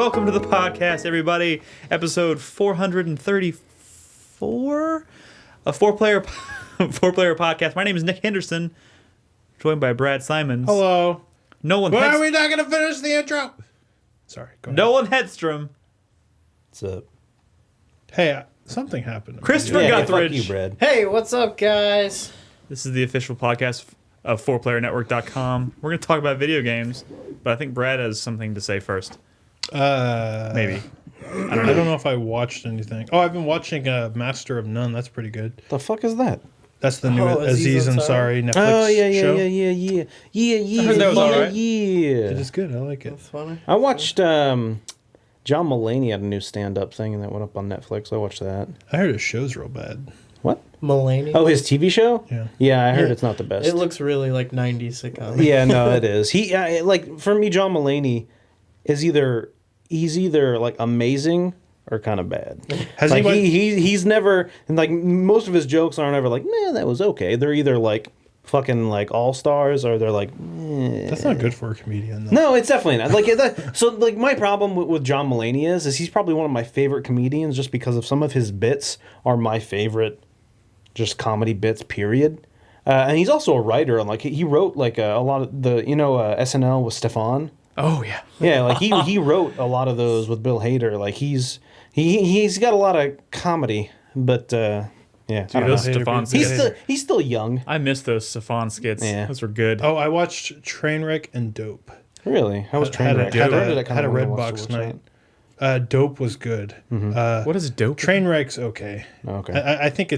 welcome to the podcast, everybody. Episode 434 of 4Player podcast. My name is Nick Henderson, joined by Brad Simons. Hello. Nolan. Why are we not going to finish the intro? Sorry. Go ahead. Nolan Hedstrom. What's up? Hey, something happened. Christopher Fuck Guthridge. you, Brad. Hey, what's up, guys? This is the official podcast of 4playernetwork.com. We're going to talk about video games, but I think Brad has something to say first. Maybe. I don't know if I watched anything. Oh, I've been watching Master of None. That's pretty good. The fuck is that? That's the new Aziz Ansari Netflix show. Yeah. I heard that was alright. It is good. I like it. That's funny. I watched John Mulaney had a new stand-up thing that went up on Netflix. I watched that. I heard his show's real bad. What? Mulaney. Oh, his TV show? Yeah. Yeah, I heard it's not the best. It looks really like 90s sitcom. Yeah, no, it is. He like for me, John Mulaney is he's either like amazing or kind of bad. Has like he's never, and like most of his jokes aren't ever like, man, that was okay. They're either like fucking like all stars or they're like, That's not good for a comedian, though. No, it's definitely not. Like so like my problem with John Mulaney is he's probably one of my favorite comedians just because of some of his bits are my favorite just comedy bits, period. And he's also a writer, and like he wrote like a lot of the SNL with Stefan. Oh, yeah. Yeah, like he wrote a lot of those with Bill Hader. Like he's got a lot of comedy, but yeah, Dude, those Stefan skits. he's still young. I miss those Stefan skits. Yeah. Those were good. Oh, I watched Trainwreck and Dope. Really? How was Trainwreck? Had a red box night. Dope was good. Mm-hmm. What is Dope? Trainwreck's okay. Okay. I think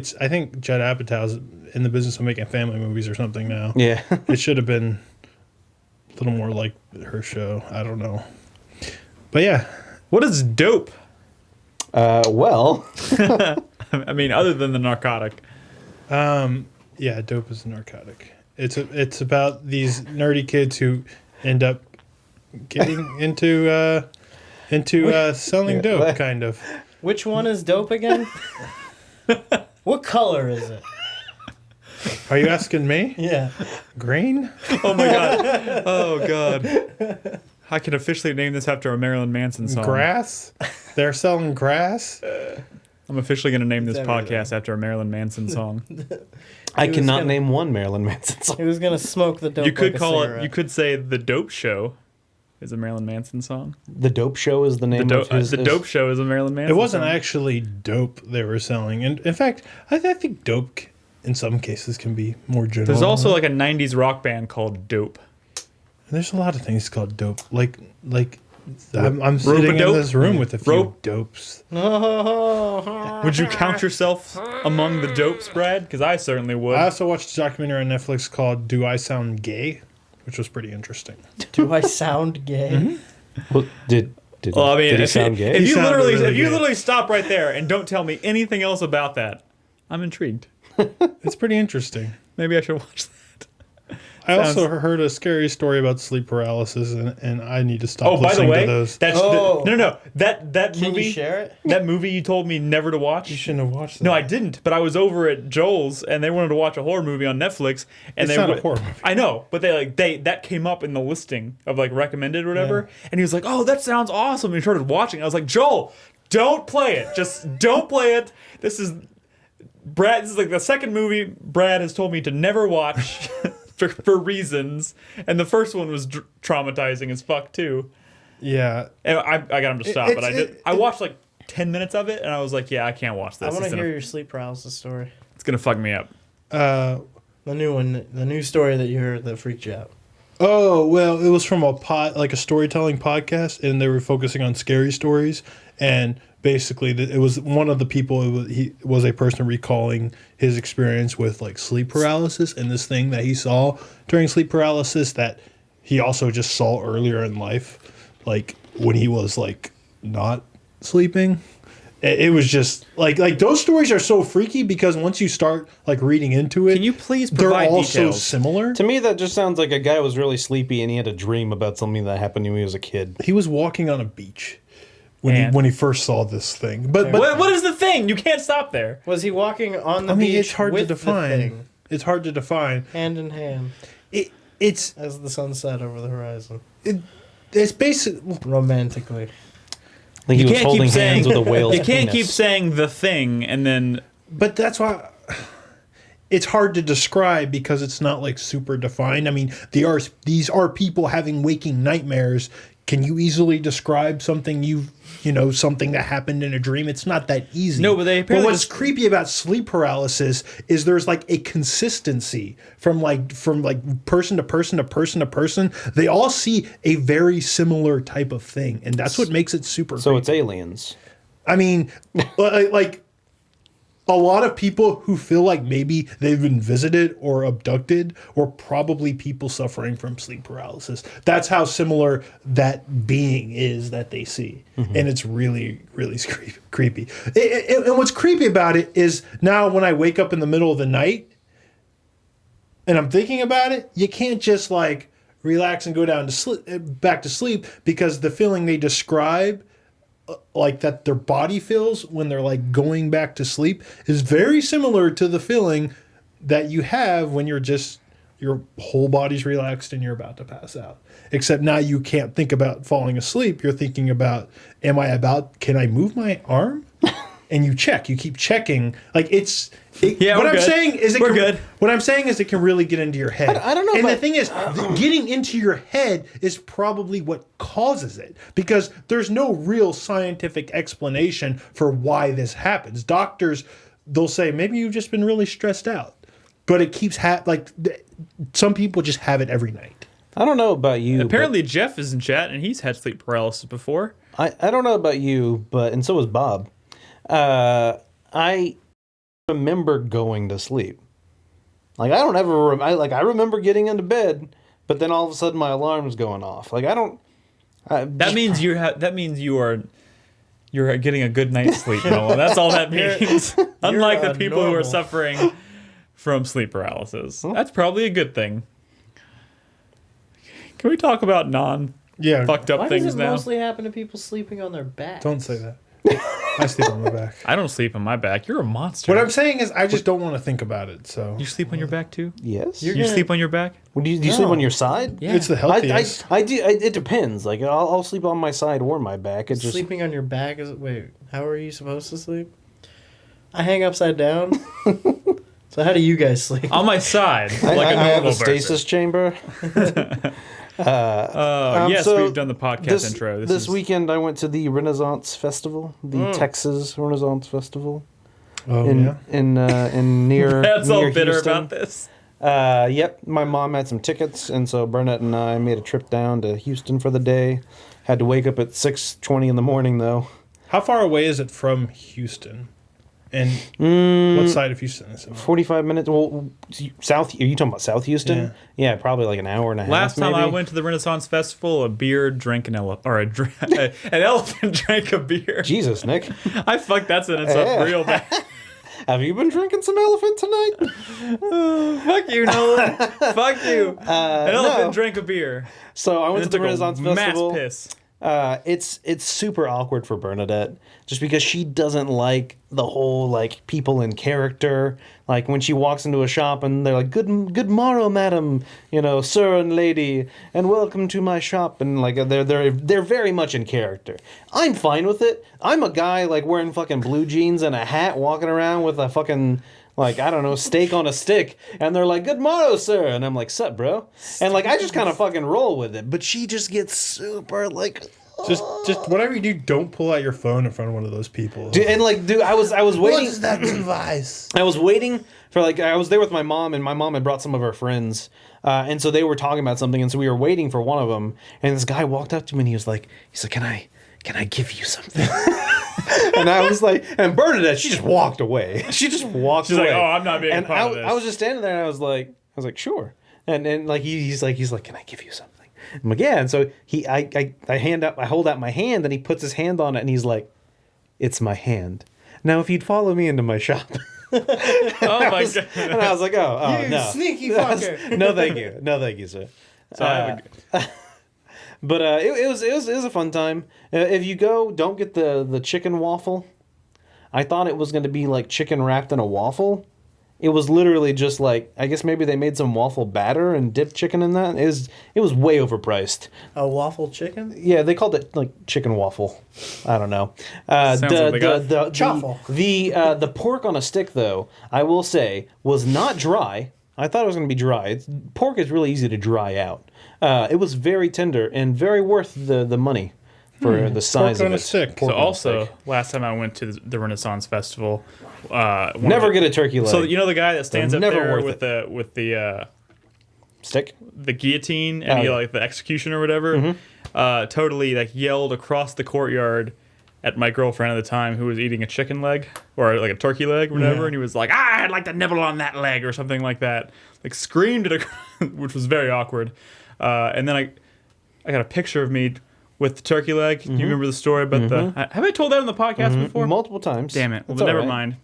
Judd Apatow's in the business of making family movies or something now. Yeah. It should have been a little more like her show. I don't know. But yeah. What is Dope? Well. I mean, other than the narcotic. Yeah, Dope is a narcotic. It's about these nerdy kids who end up getting into selling dope, kind of. Which one is dope again? What color is it? Are you asking me? Yeah. Green? Oh, my God. Oh, God. I can officially name this after a Marilyn Manson song. Grass? They're selling grass? I'm officially going to name this everything. podcast after a Marilyn Manson song. I cannot name one Marilyn Manson song. He was gonna smoke the dope. You could like call a it. cigarette. You could say the Dope Show is a Marilyn Manson song. The Dope Show is the name of his... The Dope Show is a Marilyn Manson It wasn't song. actually dope they were selling. And in fact, I think dope in some cases can be more general. There's also like a 90s rock band called Dope. There's a lot of things called dope. Like I'm sitting in Rope-a-dope? this room with a few Rope- dopes. Would you count yourself among the dopes, Brad? Because I certainly would. I also watched a documentary on Netflix called Do I Sound Gay? Which was pretty interesting. Do I sound gay? Mm-hmm. Well, did he sound gay? If He you sounded literally, really if you gay. literally stop right there and don't tell me anything else about that, I'm intrigued. It's pretty interesting. Maybe I should watch that. I also heard a scary story about sleep paralysis, and I need to stop Oh, by the listening way, to those. that's no. That Can movie. you share it? That movie you told me never to watch. You shouldn't have watched that. No, I didn't. But I was over at Joel's, and they wanted to watch a horror movie on Netflix. And It's not a horror movie. I know, but they that came up in the listing of like recommended or whatever. And he was like, "Oh, that sounds awesome." And he started watching. I was like, "Joel, don't play it. Just don't play it. This is Brad. This is like the second movie Brad has told me to never watch." For reasons, and the first one was traumatizing as fuck too. Yeah. And I got him to stop, but I watched like 10 minutes of it, and I was like, yeah, I can't watch this. I want to hear your sleep paralysis story. It's gonna fuck me up. The new one, the new story that you heard that freaked you out. Oh, well, it was from a storytelling podcast, and they were focusing on scary stories. And basically, it was one of the people, he was a person recalling his experience with like sleep paralysis and this thing that he saw during sleep paralysis that he also just saw earlier in life, like when he was like not sleeping. It was just like those stories are so freaky because once you start like reading into it, Can you please they're provide all so details? similar. To me, that just sounds like a guy was really sleepy and he had a dream about something that happened when he was a kid. He was walking on a beach when he first saw this thing. But What is the thing? You can't stop there. Was he walking on the I mean, beach it's hard to with the define. thing, It's hard to define. hand in hand, It's as the sun set over the horizon, it's basic. romantically? Like he You was can't holding keep saying hands with a whale's you can't keep penis. saying the thing and then But that's why it's hard to describe because it's not like super defined. I mean, these are people having waking nightmares. Can you easily describe something something that happened in a dream? It's not that easy. No, but they apparently what's creepy about sleep paralysis is there's like a consistency from person to person to person to person. They all see a very similar type of thing, and that's what makes it super So creepy. it's aliens. I mean, like a lot of people who feel like maybe they've been visited or abducted or probably people suffering from sleep paralysis. That's how similar that being is that they see. And it's really, really creepy. And what's creepy about it is now when I wake up in the middle of the night and I'm thinking about it, you can't just like relax and go down to sleep, back to sleep, because the feeling they describe like that their body feels when they're like going back to sleep is very similar to the feeling that you have when your whole body's relaxed and you're about to pass out. Except now you can't think about falling asleep. You're thinking about, can I move my arm? And you keep checking. Like Yeah, what we're I'm good. saying is We're good. What I'm saying is it can really get into your head. I don't know And about- the thing is, getting into your head is probably what causes it, because there's no real scientific explanation for why this happens. Doctors, they'll say maybe you've just been really stressed out, but it keeps some people just have it every night. I don't know about you. apparently Jeff is in chat and he's had sleep paralysis before. I don't know about you, and so was Bob. I remember going to sleep. Like I don't ever. I remember getting into bed, but then all of a sudden my alarm's going off. Like I don't. That means you're getting a good night's sleep, Noah. That's all that means. Unlike the people who are normal. suffering from sleep paralysis. That's probably a good thing. Can we talk about Yeah, fucked up Why things does it now? mostly happen to people sleeping on their back? don't say that. I sleep on my back. I don't sleep on my back. You're a monster. What I'm saying is, I just don't want to think about it. So You sleep on your back too? Yes. You're You gonna- sleep on your back? Do you sleep on your side? Yeah. it's the healthiest. I do. It depends. Like I'll sleep on my side or my back. It just Sleeping on your back is wait. How are you supposed to sleep? I hang upside down. So how do you guys sleep? On my side, I, like I a have normal a stasis person. chamber. Yes, so we've done the podcast This, intro. this is- weekend I went to the Renaissance Festival, the Texas Renaissance Festival Oh in yeah. in near That's near all bitter Houston. about this. Yep, my mom had some tickets, and so Burnett and I made a trip down to Houston for the day. Had to wake up at 6:20 in the morning though. How far away is it from Houston? And what side of Houston is it? 45 minutes. Well, south. Are you talking about South Houston? Yeah, probably like an hour and a half. Last time I maybe. went to the Renaissance Festival, a beer drank an elephant, or an elephant drank a beer. Jesus, Nick, I fucked that sentence Yeah. up real bad. have you been drinking some elephant tonight? Fuck you, Nolan. Fuck you. An elephant no. drank a beer. So I went And to it the took Renaissance a Festival. mass piss. It's super awkward for Bernadette just because she doesn't like the whole like people in character. Like when she walks into a shop and they're like, good morrow, madam, sir and lady, and welcome to my shop, and like they're very much in character. I'm fine with it. I'm a guy like wearing fucking blue jeans and a hat, walking around with a fucking like, I don't know, steak on a stick. And they're like, good morrow, sir. And I'm like, sup, bro? And like, I just kind of fucking roll with it. But she just gets super like... Just whatever you do, don't pull out your phone in front of one of those people. Dude, and like, dude, I was waiting. What is that device? I was waiting for like, I was there with my mom, and my mom had brought some of her friends. And so they were talking about something. And so we were waiting for one of them. And this guy walked up to me and he's like, can I give you something? And I was like, and Bernadette, she just walked away. She just walked She's away. like, oh, I'm not being and part of this. I was just standing there, and I was like, sure. And like he's like, can I give you something? I'm like, yeah. And so I hold out my hand, and he puts his hand on it, and he's like, it's my hand. Now, if you'd follow me into my shop. Oh my god. And I was like, oh You no, sneaky fucker. no, thank you, sir. So I have a, But it was a fun time. If you go, don't get the chicken waffle. I thought it was going to be like chicken wrapped in a waffle, It was literally just like, I guess maybe they made some waffle batter and dipped chicken in that. It was way overpriced. A waffle chicken? Yeah, they called it like chicken waffle. I don't know. Sounds like they got Chaffle. The pork on a stick, though, I will say, was not dry. I thought it was going to be dry. Pork is really easy to dry out. It was very tender and very worth the money for the size Pork of on a it. stick. Pork So on a also, stick. last time I went to the Renaissance Festival, Never get a turkey leg. So you know the guy that stands up never there worth with the stick? the guillotine and Oh, he yeah. like the execution or whatever, totally like yelled across the courtyard at my girlfriend at the time who was eating a chicken leg or like a turkey leg or whatever, and he was like, I'd like to nibble on that leg or something like that, like screamed at her, which was very awkward. And then I got a picture of me with the turkey leg. Do you remember the story about have I told that on the podcast before? Multiple times. Damn it. Well, It's all never right. mind.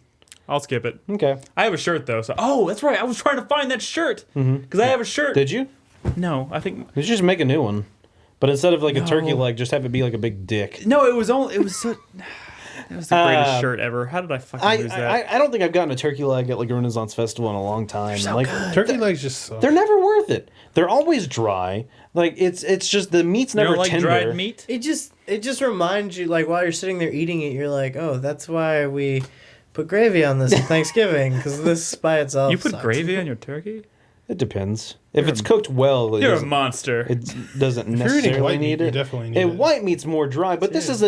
I'll skip it. Okay. I have a shirt though, so that's right. I was trying to find that shirt because I have a shirt. Did you? No, I think You should just make a new one. But instead of like a turkey No. leg, just have it be like a big dick. no. It was the greatest shirt ever. How did I fucking I, lose that? I don't think I've gotten a turkey leg at like a Renaissance Festival in a long time. Like Turkey legs just suck. they're never worth it. They're always dry. Like it's just the meat's You never don't like tender. dried meat? It just reminds you, like, while you're sitting there eating it, you're like, oh, that's why we put gravy on this at Thanksgiving, because this by itself You put sucks. gravy on your turkey? It depends. If it's cooked well, You're a monster. it doesn't you're eating necessarily white meat, need you it. definitely need And it. white meat's more dry, but this is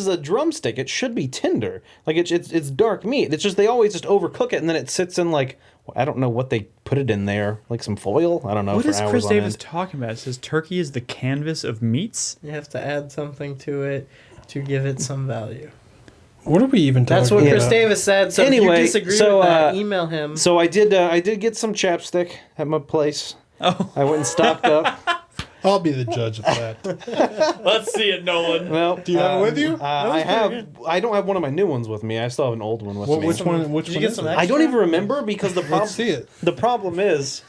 a drumstick. It should be tender. Like it's dark meat. It's just they always just overcook it, and then it sits in like I don't know what they put it in there, like some foil. I don't know. What for is hours Chris on Davis end. talking about? It says turkey is the canvas of meats. You have to add something to it to give it some value. What are we even talking That's what about? Chris Davis said. So if Anyway, you disagree so, with that, email him. So I did get some chapstick at my place. Oh, I went and stocked up. I'll be the judge of that. let's see it, Nolan. Well, Do you have it with you? I don't have one of my new ones with me. I still have an old one with me. Which one? Which Did you one get is some it? extra? I don't even remember because Let's see it. the problem is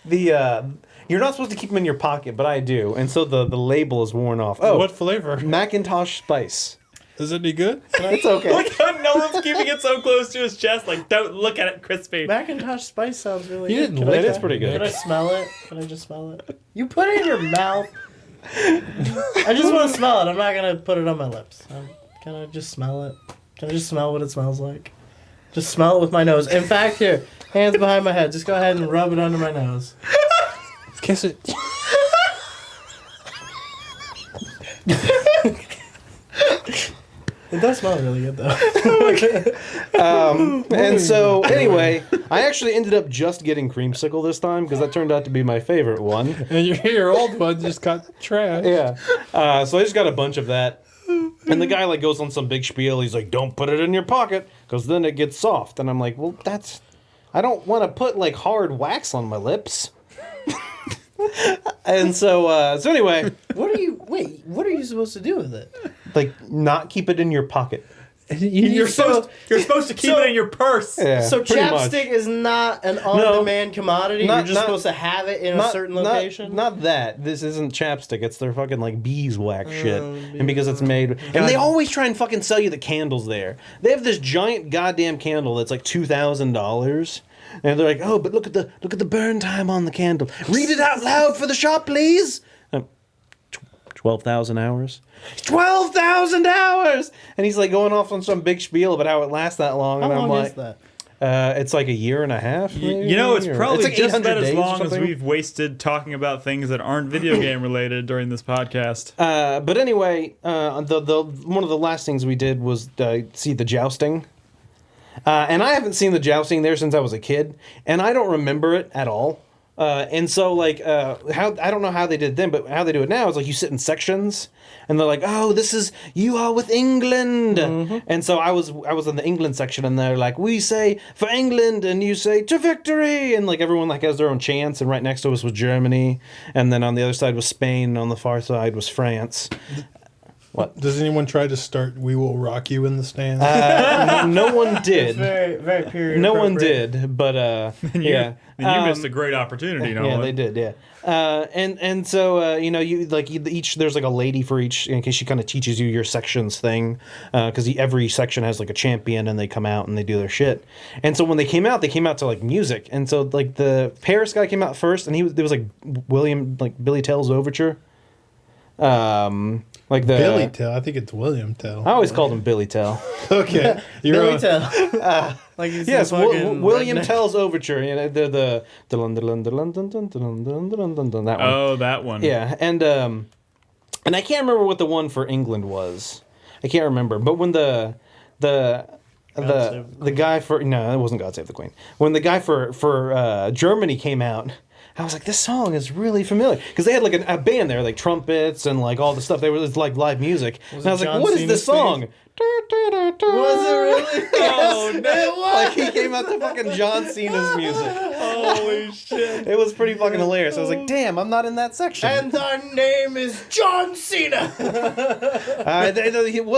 you're not supposed to keep them in your pocket, but I do, and so the label is worn off. Oh, What flavor? Macintosh spice. Is it any good? It's okay. Look how Nolan's keeping it so close to his chest. Like, don't look at it, crispy. Macintosh spice sounds really You good. didn't Can lick I It is try- pretty good. Can I smell it? Can I just smell it? You put it in your mouth. I just want to smell it. I'm not going to put it on my lips. Can I just smell it? Can I just smell what it smells like? Just smell it with my nose. In fact, here, hands behind my head. Just go ahead and rub it under my nose. Kiss it. It does smell really good, though. And so, anyway, I actually ended up just getting creamsicle this time because that turned out to be my favorite one. And your old one just got trash. Yeah. So I just got a bunch of that. And the guy like goes on some big spiel. He's like, "Don't put it in your pocket because then it gets soft." And I'm like, "Well, I don't want to put like hard wax on my lips." And so anyway, What are you supposed to do with it? like not keep it in your pocket. You're supposed to keep it in your purse. Yeah, So pretty chapstick is not an on-demand commodity. Not- You're just not- supposed to have it in a certain location. Not that. This isn't chapstick. It's their fucking like beeswax shit. And because it's made, and God. they always try and fucking sell you the candles there. They have this giant goddamn candle that's like $2,000. And they're like, "Oh, but look at the burn time on the candle. Read it out loud for the shop, please." 12,000 hours. 12,000 hours. And he's like going off on some big spiel about how it lasts that long. How and I'm long like, is that? It's like a year and a half. Maybe? You know, it's Or- probably like just 800 about as days or long as something. we've wasted talking about things that aren't video game related during this podcast. But anyway, the one of the last things we did was see the jousting. And I haven't seen the jousting there since I was a kid, and I don't remember it at all. And so, like, how I don't know how they did it then, but how they do it now is like you sit in sections, and they're like, "Oh, this is you are with England," and so I was in the England section, and they're like, "We say for England," and you say to victory, and like everyone like has their own chants, and right next to us was Germany, and then on the other side was Spain, and on the far side was France. What? Does anyone try to start "We Will Rock You" in the stands? No one It's did. very, very period. No one appropriate. did, but yeah. You missed a great opportunity, Yeah, Nolan. they did. Yeah, and so each there's like a lady for each in case she kind of teaches you your sections thing, because every section has like a champion and they come out and they do their shit. And so when they came out to like music, and so like the Paris guy came out first, and there was like Billy Tell's Overture. Like the Billy Tell. I think it's William Tell. I always called him Billy Tell. Okay, Billy Tell. Like he's Yes, a fucking William redneck. Tell's Overture. You know, the that one. Oh, that one. Yeah, and I can't remember what the one for England was. I can't remember. But when the guy for it wasn't God Save the Queen. When the guy for Germany came out, I was like, this song is really familiar because they had like a band there, like trumpets and like all the stuff. They were like live music, and I was like, John what is Cena's this song? Was it really? Oh no! It was. Like he came out to fucking John Cena's music. Holy shit. It was pretty fucking hilarious. I was like, damn, I'm not in that section. And our name is John Cena.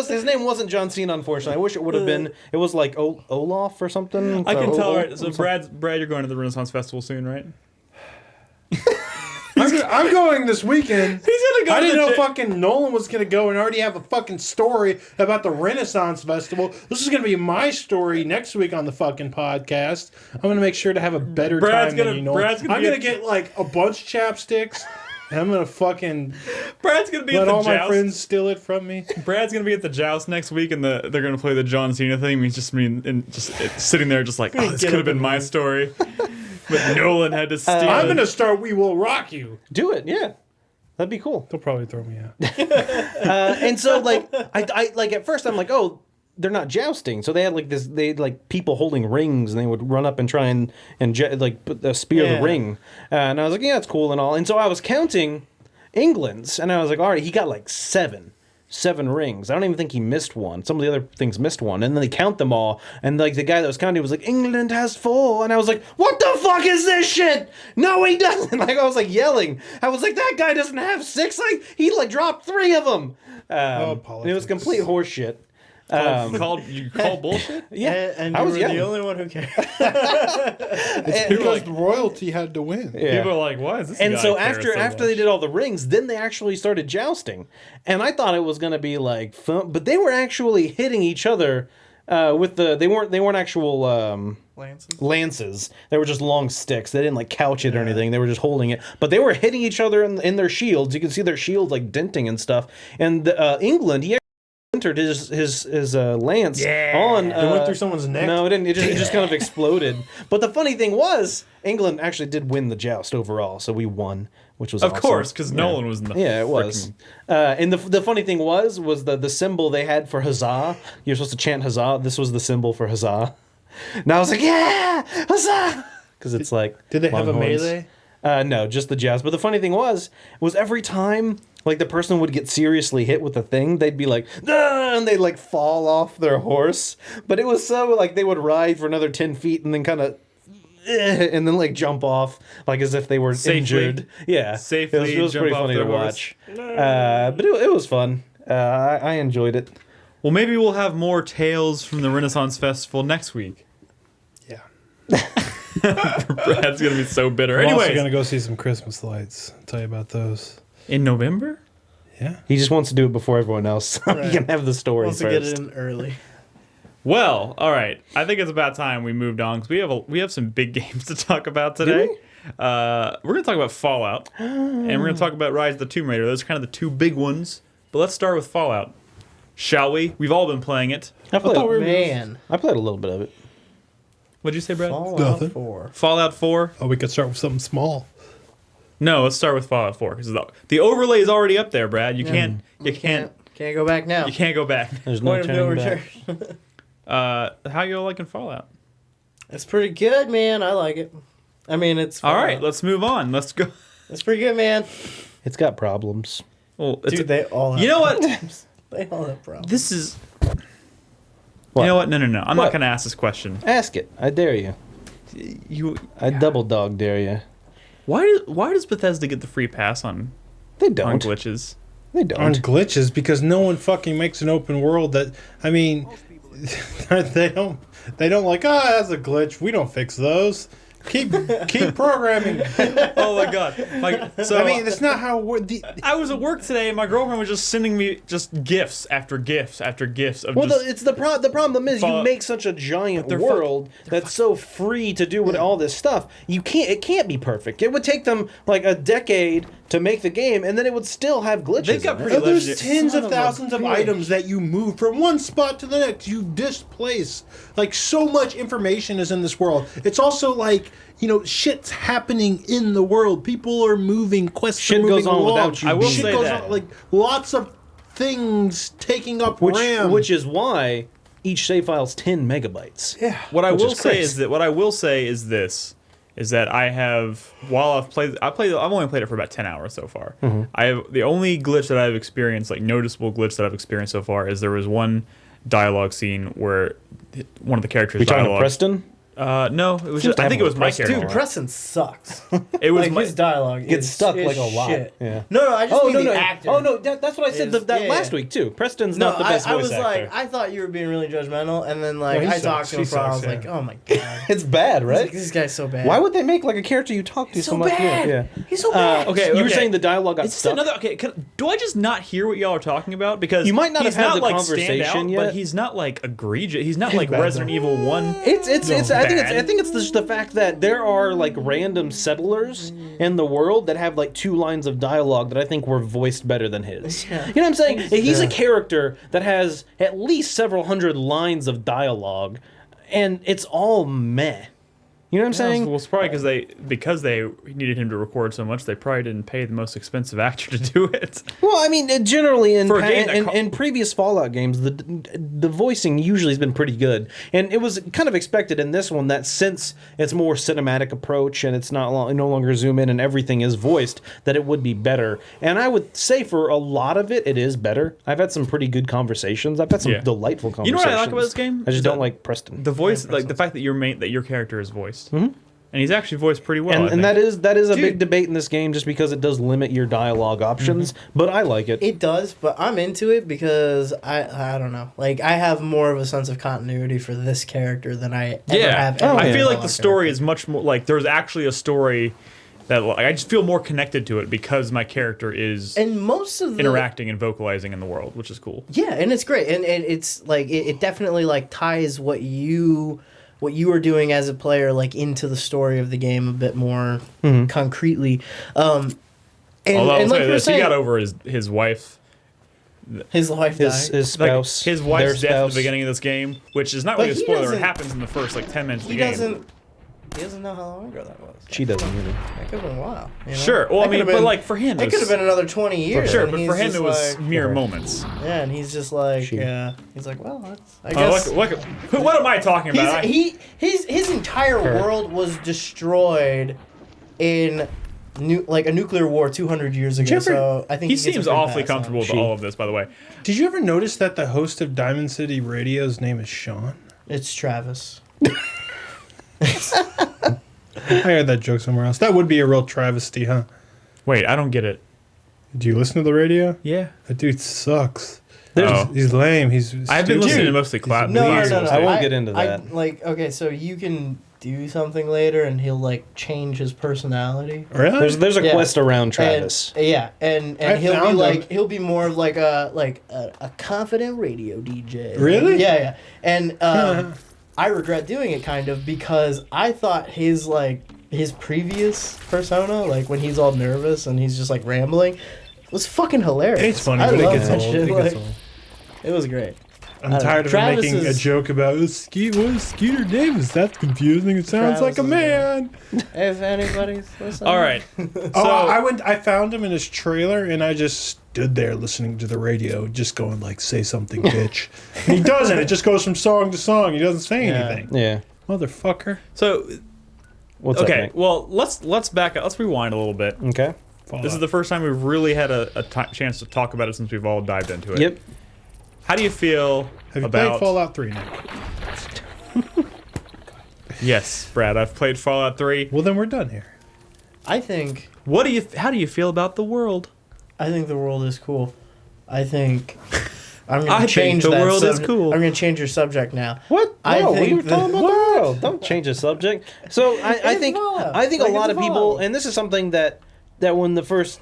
His name wasn't John Cena, unfortunately. I wish it would have been. It was like Olaf or something. I can tell, right? So, Brad, you're going to the Renaissance Festival soon, right? I'm going this weekend. He's gonna go. I to didn't the know gy- fucking Nolan was gonna go and already have a fucking story about the Renaissance Festival. This is gonna be my story next week on the fucking podcast. I'm gonna make sure to have a better Brad's time gonna- than you, Nolan. Brad's gonna I'm be gonna at- get like a bunch of chapsticks, and I'm gonna fucking Brad's gonna be let at the all my joust. friends steal it from me. Brad's gonna be at the joust next week, and they're gonna play the John Cena theme. He's just sitting there, just like, oh, this Get could have up been and my leave. story, but Nolan had to steal I'm it. gonna start "We Will Rock You." Do it, yeah. That'd be cool. They'll probably throw me out. And so like I like at first I'm like, oh, they're not jousting. So they had like people holding rings, and they would run up and try and spear Yeah. the ring. And I was like, yeah, it's cool and all. And so I was counting England's, and I was like, all right, he got like seven rings. I don't even think he missed one. Some of the other things missed one, and then they count them all, and like the guy that was counting was like, England has 4, and I was like, what the fuck is this shit? No, he doesn't. Like I was like yelling. I was like, that guy doesn't have 6. Like he like dropped 3 of them. And it was politics. complete horseshit. You call bullshit? Yeah, And I you was were yelling. the only one who cared. Because the royalty had to win. Yeah. People are like, why is this? And guy so care after much? they did all the rings, then they actually started jousting, and I thought it was gonna be like fun, but they were actually hitting each other with they weren't actual Lances. lances. They were just long sticks. They didn't like couch it or anything. They were just holding it, but they were hitting each other in their shields. You can see their shields like denting and stuff. And England, he entered his lance on. It went through someone's neck. No, it didn't. It just kind of exploded. But the funny thing was, England actually did win the joust overall, so we won, which was Of awesome. course, because Nolan was in the. Yeah, it was. And the funny thing was the symbol they had for huzzah. You're supposed to chant huzzah. This was the symbol for huzzah. And I was like, yeah, huzzah, because it's like. Did they have a Longhorns. melee? No, just the joust. But the funny thing was every time like the person would get seriously hit with the thing, they'd be like, ah, and they'd like fall off their horse. But it was so like they would ride for another 10 feet and then kind of. And then like jump off like as if they were Safely. injured. Yeah, Safely It was jump pretty off funny their to horse. watch. But it was fun. I enjoyed it. Well, maybe we'll have more tales from the Renaissance Festival next week. Yeah. Brad's gonna be so bitter. I'm also Anyways, gonna go see some Christmas lights. I'll tell you about those. in November. Yeah. He just wants to do it before everyone else. So Right. he can have the story Wants to first. get it in early. Well, all right. I think it's about time we moved on because we have some big games to talk about today. We're gonna talk about Fallout, and we're gonna talk about Rise of the Tomb Raider. Those are kind of the 2 big ones. But let's start with Fallout, shall we? We've all been playing it. I played Man. a little bit of it. What'd you say, Brad? Fallout Nothing. 4. Fallout 4. Oh, we could start with something small. No, let's start with Fallout 4 because the overlay is already up there, Brad. You can't Can't go back now. you can't go back. There's no Point of no turning return. back. How you all liking Fallout? It's pretty good, man. I like it. I mean, it's All Fallout. right, let's move on. Let's go. It's pretty good, man. It's got problems. Well, it's Dude, they all have you know what? problems. They all have problems. This is. What? You know what? No. I'm What? not gonna ask this question. Ask it. I dare you. I double dog dare you. Why does Bethesda get the free pass on They don't. glitches? They on don't. glitches because no one fucking makes an open world that. I mean, they don't like. Oh, that's a glitch. We don't fix those. Keep programming. Oh my god! So I mean, that's not how I was at work today, and my girlfriend was just sending me just gifs after gifs after gifs of Well, just. it's the problem is you Fu- make such a giant they're world that's so free to do with all this stuff. It can't be perfect. It would take them like a decade to make the game, and then it would still have glitches. They've got in it. pretty There's legendary- tens Son of of a thousands of bitch. items that you move from one spot to the next. You displace. Like, so much information is in this world. It's also like, shit's happening in the world. People are moving. Quests Shit are moving goes on along. without you I will being say Shit goes that. on, like, lots of things taking up RAM. which is why each save file's 10 megabytes. yeah. What I Which will is say crazy. is that I have, while I've only played it for about 10 hours so far. The only glitch that I've experienced, like noticeable glitch that I've experienced so far, is there was one dialogue scene where one of the characters' We talking to dialogue. Preston? No, it was Seems just, to I have think it was my Preston. character. Dude, Preston sucks. It was Like his dialogue Gets is, stuck is like a lot. shit. Yeah. No, I just mean no, the no. actor. Oh, no, that's what I said is- that yeah, last yeah. week, too. Preston's No, not the best I voice was actor. like, I thought you were being really judgmental, and then like No, he I talked sucks. to him He for a while, I was sucks, like, yeah. oh my god, it's bad, I was right? like, this guy's so bad. Why would they make like a character you talk to He's so so much? bad. Yeah. He's so bad. Okay, You were okay. saying the dialogue got It's stuck. another. Okay, do I just not hear what y'all are talking about? Because You might not he's have had not the like conversation stand out, yet. but he's not like egregious. He's not He's like bad, Resident though. Evil 1. It's I bad. think it's just the fact that there are like random settlers in the world that have like 2 lines of dialogue that I think were voiced better than his. Yeah. You know what I'm saying? He's a character that has at least several hundred lines of dialogue, and it's all meh. You know what I'm saying? Well, it's probably because they needed him to record so much. They probably didn't pay the most expensive actor to do it. Well, I mean, generally in For a game that in previous Fallout games, the voicing usually has been pretty good, and it was kind of expected in this one that since it's more cinematic approach and it's no longer zoom in and everything is voiced, that it would be better. And I would say for a lot of it is better. I've had some pretty good conversations. I've had some Yeah. delightful You conversations. know what I like about this game? I just Is don't that like Preston. The voice, like the fact that your character is voiced, and he's actually voiced pretty well. I and think. that is a Dude. big debate in this game just because it does limit your dialogue options, but I like it. It does, but I'm into it because I don't know. Like I have more of a sense of continuity for this character than I ever have. Oh, I yeah. feel like the story is much more like there's actually a story that like, I just feel more connected to it because my character is and most of the interacting and vocalizing in the world, which is cool. Yeah, and it's great, and it's like it definitely like ties what you are doing as a player like into the story of the game a bit more concretely. Although And I'll like tell you you were this, he saying, got over his wife. his wife died. His Like, spouse, his wife's their death at spouse. the beginning of this game, which is not But really a he spoiler. It doesn't- happens in the first like 10 minutes of he the game. doesn't know how long ago that was. She doesn't either. That could have been a while. You know? Sure. Well, I That mean, could've but been- like for him, it could have been another 20 years. sure, and but he's for him just it was like, mere moments. yeah, and he's just like, She. he's like, well, that's, I Oh, guess. what am I talking about? His entire world was destroyed in a nuclear war 200 years ago. you ever- So I think He gets a seems free awfully pass on comfortable it. with all of this, by the way. Did you ever notice that the host of Diamond City Radio's name is Sean? It's Travis. I heard that joke somewhere else. That would be a real travesty, huh? Wait, I don't get it. Do you listen to the radio? Yeah. That dude sucks. Oh. He's lame. He's I've been stupid. listening to mostly clap. No. I won't get into that. Okay, so you can do something later, and he'll like change his personality. Really? There's a Yeah. quest around Travis. And I he'll be found like him. he'll be more of like a confident radio DJ. Really? Yeah. And I regret doing it kind of because I thought his previous persona, like when he's all nervous and he's just like rambling, was fucking hilarious. It's funny, I but it love gets that old. shit, It gets like, old. It was great. I'm tired of him Travis making a is- joke about what is Skeeter Davis. That's confusing. It sounds Travis like a is man. If anybody's listening. All right. I found him in his trailer, and I just stood there listening to the radio, just going like, "Say something, bitch." And he doesn't. It just goes from song to song. He doesn't say Yeah. anything. Yeah. Motherfucker. So What's up, okay, Nick? well let's back up. Let's rewind a little bit. Okay. This is the first time we've really had a chance to talk about it since we've all dived into it. Yep. How do you feel Have you about played Fallout 3, Nick? Yes, Brad, I've played Fallout 3. Well, then we're done here. I think How do you feel about the world? the world is cool. I think I'm I gonna think change the that world is cool. I'm gonna change your subject now. What? I No, we think were talking about the world. Don't change the subject. So I It's think Fallout. I think Like, a lot it's of people, Fallout. and this is something that when the first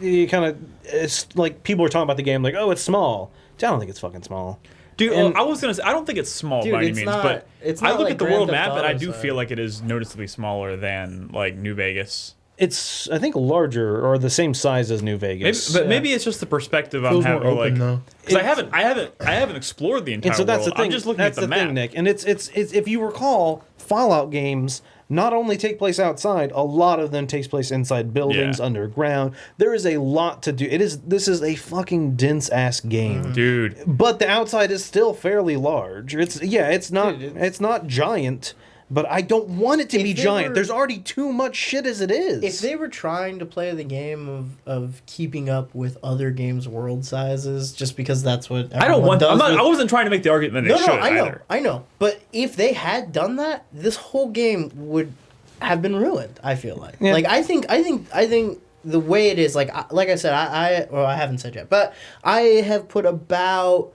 kind of it's like people were talking about the game, like, oh, it's small. I don't think it's fucking small. Dude, And- I was gonna say I don't think it's small Dude, by any it's means, not- but it's I not look like at the Grand world Theft map and I Auto do size. feel like it is noticeably smaller than like New Vegas. It's I think larger or the same size as New Maybe, Vegas. but maybe it's just the perspective I'm Feels more having. open Like, though. because I haven't explored the entire And so that's world. the thing. I'm just looking that's at the map. thing, Nick. And it's if you recall, Fallout games not only take place outside, a lot of them takes place inside buildings, Yeah. underground. There is a lot to do. This is a fucking dense ass game. Dude, But the outside is still fairly large. It's not Dude, it's not giant, but I don't want it to be they giant. were- There's already too much shit as it is. If they were trying to play the game of keeping up with other games' world sizes, just because that's what I don't everyone want. does I'm not, with- I wasn't trying to make the argument that No, they should I know, either. I know. But if they had done that, this whole game would have been ruined. I feel like. Yeah. Like I think the way it is, like I said, I haven't said yet, but I have put about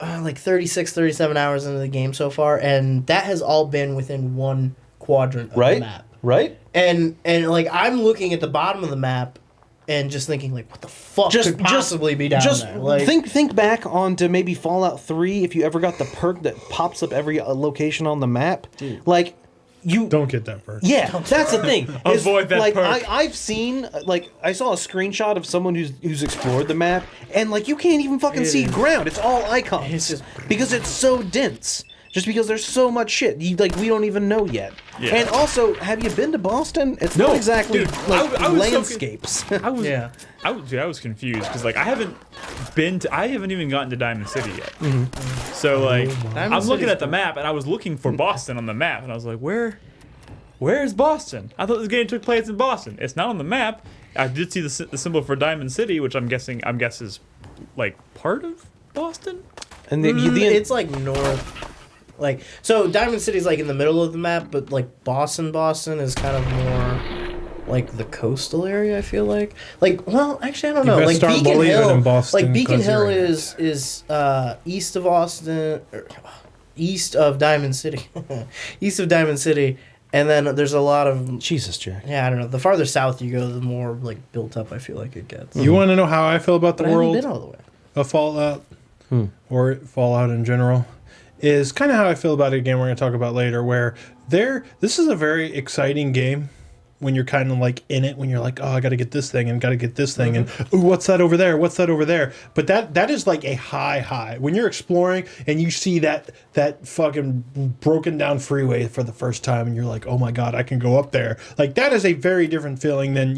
like 36, 37 hours into the game so far, and that has all been within one quadrant of right? the map. Right? And like I'm looking at the bottom of the map and just thinking like, what the fuck could possibly be down just there? Like, think back onto maybe Fallout 3 if you ever got the perk that pops up every location on the map. Dude. Like you Don't get that perk. Yeah, that's the thing. is, Avoid that like, perk. I've seen I saw a screenshot of someone who's explored the map, and like you can't even fucking see ground. It's all icons. It's just- because it's so dense. Just because there's so much shit, we don't even know yet. Yeah. And also, have you been to Boston? It's No, not exactly dude, like I was so landscapes. I was Yeah. I was confused because like I haven't even gotten to Diamond City yet. So like I'm looking City's at the map and I was looking for Boston on the map and I was like, where's Boston? I thought this game took place in Boston. It's not on the map. I did see the symbol for Diamond City, which I'm guess is like part of Boston. And it's like north. Like, so Diamond City's like in the middle of the map, but like Boston is kind of more like the coastal area, I feel like. Like, well, actually I don't know. best Like start Beacon believing Hill, in Boston, like Beacon 'cause Hill you're- is east of Austin, or, east of Diamond City. East of Diamond City, and then there's a lot of Jesus, Jack. I don't know. The farther south you go, the more like built up I feel like it gets. You want to know how I feel about the But I haven't world been all the way. of Fallout, or Fallout in general? Is kind of how I feel about it. Again, we're going to talk about later. Where this is a very exciting game when you're kind of like in it. When you're like, oh, I got to get this thing and got to get this thing, and ooh, what's that over there? What's that over there? But that is like a high when you're exploring and you see that fucking broken down freeway for the first time, and you're like, oh my god, I can go up there. Like that is a very different feeling than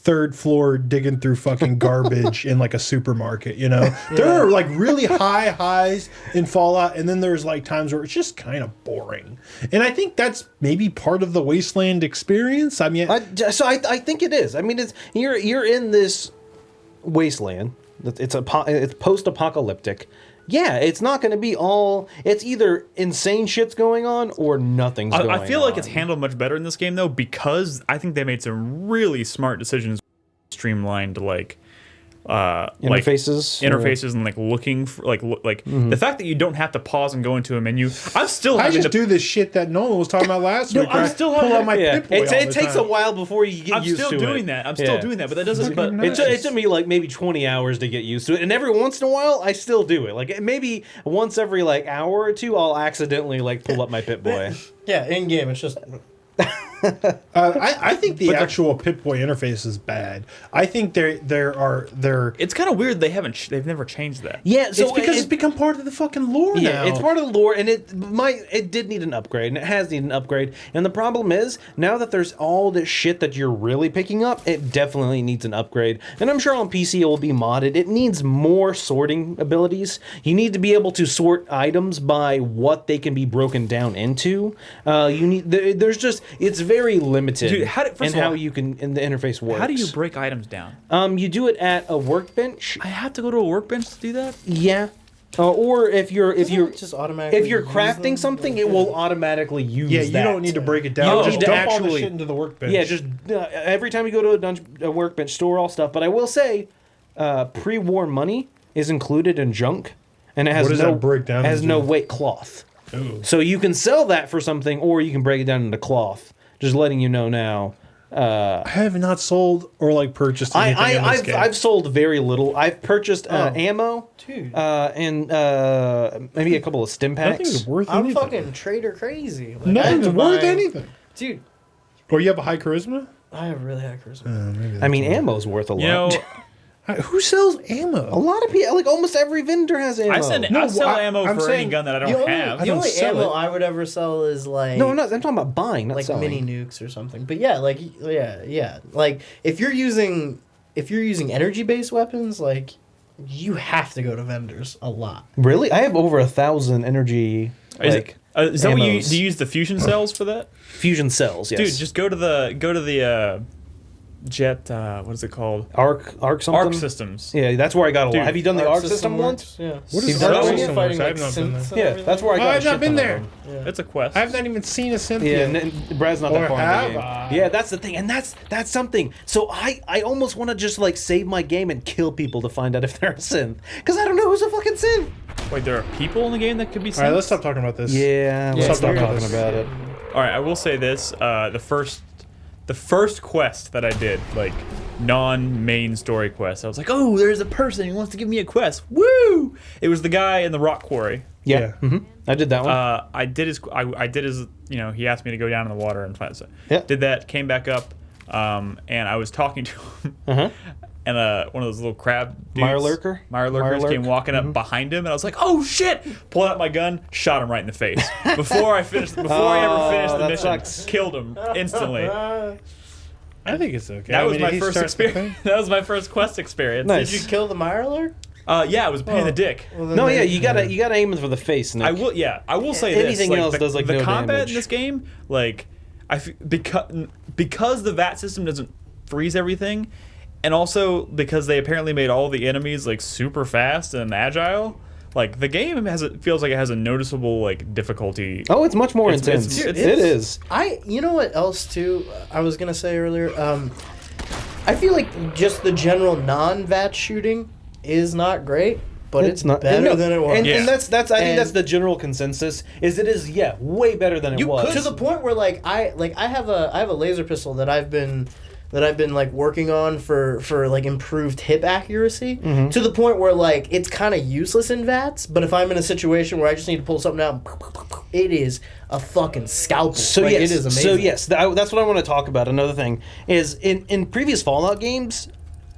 third floor digging through fucking garbage in like a supermarket, There are like really high highs in Fallout, and then there's like times where it's just kind of boring. And I think that's maybe part of the Wasteland experience. I mean, I think it is. I mean, it's you're in this wasteland. It's post-apocalyptic. Yeah, it's not going to be all. It's either insane shit's going on or nothing's going on. I feel like it's handled much better in this game though because I think they made some really smart decisions, streamlined like interfaces, and like looking for the fact that you don't have to pause and go into a menu. I'm still I having just to do this shit that Nolan was talking about last week. I'm where I still pull having out to- my Yeah, Pip-Boy all it the takes a time. while before you get I'm used still to it. doing that. I'm still doing that, but that doesn't. But Fucking It took me like maybe 20 hours to get used to it, and every once in a while I still do it. Like maybe once every like hour or two, I'll accidentally like pull up my Pip-Boy. Yeah, in game it's just I think the actual Pip-Boy interface is bad. I think there it's kind of weird they've never changed that. Yeah, so it's because it's become part of the fucking lore yeah, now. it's part of the lore, and it did need an upgrade, and it has needed an upgrade. And the problem is, now that there's all this shit that you're really picking up, it definitely needs an upgrade. And I'm sure on PC it will be modded. It needs more sorting abilities. You need to be able to sort items by what they can be broken down into. There's just it's very limited. Dude, first of all, how you can and the interface works. How do you break items down? You do it at a workbench. I have to go to a workbench to do that. Yeah. Or if you're just automatically if you're use crafting them? something, it will automatically use yeah, that. you don't need to break it down. You Just need to dump all actually- the shit into the workbench. Yeah, just every time you go to a workbench, store all stuff. But I will say, pre-war money is included in junk, and it has What does no that break down has into? no weight cloth. Ooh. So you can sell that for something, or you can break it down into cloth. Just letting you know now. I have not sold or like purchased anything in this game. I've sold very little. I've purchased ammo, Dude. and maybe a couple of stim packs. Nothing's worth I'm anything. fucking trader crazy. Like, Nothing's I've been worth buying- anything. Dude, Or you have a high charisma? I have really high charisma. Maybe I mean, ammo's worth a lot. You know, who sells a ammo? lot of people, like almost every vendor has ammo. I No, sell I- ammo I'm for saying any gun that I The don't only, have. I the don't only sell ammo it. I would ever sell is like No, I'm talking about buying, not like selling. mini nukes or something. But yeah, like yeah. Like if you're using energy based weapons, like you have to go to vendors a lot. Really, I have over 1,000 energy Is that what you ammos. do? You use the fusion cells for that, fusion cells. Yes, dude? Just go to the jet. What is it called? arc something. Arc systems. Yeah, that's where I got a lot. Dude, Have you done the arc system works, once? Yeah. What You've is done arc that one? system? Fighting, I like, have not been synths there. and Yeah, that's where I got. I've a not shit been ton of there. them. Yeah. It's a quest. I have not even seen a synth Yeah, yet. Brad's not Or that far in have the game. I? Yeah, that's the thing, and that's something. So I almost want to just like save my game and kill people to find out if they're a synth, because I don't know who's a fucking synth. Wait, there are people in the game that could be. All right, let's synths? stop talking about this. Yeah, Yeah, let's stop it's weird. talking about it. All right, I will say this: the first quest that I did, like non-main story quest, I was like, "Oh, there's a person who wants to give me a quest." Woo! It was the guy in the rock quarry. Yeah, Yeah. I did that one. I did his. You know, he asked me to go down in the water and find it. Yeah. Did that. Came back up, and I was talking to him. Uh-huh. And one of those little crab dudes, Mirelurker? Mirelurkers came Mirelurk? walking up behind him, and I was like, "Oh shit!" Pulled out my gun, shot him right in the face before I ever finished the that mission. sucks. Killed him instantly. I think it's okay. That I was mean, my he first starts the experience. That was my first quest experience. Nice. Did you kill the Mirelurk? Yeah, it was a pain in the dick. Well, then No, they- yeah, you gotta aim for the face. Nick. I will. Yeah, I will say Anything this. else does, like, the no combat damage. in this game, like because the VAT system doesn't freeze everything, and also because they apparently made all the enemies like super fast and agile. Like the game feels like it has a noticeable like difficulty. Oh, it's much more It's- intense. it's- It is. You know what else too? I was gonna say earlier. I feel like just the general non-VAT shooting is not great, but it's not better no, than it was. And, Yeah. and that's I think And- that's the general consensus. Is it is way better than it was. to the point where I have a laser pistol that I've been like working on for like improved hip accuracy to the point where like it's kind of useless in VATS, but if I'm in a situation where I just need to pull something out, it is a fucking scalpel. So Like, yes, it is amazing. so yes, that's what I want to talk about. Another thing is in previous Fallout games,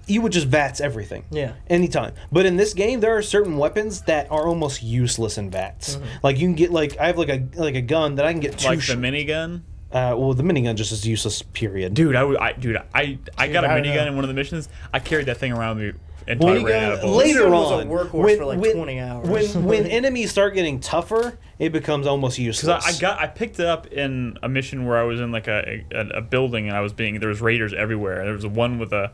you would just VATS everything. Yeah. Anytime. But in this game, there are certain weapons that are almost useless in VATS. Like you can get I have like a gun that I can get two. like the minigun. Well, the minigun just is useless. Period. Dude, I got a I don't minigun know. in one of the missions. I carried that thing around me until I ran out of bullets. Later was a on, workhorse for like 20 hours. when enemies start getting tougher, it becomes almost useless. Because I picked it up in a mission where I was in like a building and there was raiders everywhere. There was one with a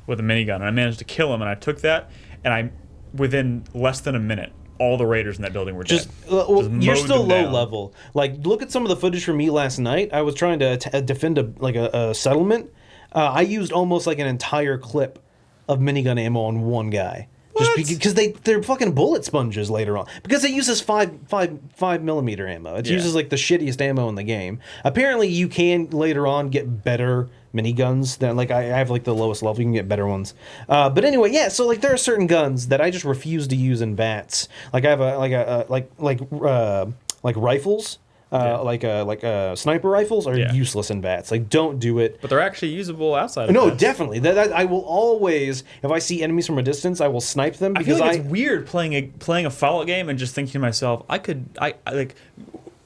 minigun, and I managed to kill him. And I took that, and within less than a minute, all the raiders in that building were dead. Well, Just you're mowed still them low down. level. Like, look at some of the footage from me last night. I was trying to defend a settlement. I used almost like an entire clip of minigun ammo on one guy. What? Just because they're fucking bullet sponges later on. Because it uses 5mm ammo. It Yeah. uses like the shittiest ammo in the game. Apparently, you can later on get better miniguns. Than like I have like the lowest level. You can get better ones. But anyway, yeah. So like there are certain guns that I just refuse to use in VATS. Like I have like rifles. Like sniper rifles are Yeah. useless in VATS. Like don't do it. But they're actually usable outside of No, that. definitely. That I will always, if I see enemies from a distance, I will snipe them I feel because like it's weird playing a Fallout game and just thinking to myself, I like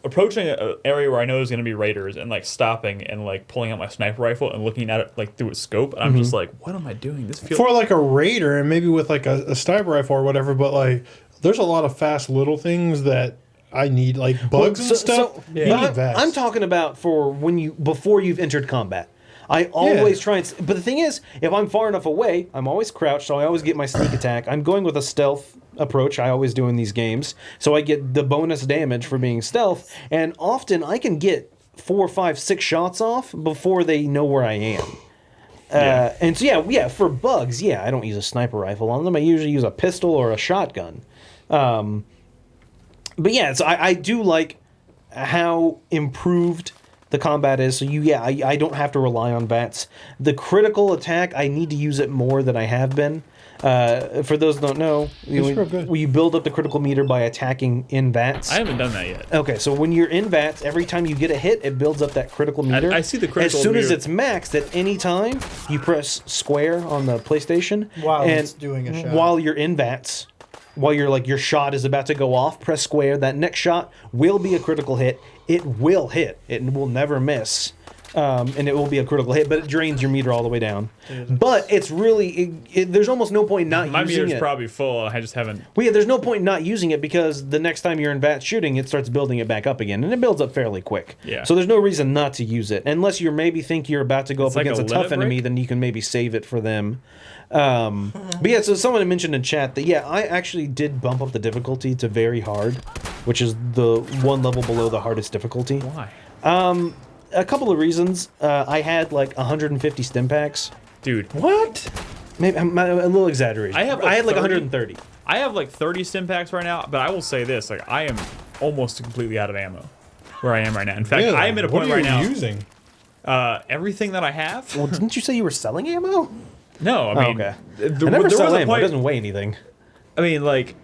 approaching an area where I know there's going to be raiders and like stopping and like pulling out my sniper rifle and looking at it like through its scope, and I'm just like, what am I doing? This feels For like a raider and maybe with like a sniper rifle or whatever, but like there's a lot of fast little things that I need, like bugs and stuff. You need VATS. I'm talking about for before you've entered combat. I always try and. But the thing is, if I'm far enough away, I'm always crouched, so I always get my sneak attack. I'm going with a stealth approach. I always do in these games, so I get the bonus damage for being stealth. And often I can get 4, 5, 6 shots off before they know where I am. And so for bugs, I don't use a sniper rifle on them. I usually use a pistol or a shotgun. But yeah, so I do like how improved the combat is. So I don't have to rely on VATS. The critical attack, I need to use it more than I have been. For those who don't know, you build up the critical meter by attacking in VATS. I haven't done that yet. Okay, so when you're in VATS, every time you get a hit, it builds up that critical meter. I see the critical As soon as meter. it's maxed, at any time, you press square on the PlayStation. While and it's doing a shot. While you're in VATS, while you're like your shot is about to go off, press square. That next shot will be a critical hit. It will hit. It will never miss. And it will be a critical hit, but it drains your meter all the way down. But it's really, there's almost no point not My using it. meter's probably full. I just haven't. Well, yeah, there's no point not using it because the next time you're in VATS shooting, it starts building it back up again, and it builds up fairly quick. Yeah. So there's no reason not to use it, unless you maybe think you're about to go up like against a a tough limit enemy. break? Then you can maybe save it for them. But yeah, so someone mentioned in chat that I actually did bump up the difficulty to very hard, which is the one level below the hardest difficulty. Why? A couple of reasons. I had like 150 stim packs. Dude. What? Maybe a little exaggeration. I had like 30. 130. I have like 30 stim packs right now, but I will say this: like I am almost completely out of ammo where I am right now. In fact, Really? I am at a point right now. What are you using? Everything that I have. Well, didn't you say you were selling ammo? No, I mean, okay. there I never was sell a ammo. It point. doesn't weigh anything. I mean, like,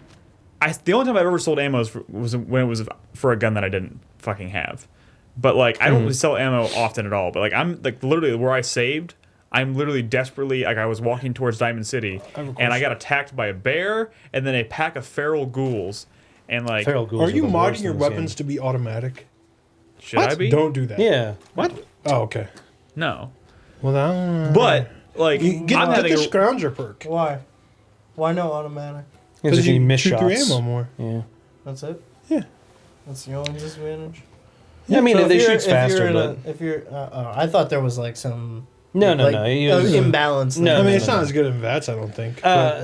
the only time I've ever sold ammo was when it was for a gun that I didn't fucking have. But like, I don't really sell ammo often at all. But like, I'm like literally where I saved. I'm literally desperately like I was walking towards Diamond City, and I got attacked by a bear and then a pack of feral ghouls, and like, Feral ghouls Are you the worst modding your in this weapons to be automatic? should I be? Don't do that. game. Yeah. What? Oh, okay. No. Well, that, But like, get I'm having the a, scrounger perk. Why? Why no automatic? Because you miss shoot through shots. ammo more. Yeah. That's it? Yeah. That's the only disadvantage? Yeah, I mean, So they if you're- shoots faster, but if you're, I thought there was like some no. imbalance. No, I mean, no, it's no, not no. as good in VATS, I don't think.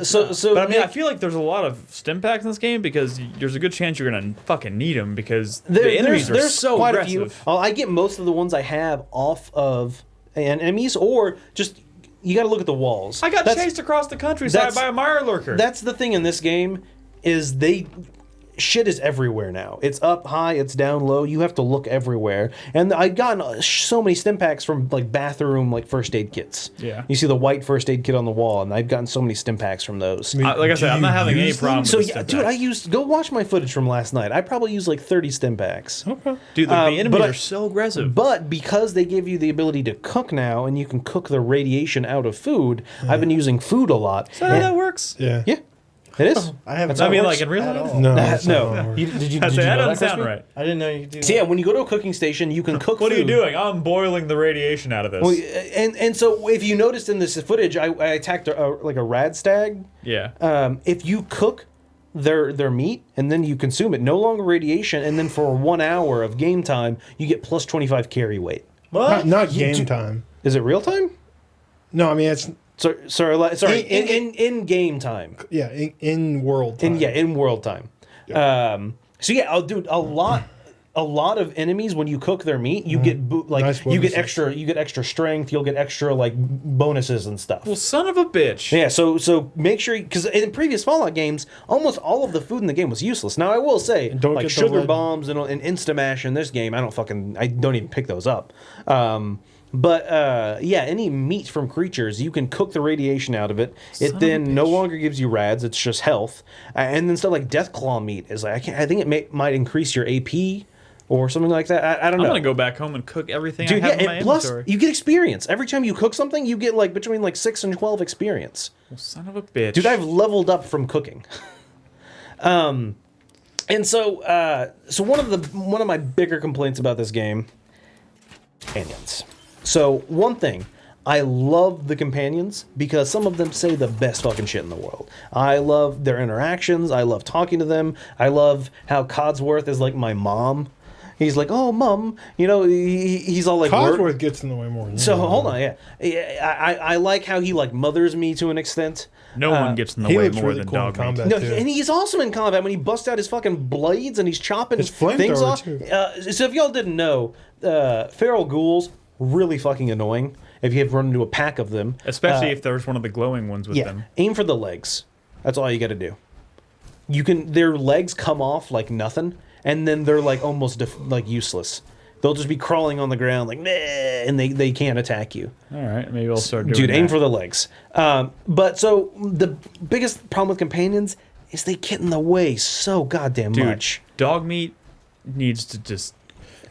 So But I mean, I Nick, feel like there's a lot of stim packs in this game because there's a good chance you're gonna fucking need them because the enemies there's are so quite aggressive. a few. I get most of the ones I have off of enemies, or just you got to look at the walls. I got That's- chased across the countryside by a mire lurker. That's the thing in this game is shit is everywhere now. It's up high, it's down low. You have to look everywhere. And I've gotten so many stim packs from like bathroom like first aid kits. Yeah. You see the white first aid kit on the wall, and I've gotten so many stim packs from those. mean, like I said, do I'm not you having any use them? problem. So with the yeah, stim dude, packs. go watch my footage from last night. I probably used like 30 stim packs. Okay. Dude, the enemies but are so aggressive. But because they give you the ability to cook now, and you can cook the radiation out of food, I've been using food a lot. Is that how that works? Yeah. Yeah, it is. I haven't. I mean, like in real at life. all. No. that's not No, how it works. did you That know doesn't that, sound Crispy? right. I didn't know you could do So yeah, that. when you go to a cooking station, you can cook What food. are you doing? I'm boiling the radiation out of this. Well, and so if you noticed in this footage, I attacked like a rad stag. yeah. If you cook their meat and then you consume it, no longer radiation, and then for 1 hour of game time, you get plus 25 carry weight. What? Not game time. Is it real time? No, I mean, it's, Sorry, In- in game time. yeah, in world time. In world time. So yeah, I'll do a lot of enemies when you cook their meat, you get Nice you get bonuses. extra strength, you'll get extra like bonuses and stuff. well, son of a bitch. Yeah, so make sure because in previous Fallout games, almost all of the food in the game was useless. Now I will say, Don't like get the sugar lead. bombs and Instamash in this game, I don't even pick those up. But yeah, any meat from creatures, you can cook the radiation out of it. It then no longer gives you rads; it's just health. And then stuff like Deathclaw meat is like I think it might increase your AP or something like that. I don't I'm know. gonna go back home and cook everything Dude, I have yeah, in my and plus inventory. you get experience. Every time you cook something, you get like between like 6 and 12 experience. Well, son of a bitch. Dude, I've leveled up from cooking. And so one of my bigger complaints about this game, companions. So one thing, I love the companions because some of them say the best fucking shit in the world. I love their interactions. I love talking to them. I love how Codsworth is like my mom. He's like, oh, mom, he's all like. Codsworth gets in the way more than So you. hold on, yeah. I like how he like mothers me to an extent. no one gets in the He way looks more really than cool in dog meat. combat. No, too. and he's awesome in combat when he busts out his fucking blades and he's chopping His things flamethrower, off. too. So if y'all didn't know, feral ghouls really fucking annoying if you have run into a pack of them. Especially if there's one of the glowing ones with them. Aim for the legs. That's all you got to do. Their legs come off like nothing, and then they're like almost like useless. They'll just be crawling on the ground like, meh, and they can't attack you. All right, maybe I'll start doing Dude, that. aim for the legs. But so the biggest problem with companions is they get in the way so goddamn much. Dog meat needs to just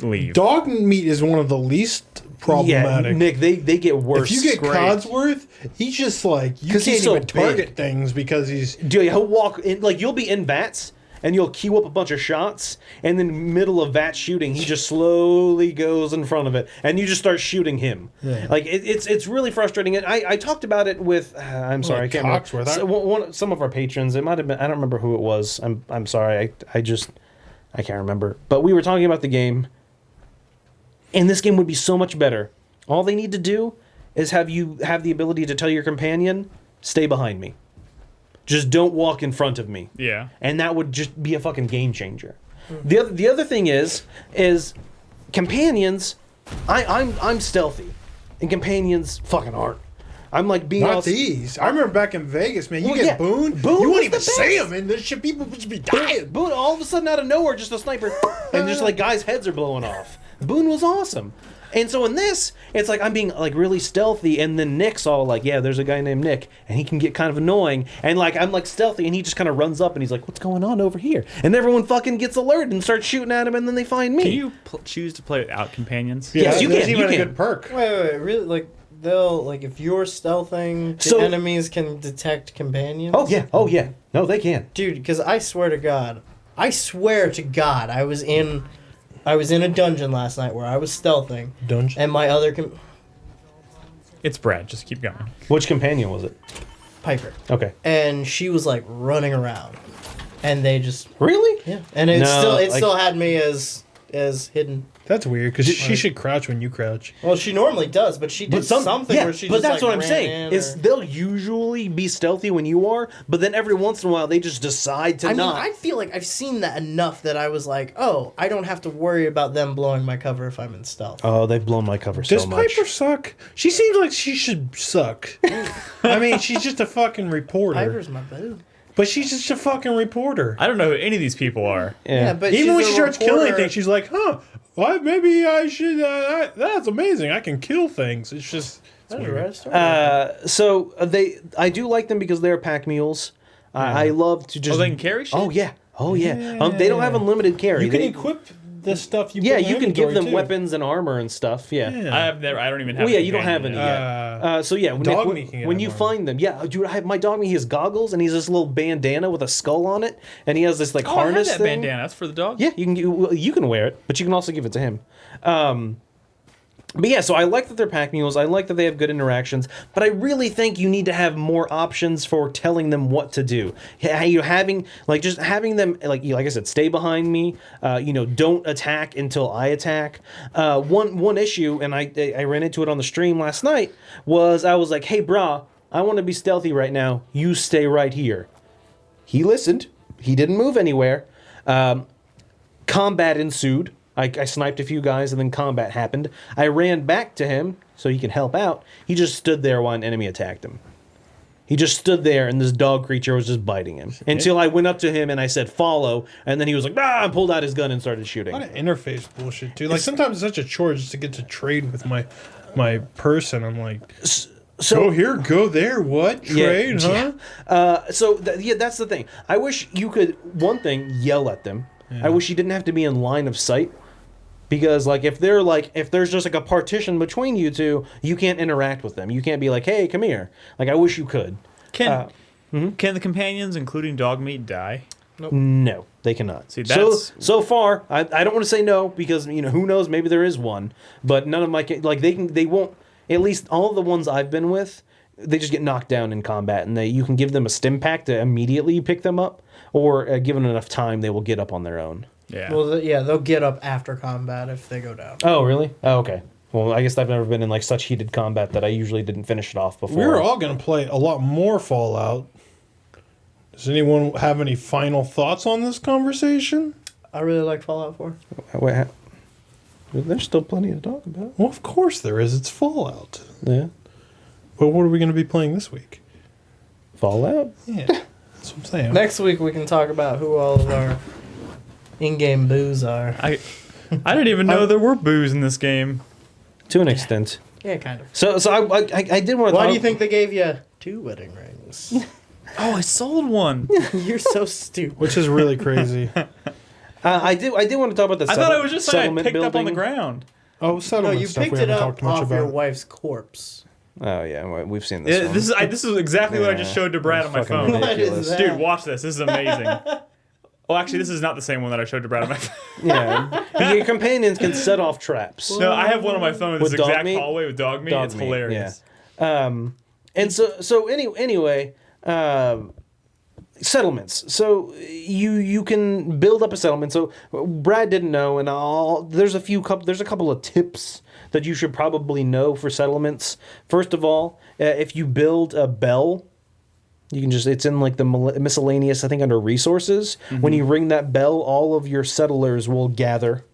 leave. Dog meat is one of the least problematic. Yeah, Nick, they get worse. If you get Great. Codsworth, he's just like, you 'Cause can't he's so even target big. things because he's... Dude, he'll walk in, like, you'll be in VATS, and you'll queue up a bunch of shots, and then middle of VATS shooting, he just slowly goes in front of it, and you just start shooting him. Yeah. Like, it's really frustrating. And I talked about it with, I'm sorry, I can't remember. Cogsworth. Some of our patrons, it might have been, I don't remember who it was. I'm sorry, I can't remember. But we were talking about the game, and this game would be so much better. All they need to do is have you have the ability to tell your companion, stay behind me. Just don't walk in front of me. Yeah. And that would just be a fucking game changer. The other thing is companions, I'm stealthy. And companions fucking aren't. I'm like being Not all these. I remember back in Vegas, man. You Well, get yeah. Boone. Boone You was wouldn't even the see best. him, and this shit, people would just be dying. Boone, all of a sudden out of nowhere, just a sniper, and just like guys' heads are blowing off. Boone was awesome. And so in this, it's like I'm being like really stealthy, and then Nick's all like, yeah, there's a guy named Nick, and he can get kind of annoying, and like I'm like stealthy, and he just kind of runs up, and he's like, what's going on over here? And everyone fucking gets alerted and starts shooting at him, and then they find me. Can you choose to play without companions? Yeah, Yes, you there's can, even you a can. good perk. Wait, really? Like they'll like if you're stealthing, the So- enemies can detect companions. Oh yeah, no, they can. Dude, because I swear to God, I was in a dungeon last night where I was stealthing, Dungeon. and my other It's Brad. Just keep going. Which companion was it? Piper, Okay. and she was like running around, and they just Really? and it No, still like- had me as hidden. That's weird, because she should crouch when you crouch. Well, she normally does, but she did something where she but just that's like, what I'm ran saying. in Is or- they'll usually be stealthy when you are, but then every once in a while they just decide to I mean, not. I feel like I've seen that enough that I was like, oh, I don't have to worry about them blowing my cover if I'm in stealth. Oh, they've blown my cover Does so much. Piper suck? She seems like she should suck. I mean, she's just a fucking reporter. Piper's my boo. But she's just a fucking reporter. I don't know who any of these people are. Yeah. but Even when she's she a starts killing reporter. things, she's like, huh, well, maybe I should, that's amazing. I can kill things. It's just, it's That's weird. right, story. I do like them because they're pack mules. I love to just. Oh, they can carry shit? Oh yeah, they don't have unlimited carry. You can They- equip the stuff you Yeah, put in you can give inventory, them too. weapons and armor and stuff. Yeah. I don't even have. Well, yeah, a you don't have companion any yet. yet. So yeah, Dog Nick, meat can get when him you armor. find them, yeah, dude, my dog meat, he has goggles and he has this little bandana with a skull on it, and he has this like Oh, I have harness that thing. bandana. That's for the dog. Yeah, you can wear it, but you can also give it to him. But yeah, so I like that they're pack mules. I like that they have good interactions, but I really think you need to have more options for telling them what to do. Having them like I said, stay behind me. Don't attack until I attack. One issue, and I ran into it on the stream last night, was I was like, hey, brah, I want to be stealthy right now. You stay right here. He listened. He didn't move anywhere. Combat ensued. I sniped a few guys and then combat happened. I ran back to him so he could help out. He just stood there while an enemy attacked him. He just stood there and this dog creature was just biting him. Until I went up to him and I said, follow. And then he was like, and pulled out his gun and started shooting. A lot of interface bullshit, too. Like, sometimes it's such a chore just to get to trade with my person. I'm like, go here, go there, what? Trade, huh? That's the thing. I wish you could, one thing, yell at them. Yeah. I wish you didn't have to be in line of sight. Because if there's just like a partition between you two, you can't interact with them. You can't be like, hey, come here. Like, I wish you could. Can the companions, including dog meat, die? No, they cannot. See, that's- so far, I don't want to say no because who knows, maybe there is one, but none of my they won't. At least all of the ones I've been with, they just get knocked down in combat, and you can give them a stim pack to immediately pick them up, or given enough time, they will get up on their own. Yeah. Well, they'll get up after combat if they go down. Oh, really? Oh, okay. Well, I guess I've never been in like such heated combat that I usually didn't finish it off before. We're all going to play a lot more Fallout. Does anyone have any final thoughts on this conversation? I really like Fallout 4. Wait, There's still plenty to talk about. Well, of course there is. It's Fallout. Yeah. But what are we going to be playing this week? Fallout? Yeah, that's what I'm saying. Next week we can talk about who all of our in-game boos are. I didn't even know there were boos in this game. To an extent. Yeah, kind of. So I did want to Why talk... do you think they gave you 2 wedding rings? Oh, I sold one. You're so stupid. Which is really crazy. I did want to talk about the I thought it was just something I settlement picked up on the building. ground. Oh, No, settlement you stuff picked we it haven't up talked much off your about. wife's corpse. Oh, yeah, we've seen this one. This is exactly what I just showed to Brad on my Fucking phone. ridiculous. What is that? Dude, watch this. This is amazing. Oh, actually, this is not the same one that I showed to Brad on my phone. Yeah. Your companions can set off traps. No, I have one on my phone with With this dog exact meat? hallway with dog meat. Dog It's meat, hilarious. yeah. And anyway, settlements. So you can build up a settlement. So Brad didn't know, and there's a couple of tips that you should probably know for settlements. First of all, if you build a bell, you can it's in like the miscellaneous, I think, under resources. Mm-hmm. When you ring that bell, all of your settlers will gather.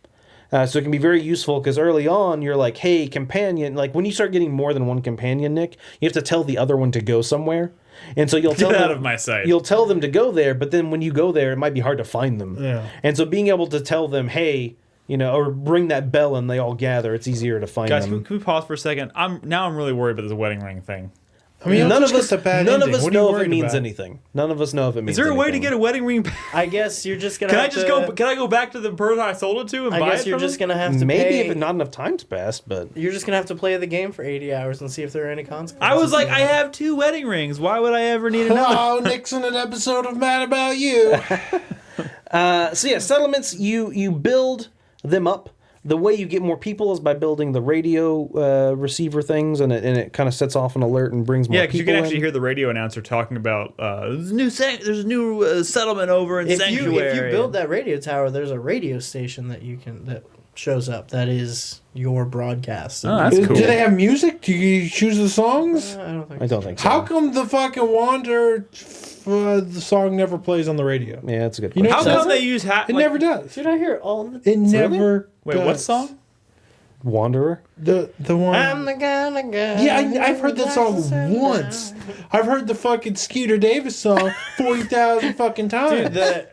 So it can be very useful because early on you're like, hey, companion. Like when you start getting more than one companion, Nick, you have to tell the other one to go somewhere. And so you'll tell Get them, out of my sight. You'll tell them to go there, but then when you go there, it might be hard to find them. Yeah. And so being able to tell them, hey, or ring that bell and they all gather, it's easier to find Guys, them. can we pause for a second? I'm really worried about this wedding ring thing. I mean, None just of us, get the bad none of ending. us What are you know if it worried means about? anything. None of us know if it means Is there a way to anything. get a wedding ring? I guess you're just gonna. Can I have just to, go? Can I go back to the person I sold it to and I buy guess it you're from just them? gonna have to Maybe pay. if not enough time's passed, but You're just gonna have to play the game for 80 hours and see if there are any consequences. I was like, I have 2 wedding rings. Why would I ever need another? Oh, Nick's in an episode of Mad About You. so yeah, settlements. You build them up. The way you get more people is by building the radio receiver things, and it kind of sets off an alert and brings more Yeah, because people you can actually in. hear the radio announcer talking about there's a new settlement over in If Sanctuary. you build that radio tower, there's a radio station that shows up that is your broadcast. Oh, that's cool. Do they have music? Do you choose the songs? I don't think. I don't think so. How come the fucking Wander the song never plays on the radio? Yeah, that's a good You know, question. How Does come it? they use hat? It never does. Dude, I hear all the. It never. Wait, does. what song? Wanderer? The one. I'm the kind of guy. Yeah, I've heard that song once. I've heard the fucking Skeeter Davis song 40,000 fucking times. Dude, the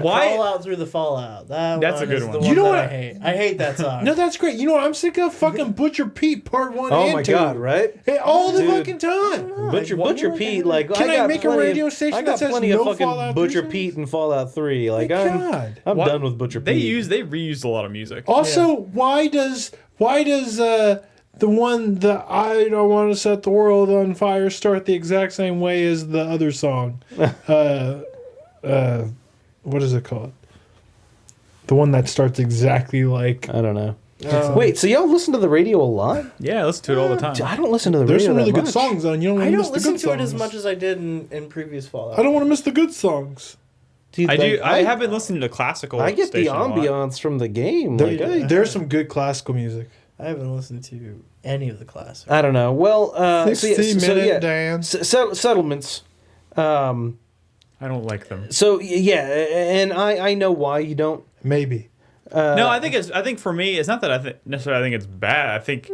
Why- Crawl Out Through the Fallout. That's a good is one. The You one know that what? I hate. I hate that song. No, that's great. You know what I'm sick of? Fucking Butcher Pete Part 1 Oh and my 2. god, right? Hey, all the Dude. fucking time. Butcher Pete, like Can I got make a plenty radio of, station I that got says plenty no of fucking Fallout Butcher 3 Pete and Fallout 3. Like My I'm God. Why- done with Butcher They Pete. reused a lot of music. Also, why does the one that I don't want to set the world on fire start the exact same way as the other song? What is it called? The one that starts exactly like. I don't know. Wait, so y'all listen to the radio a lot? Yeah, I listen to it all the time. I don't listen to the There's radio some really that good much. songs on. You don't want I to don't miss the listen good to it songs. as much as I did in previous Fallout. I don't want to miss the good songs. Dude, I do. like, I have been listening to classical. I get the station a lot. ambiance from the game. There, Like, there's some good classical music. I haven't listened to any of the classics. I don't know. Well, 60-minute dance. Settlements. I don't like them. So yeah, and I know why you don't. Maybe. No, I think for me, it's not that I necessarily think it's bad. I think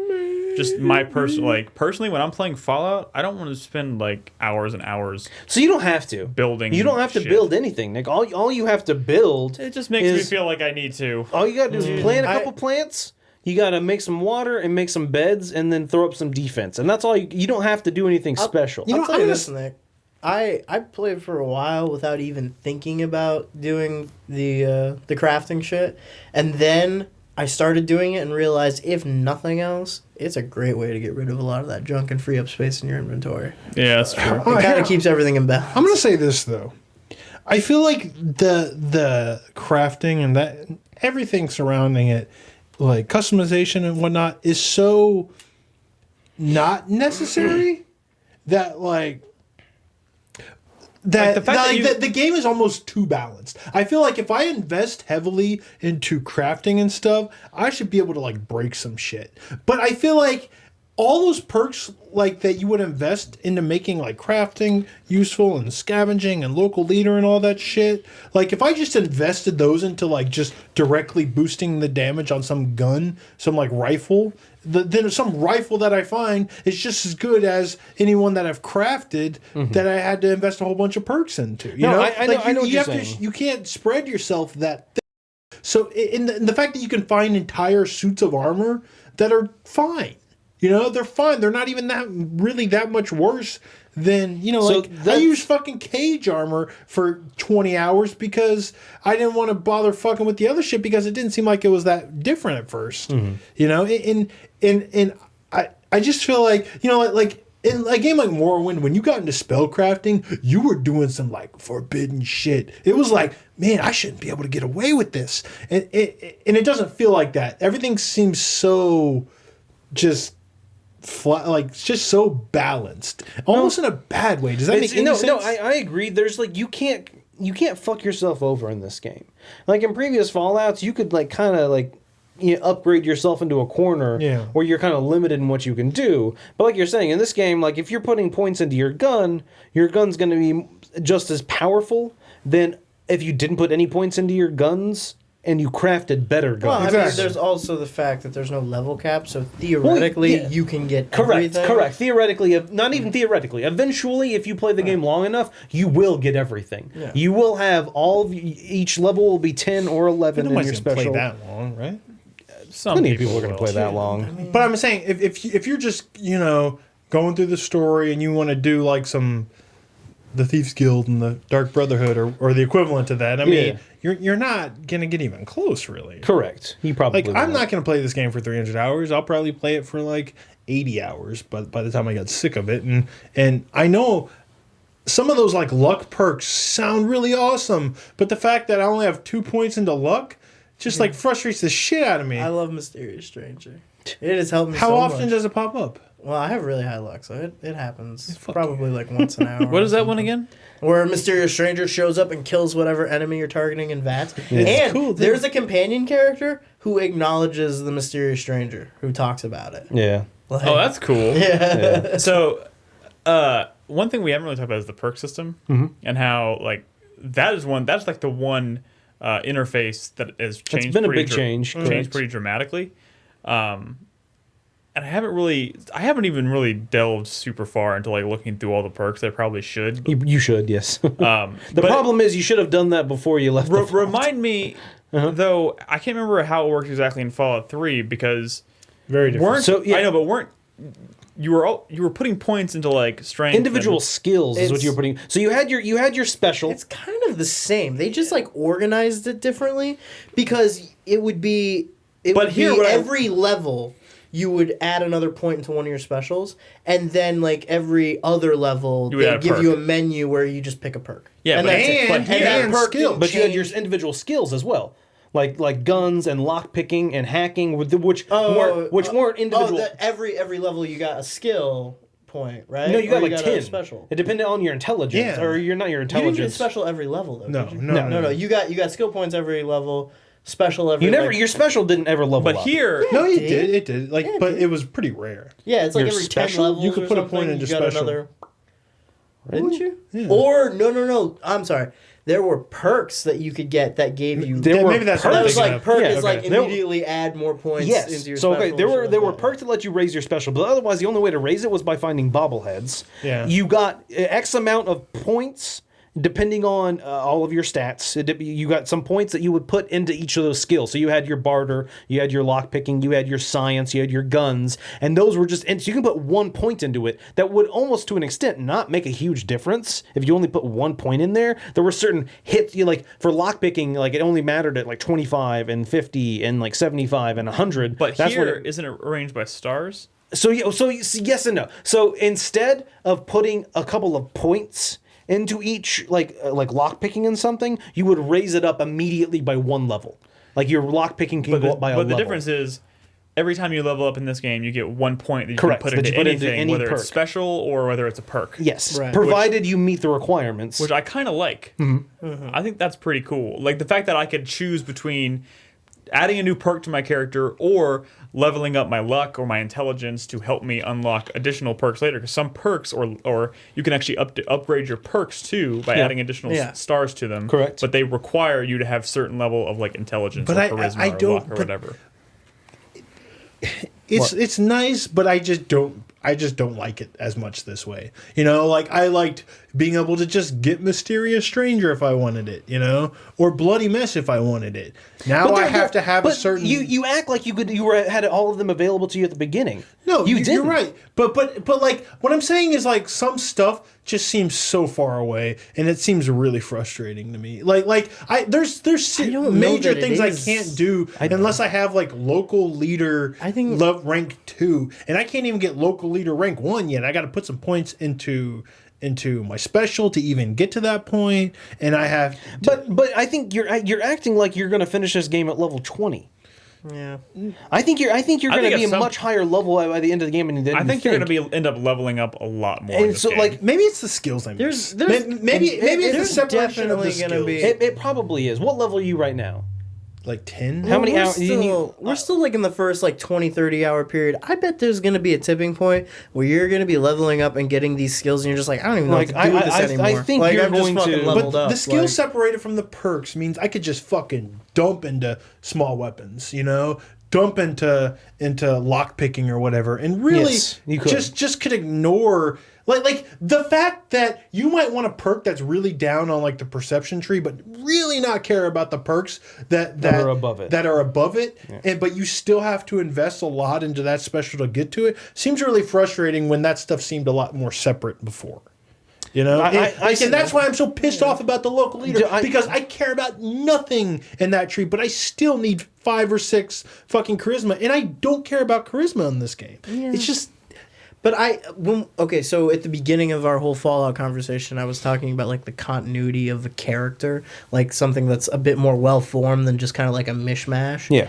just my personally, when I'm playing Fallout, I don't want to spend like hours and hours So you don't have to building. You don't have to shit. build anything, Nick. All you have to build. It just makes me is- feel like I need to. All you gotta do is plant a I- couple plants. You gotta make some water and make some beds, and then throw up some defense. And that's all. You don't have to do anything special. I'll know, tell you I'm this, Nick. I played for a while without even thinking about doing the crafting shit, and then I started doing it and realized, if nothing else, it's a great way to get rid of a lot of that junk and free up space in your inventory. Yeah, that's true. Oh, It kind here- of keeps everything in balance. I'm gonna say this though. I feel like the crafting and that everything surrounding it, like customization and whatnot, is so not necessary that Like, the fact that you- the game is almost too balanced. I feel like if I invest heavily into crafting and stuff, I should be able to like break some shit. But I feel like all those perks like that you would invest into making like crafting useful and scavenging and local leader and all that shit. Like if I just invested those into like just directly boosting the damage on some gun, some like rifle, then some rifle that I find is just as good as anyone that I've crafted that I had to invest a whole bunch of perks into. You know? I know what you're saying. You can't spread yourself that thin. So in the fact that you can find entire suits of armor that are fine. You know, they're fine. They're not even that much worse than, you know, like I use fucking cage armor for 20 hours because I didn't want to bother fucking with the other shit because it didn't seem like it was that different at first. You know, and I just feel like, you know, like in a game like Morrowind, when you got into spellcrafting, you were doing some like forbidden shit. It was like, man, I shouldn't be able to get away with this. And it doesn't feel like that. Everything seems so just flat, like it's just so balanced, almost in a bad way. Does that make any sense? No, I agree. There's like you can't fuck yourself over in this game. Like in previous Fallouts, you could like kind of like upgrade yourself into a corner where you're kind of limited in what you can do. But like you're saying in this game, like if you're putting points into your gun's going to be just as powerful than if you didn't put any points into your guns and you crafted better guns. Well, I mean, there's also the fact that there's no level cap, so theoretically you can get everything. Correct. Theoretically, not even theoretically. Eventually, if you play the game long enough, you will get everything. Yeah. You will have each level will be 10 or 11 in your special. Play that long, right? Many people are going to play that long. I mean, but I'm saying if you're just going through the story and you want to do like the Thieves Guild and the Dark Brotherhood or the equivalent to that, I mean, you're not gonna get even close, really. Correct. You probably like I'm not gonna play this game for 300 hours. I'll probably play it for like 80 hours, but by the time I got sick of it, and I know some of those like luck perks sound really awesome, but the fact that I only have 2 points into luck just like frustrates the shit out of me. I love Mysterious Stranger. It has helped me. How so often much. does it pop up? Well, I have really high luck, so it happens probably like once an hour. What is that one again? Where a mysterious stranger shows up and kills whatever enemy you're targeting in VATS. And cool, there's a companion character who acknowledges the mysterious stranger, who talks about it. Yeah. Like, Oh, that's cool. Yeah. So, one thing we haven't really talked about is the perk system and how like that's like the one interface that has changed. It's been a big change. Changed pretty dramatically. And I haven't even really delved super far into like looking through all the perks. I probably should. You should, yes. The problem is you should have done that before you left. Remind me, though, I can't remember how it worked exactly in Fallout 3 because very different. I know, but you were putting points into like strength, individual skills is what you were putting. So you had your special. It's kind of the same. They just like organized it differently because it would be every level. You would add another point into one of your specials, and then like every other level, they give you a menu where you just pick a perk. Yeah, and that's it. And that perk skill. But you had your individual skills as well, like guns and lock picking and hacking, which weren't individual. Every level you got a skill point, right? No, you got like 10. Special. It depended on your intelligence, or you're not your intelligence. You didn't get special every level though. No. You got skill points every level. Special every. Your special didn't ever level up. But here, it did. Like, but it was pretty rare. Yeah, it's like every special? 10 levels. You could put a point into special. Didn't you? Yeah. Or no. I'm sorry. There were perks that you could get that gave you. Maybe that's that was like perk is okay. like immediately add more points into your so special. There were perks that let you raise your special, but otherwise the only way to raise it was by finding bobbleheads. Yeah. You got X amount of points. Depending on all of your stats, you got some points that you would put into each of those skills. So you had your barter, you had your lockpicking, you had your science, you had your guns, and those were just. And so you can put 1 point into it that would almost to an extent not make a huge difference if you only put 1 point in there. There were certain hits, like for lockpicking, like it only mattered at like 25 and 50 and like 75 and 100. But that's isn't it arranged by stars? So yes and no. So instead of putting a couple of points into each like lockpicking and something, you would raise it up immediately by 1 level. Like your lockpicking can go up by a level. But the difference is, every time you level up in this game, you get 1 point that you Correct, can put into anything, whether perk. It's special or whether it's a perk. Yes, right. provided you meet the requirements. Which I kind of like. I think that's pretty cool. Like the fact that I could choose between adding a new perk to my character or leveling up my luck or my intelligence to help me unlock additional perks later. Because some perks, or you can actually upgrade your perks too by adding additional stars to them. Correct. But they require you to have certain level of like intelligence or charisma or luck or whatever. It's nice, but I just don't like it as much this way. You know, like I liked being able to just get Mysterious Stranger if I wanted it, you know, or Bloody Mess if I wanted it. Now I have to have a certain. You act like you had all of them available to you at the beginning. No, you didn't. You're right. But like what I'm saying is like some stuff just seems so far away, and it seems really frustrating to me. There's major things I can't do unless I have like local leader. I think love rank 2, and I can't even get local leader rank 1 yet. I got to put some points into my special to even get to that point, and I have. But I think you're acting like you're going to finish this game at level 20. Yeah, I think you're going to be a much higher level by the end of the game. I think you're going to end up leveling up a lot more. And so, game. like, maybe it's the skills I miss. Maybe it's the separation of the skills. It probably is. What level are you right now? Like 10? How many hours? We're still like in the first like 20, 30 hour period. I bet there's going to be a tipping point where you're going to be leveling up and getting these skills, and you're just like, I don't even know what to do with this anymore. I think you're going to. But the skills separated from the perks means I could just fucking dump into small weapons, you know? Dump into lockpicking or whatever, and really just could ignore like the fact that you might want a perk that's really down on like the perception tree, but really not care about the perks that are above it. And but you still have to invest a lot into that special to get to it. Seems really frustrating when that stuff seemed a lot more separate before. You know, and that's why I'm so pissed off about the local leader, because I care about nothing in that tree, but I still need 5 or 6 fucking charisma, and I don't care about charisma in this game. Yeah. It's just. But so at the beginning of our whole Fallout conversation, I was talking about like the continuity of the character, like something that's a bit more well formed than just kind of like a mishmash. Yeah.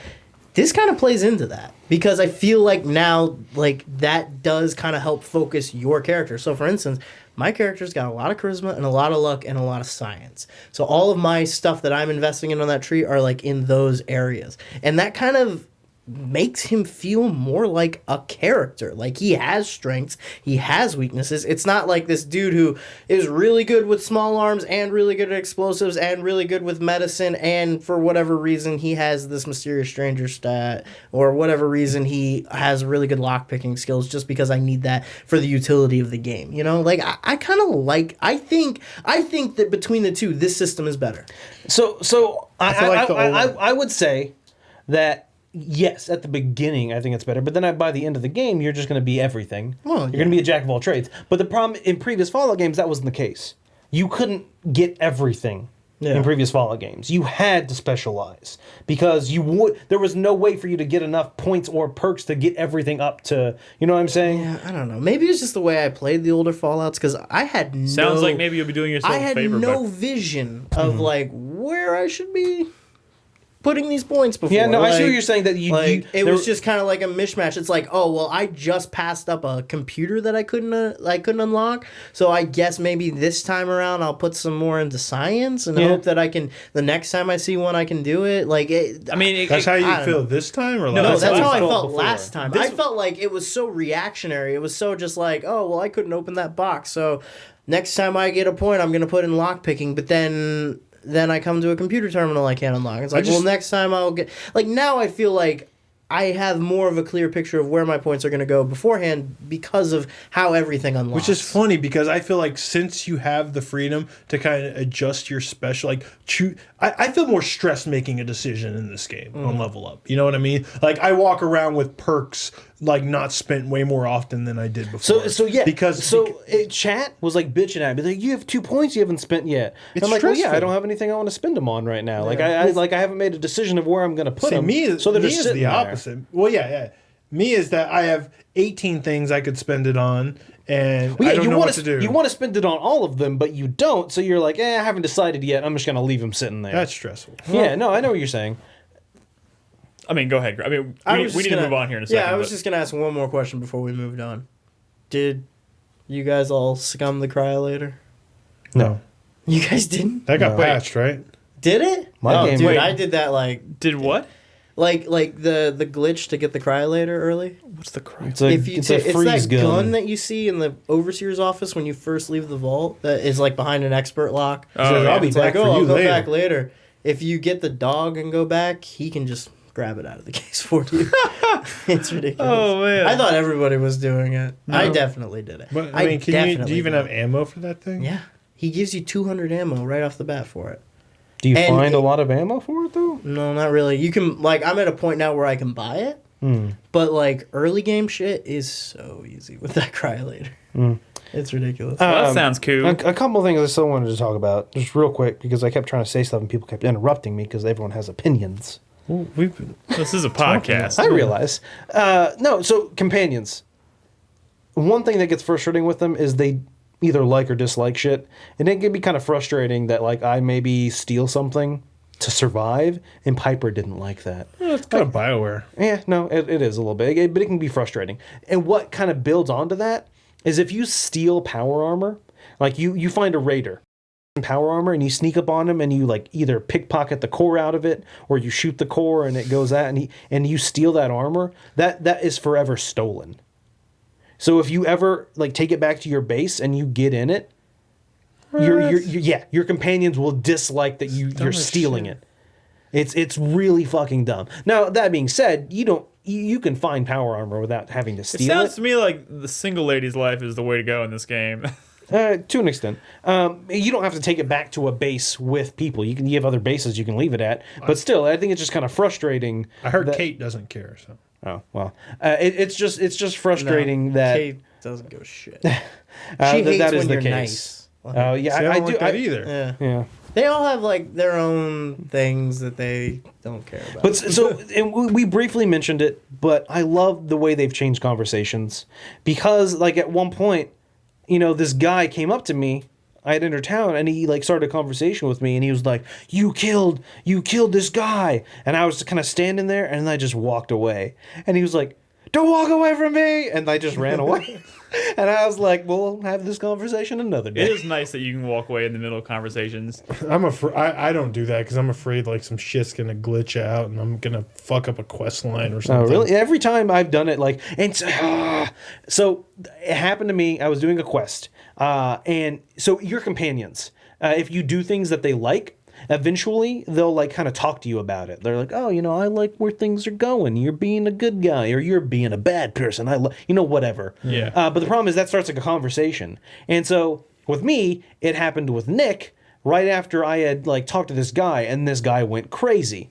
This kind of plays into that because I feel like now like that does kind of help focus your character. So for instance, my character's got a lot of charisma and a lot of luck and a lot of science. So all of my stuff that I'm investing in on that tree are like in those areas. And that kind of makes him feel more like a character. Like he has strengths, he has weaknesses. It's not like this dude who is really good with small arms and really good at explosives and really good with medicine, and for whatever reason he has this Mysterious Stranger stat, or whatever reason he has really good lockpicking skills just because I need that for the utility of the game. You know, like I kind of like. I think that between the two, this system is better. So I would say that. Yes, at the beginning, I think it's better. But then by the end of the game, you're just going to be everything. Well, you're going to be a jack of all trades. But the problem in previous Fallout games, that wasn't the case. You couldn't get everything in previous Fallout games. You had to specialize because there was no way for you to get enough points or perks to get everything up to. You know what I'm saying? Yeah, I don't know. Maybe it's just the way I played the older Fallouts because I had no. Sounds like maybe you'll be doing yourself a favor. I had no vision of like where I should be putting these points before. Yeah, no, I see what you're saying. That it was just kind of like a mishmash. It's like, oh well, I just passed up a computer that I couldn't unlock. So I guess maybe this time around I'll put some more into science and hope that I can. The next time I see one, I can do it. Like, that's how you feel this time, or no? That's how I felt last time. I felt like it was so reactionary. It was so just like, oh well, I couldn't open that box. So next time I get a point, I'm gonna put in lockpicking. But then I come to a computer terminal I can't unlock. It's like, well, next time I'll get... Like, now I feel like I have more of a clear picture of where my points are going to go beforehand because of how everything unlocks. Which is funny because I feel like since you have the freedom to kind of adjust your special, like, I feel more stressed making a decision in this game on level up. You know what I mean? Like, I walk around with perks, like, not spent way more often than I did before. Chat was like bitching at me. Like, you have 2 points you haven't spent yet. It's I'm like, stressful. well, yeah, I don't have anything I want to spend them on right now. Yeah. Like, I haven't made a decision of where I'm going to put them. Me is the opposite. Well, yeah. Me is that I have 18 things I could spend it on, and I don't know what to do. You want to spend it on all of them, but you don't. So you're like, I haven't decided yet. I'm just going to leave them sitting there. That's stressful. Yeah, no, I know what you're saying. I mean, go ahead. I mean, we need to move on here in a second. Yeah, I was just going to ask one more question before we moved on. Did you guys all scum the Cryolator? No. You guys didn't? That got patched, right? Did it? My game. Dude, I did that like... Did what? Like the glitch to get the cryolator early. What's the cry? It's a, it's a it's freeze that gun. gun that you see in the overseer's office when you first leave the vault that is like behind an expert lock. Oh, So yeah. I'll be It's back like, for oh, you I'll go later. back later. If you get the dog and go back, he can just grab it out of the case for you. It's ridiculous. Oh, man. I thought everybody was doing it. No. I definitely did it. But I mean, do you even did have it. ammo for that thing? Yeah. He gives you 200 ammo right off the bat for it. Do you And find a it- lot of ammo for it though? No, not really. You can, like, I'm at a point now where I can buy it. But, like, early game shit is so easy with that cryolator. It's ridiculous. Well, that sounds cool. A couple of things I still wanted to talk about, just real quick, because I kept trying to say stuff and people kept interrupting me because everyone has opinions. Well, we've been, This is a podcast. I realize. No, so companions. One thing that gets frustrating with them is they either like or dislike shit. And it can be kind of frustrating that, like, I maybe steal something to survive, and Piper didn't like that. it's kind of BioWare. Yeah, no, it is a little bit, but it can be frustrating. And what kind of builds onto that is if you steal power armor, like you find a raider in power armor and you sneak up on him and you like either pickpocket the core out of it or you shoot the core and it goes out and you steal that armor, that is forever stolen. So if you ever like take it back to your base and you get in it, your companions will dislike that you're stealing it. It's really fucking dumb. Now that being said, you can find power armor without having to It steal sounds it. to me like the single lady's life is the way to go in this game. To an extent, you don't have to take it back to a base with people. You have other bases you can leave it at, but still, I think it's just kind of frustrating. I heard that- Kate doesn't care. So Oh well, it's just frustrating that Kate doesn't give a shit. that hates is when the you're case. nice. Oh yeah, See, I I don't do. like that either. Yeah. Yeah. They all have like their own things that they don't care about. But so and we briefly mentioned it, but I love the way they've changed conversations because, like, at one point, this guy came up to me. I had entered town, and he like started a conversation with me, and he was like, "You killed this guy," and I was kind of standing there, and I just walked away, and he was like, "Don't walk away from me," and I just ran away, and I was like, "We'll have this conversation another day." It is nice that you can walk away in the middle of conversations. I'm afraid I don't do that because I'm afraid like some shit's gonna glitch out and I'm gonna fuck up a quest line or Oh, something. really? Every time I've done it, like, and so it happened to me. I was doing a quest, and so your companions, if you do things that they like, eventually they'll like kind of talk to you about it. They're like, "Oh, I like where things are going. You're being a good guy, or you're being a bad person. Whatever." Yeah. But the problem is that starts like a conversation, and so with me, it happened with Nick right after I had like talked to this guy, and this guy went crazy.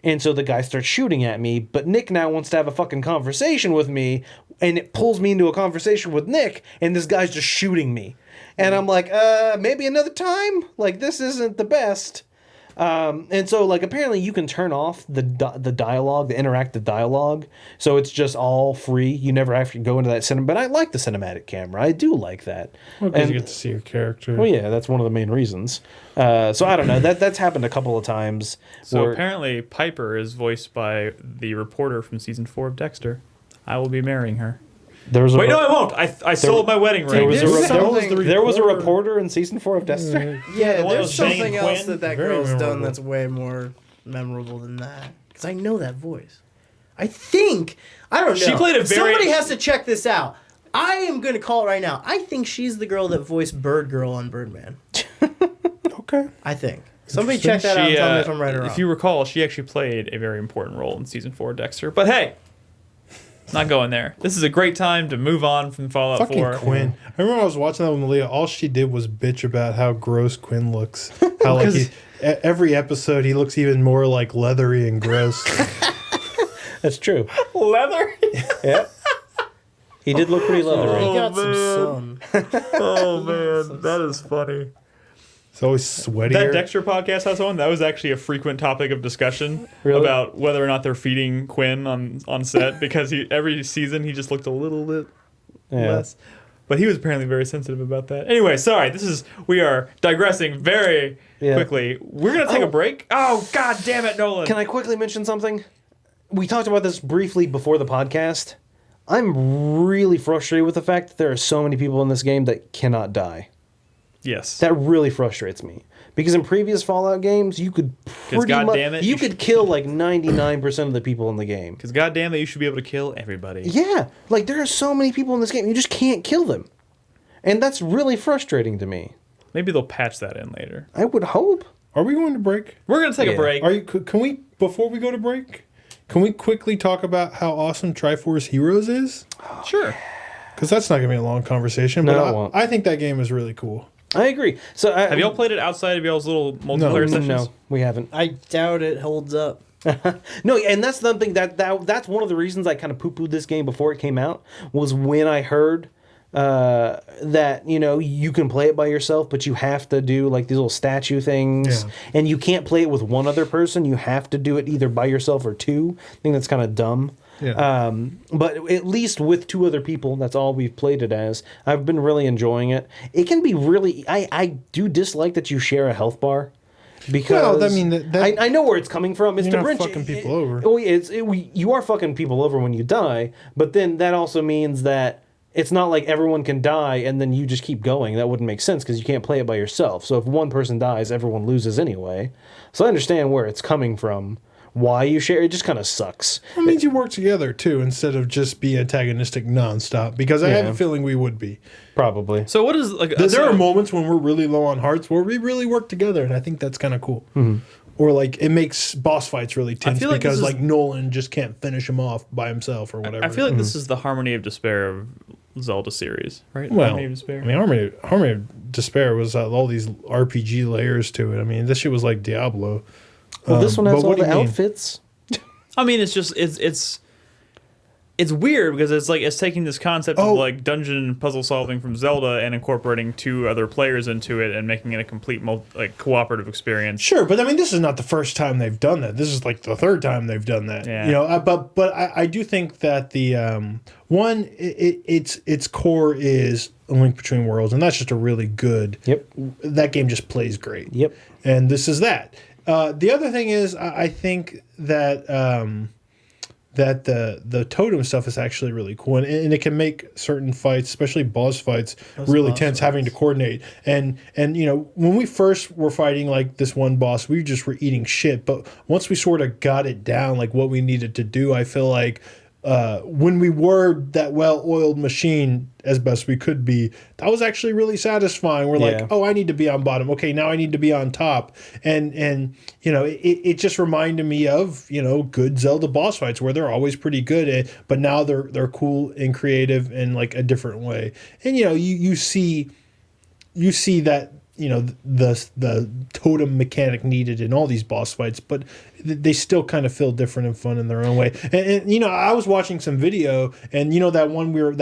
And so the guy starts shooting at me, but Nick now wants to have a fucking conversation with me, and it pulls me into a conversation with Nick, and this guy's just shooting me. And I'm like, maybe another time? Like, this isn't the best. And so, like, apparently you can turn off the dialogue, the interactive dialogue, so it's just all free. You never have to go into that cinema. But I like the cinematic camera. I do like that. Well, 'cause you get to see your character. Well, yeah, that's one of the main reasons. So I don't know. That's happened a couple of times. So where- apparently Piper is voiced by the reporter from season 4 of Dexter. I will be marrying her. there was a Wait, no, I won't. I sold my wedding There ring. was, There's there was something- there was a reporter in season 4 of Dexter. yeah, one there's with Jane something else Quinn. that Very girl's done memorable. that's way more memorable than that. Because I know that voice. I think I don't know. She played a very- Somebody has to check this out. I am going to call it right now. I think she's the girl that voiced Bird Girl on Birdman. Okay. I think. Somebody check that out and tell me if I'm right or wrong. If you recall, she actually played a very important role in season 4 of Dexter. But hey, not going there. This is a great time to move on from Fallout Fucking 4. Quinn. I remember I was watching that with Malia. All she did was bitch about how gross Quinn looks. How like every episode he looks even more like leathery and gross. That's true. Leather? Yeah. He did look pretty leathery. He got some sun. Oh, man. That is funny. It's always sweatier. That Dexter podcast has one. That was actually a frequent topic of discussion Really? about whether or not they're feeding Quinn on set because every season he just looked a little bit Yeah. less. But he was apparently very sensitive about that. Anyway, sorry. We are digressing very quickly. We're gonna take a break. Oh, god damn it, Nolan! Can I quickly mention something? We talked about this briefly before the podcast. I'm really frustrated with the fact that there are so many people in this game that cannot die. Yes. That really frustrates me. Because in previous Fallout games, you could pretty much... goddammit, You could kill like 99% of the people in the game. Because goddamn it, you should be able to kill everybody. Yeah. Like, there are so many people in this game, you just can't kill them. And that's really frustrating to me. Maybe they'll patch that in later. I would hope. Are we going to break? We're going to take a break. Are you? Can we, before we go to break, can we quickly talk about how awesome Triforce Heroes is? Sure. Because that's not going to be a long conversation. No, but it won't. I think that game is really cool. I agree. So Have y'all played it outside of y'all's little multiplayer sessions? No, we haven't. I doubt it holds up. No, and that's something that's one of the reasons I kind of poo-pooed this game before it came out, was when I heard that, you know, you can play it by yourself, but you have to do like these little statue things, and you can't play it with one other person. You have to do it either by yourself or two. I think that's kind of dumb. Yeah. But at least with two other people, that's all we've played it as. I've been really enjoying it. It can be really... I do dislike that you share a health bar. Because Well, I mean, I know where it's coming from. It's You're to not wrench fucking people over. You are fucking people over when you die, but then that also means that it's not like everyone can die and then you just keep going. That wouldn't make sense because you can't play it by yourself. So if one person dies, everyone loses anyway. So I understand where it's coming from. Why you share it just kind of sucks. It means you work together too, instead of just be antagonistic nonstop. Because I have a feeling we would be. Probably. So what is like? There are moments when we're really low on hearts where we really work together, and I think that's kind of cool. Mm-hmm. Or like it makes boss fights really tense like because like Nolan just can't finish him off by himself or whatever. I feel like this is the Harmony of Despair of Zelda series, right? Well, Harmony of Despair. I mean, Harmony of Despair was all these RPG layers to it. I mean, this shit was like Diablo. Well, this one has but all what do the you mean? outfits. I mean, it's just it's weird because it's like it's taking this concept of like dungeon and puzzle solving from Zelda and incorporating two other players into it and making it a complete cooperative experience. Sure, but I mean, this is not the first time they've done that. This is like the third time they've done that. Yeah. You know, but I do think that the one its core is A Link Between Worlds, and that's just a really good. Yep. That game just plays great. Yep. And this is that. The other thing is, I think that that the totem stuff is actually really cool, and it can make certain fights, especially boss fights, really tense, having to coordinate. And you know, when we first were fighting like this one boss, we just were eating shit. But once we sort of got it down, like what we needed to do, I feel like when we were that well-oiled machine as best we could be, that was actually really satisfying. We're like, oh, I need to be on bottom. Okay, now I need to be on top. And you know, it just reminded me of, you know, good Zelda boss fights where they're always pretty good, but now they're cool and creative in like a different way. And you know, you see that, you know, the totem mechanic needed in all these boss fights, but they still kind of feel different and fun in their own way. And you know, I was watching some video, and you know that one we were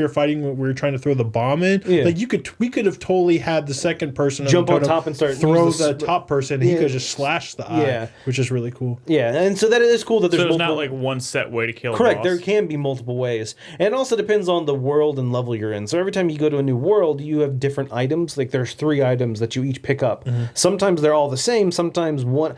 fighting when we were trying to throw the bomb in. Yeah. Like we could have totally had the second person Jump the on totem top and start throw use the top person, and he could have just slashed the eye. Yeah. Which is really cool. Yeah, and so that is cool that there's So there's multiple... not like one set way to kill. Correct, a boss. there can be multiple ways. And it also depends on the world and level you're in. So every time you go to a new world, you have different items. Like there's 3 items that you each pick up. Mm-hmm. Sometimes they're all the same, sometimes one...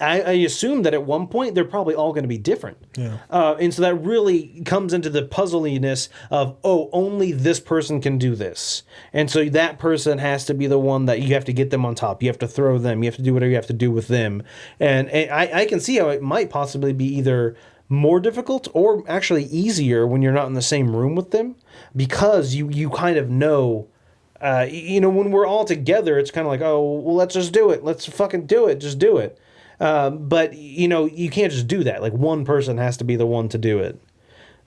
I assume that at one point they're probably all going to be different. Yeah. And so that really comes into the puzzliness of, oh, only this person can do this. And so that person has to be the one that you have to get them on top. You have to throw them. You have to do whatever you have to do with them. And I can see how it might possibly be either more difficult or actually easier when you're not in the same room with them, because you kind of know... you know, when we're all together, it's kind of like, oh, well, let's just do it. Let's fucking do it. Just do it. But, you know, you can't just do that. Like, one person has to be the one to do it.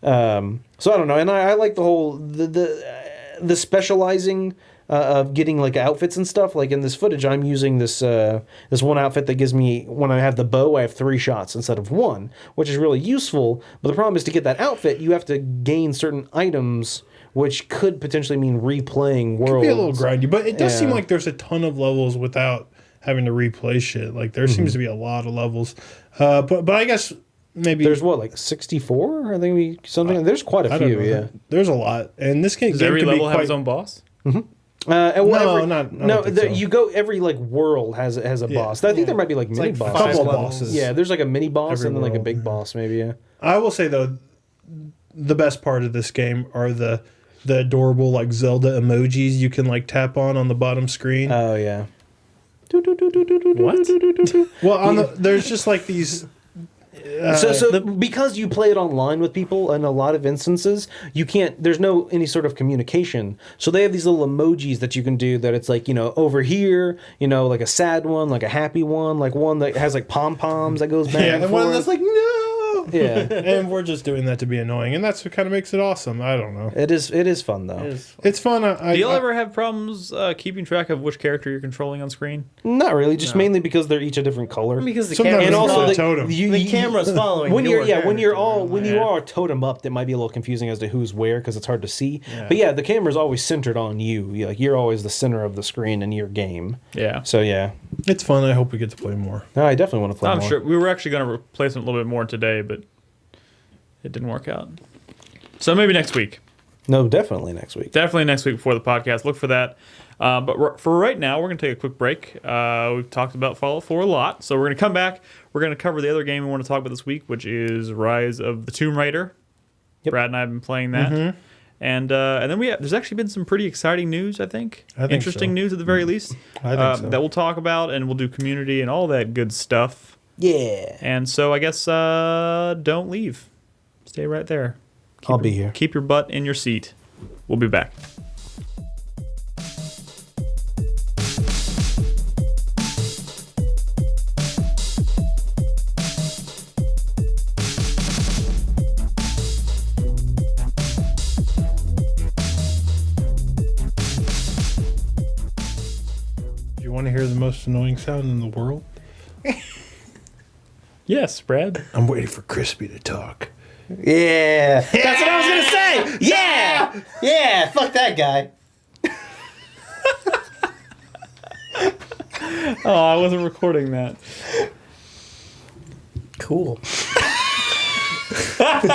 So I don't know. And I like the whole, the specializing of getting, like, outfits and stuff. Like, in this footage, I'm using this one outfit that gives me, when I have the bow, I have 3 shots instead of 1, which is really useful. But the problem is, to get that outfit, you have to gain certain items, which could potentially mean replaying worlds. Could be a little grindy, but it does seem like there's a ton of levels without having to replay shit. Like there seems to be a lot of levels, but I guess maybe there's what, like 64? I think there's quite a few. Yeah, there's a lot, and this game Does every can level be have quite... its own boss? Every like world has a boss. I think there might be like mini like bosses. couple bosses. Yeah, there's like a mini boss Every and then like a world, big boss maybe. Yeah. I will say though, the best part of this game are the the adorable like Zelda emojis you can like tap on the bottom screen. Oh yeah. What? Well, there's just like these. So because you play it online with people in a lot of instances, you can't. There's no any sort of communication. So they have these little emojis that you can do. That it's like over here, like a sad one, like a happy one, like one that has like pom poms that goes back and and forth. one that's like no. Yeah, And we're just doing that to be annoying, and that's what kind of makes it awesome. I don't know. it is fun though. It is. It's fun. Do y'all ever have problems keeping track of which character you're controlling on screen? Not really, just mainly because they're each a different color. Because the Sometimes camera's it's and also called the, totem. the camera's following. when your you're when you're character. all when you Yeah. are totem up, that might be a little confusing as to who's where because it's hard to see. Yeah. But yeah, the camera's always centered on you. You're always the center of the screen in your game. Yeah. So yeah, It's fun. I hope we get to play more. no, I definitely want to play I'm more. sure we were actually going to replace it a little bit more today, but it didn't work out. So maybe next week. No, definitely next week. Definitely next week before the podcast. Look for that. But for right now, we're going to take a quick break. We've talked about Fallout 4 a lot, so we're going to come back. We're going to cover the other game we want to talk about this week, which is Rise of the Tomb Raider. Yep. Brad and I have been playing that. And then there's actually been some pretty exciting news, I think. Interesting so. news at the very least. I think so. That we'll talk about, and we'll do community and all that good stuff. Yeah, And so I guess don't leave. Stay right there. I'll be here. Keep your butt in your seat. We'll be back. Do you want to hear the most annoying sound in the world? Yes, Brad. I'm waiting for Crispy to talk. Yeah, that's what I was gonna say. Yeah, yeah. Fuck that guy. Oh, I wasn't recording that. Cool. I'm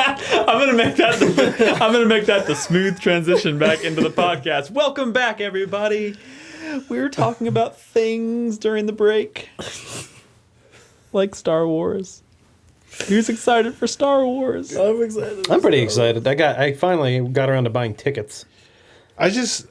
gonna make that the smooth transition back into the podcast. Welcome back, everybody. We were talking about things during the break, like Star Wars. Who's excited for Star Wars? I'm excited. I'm pretty excited. I finally got around to buying tickets. I just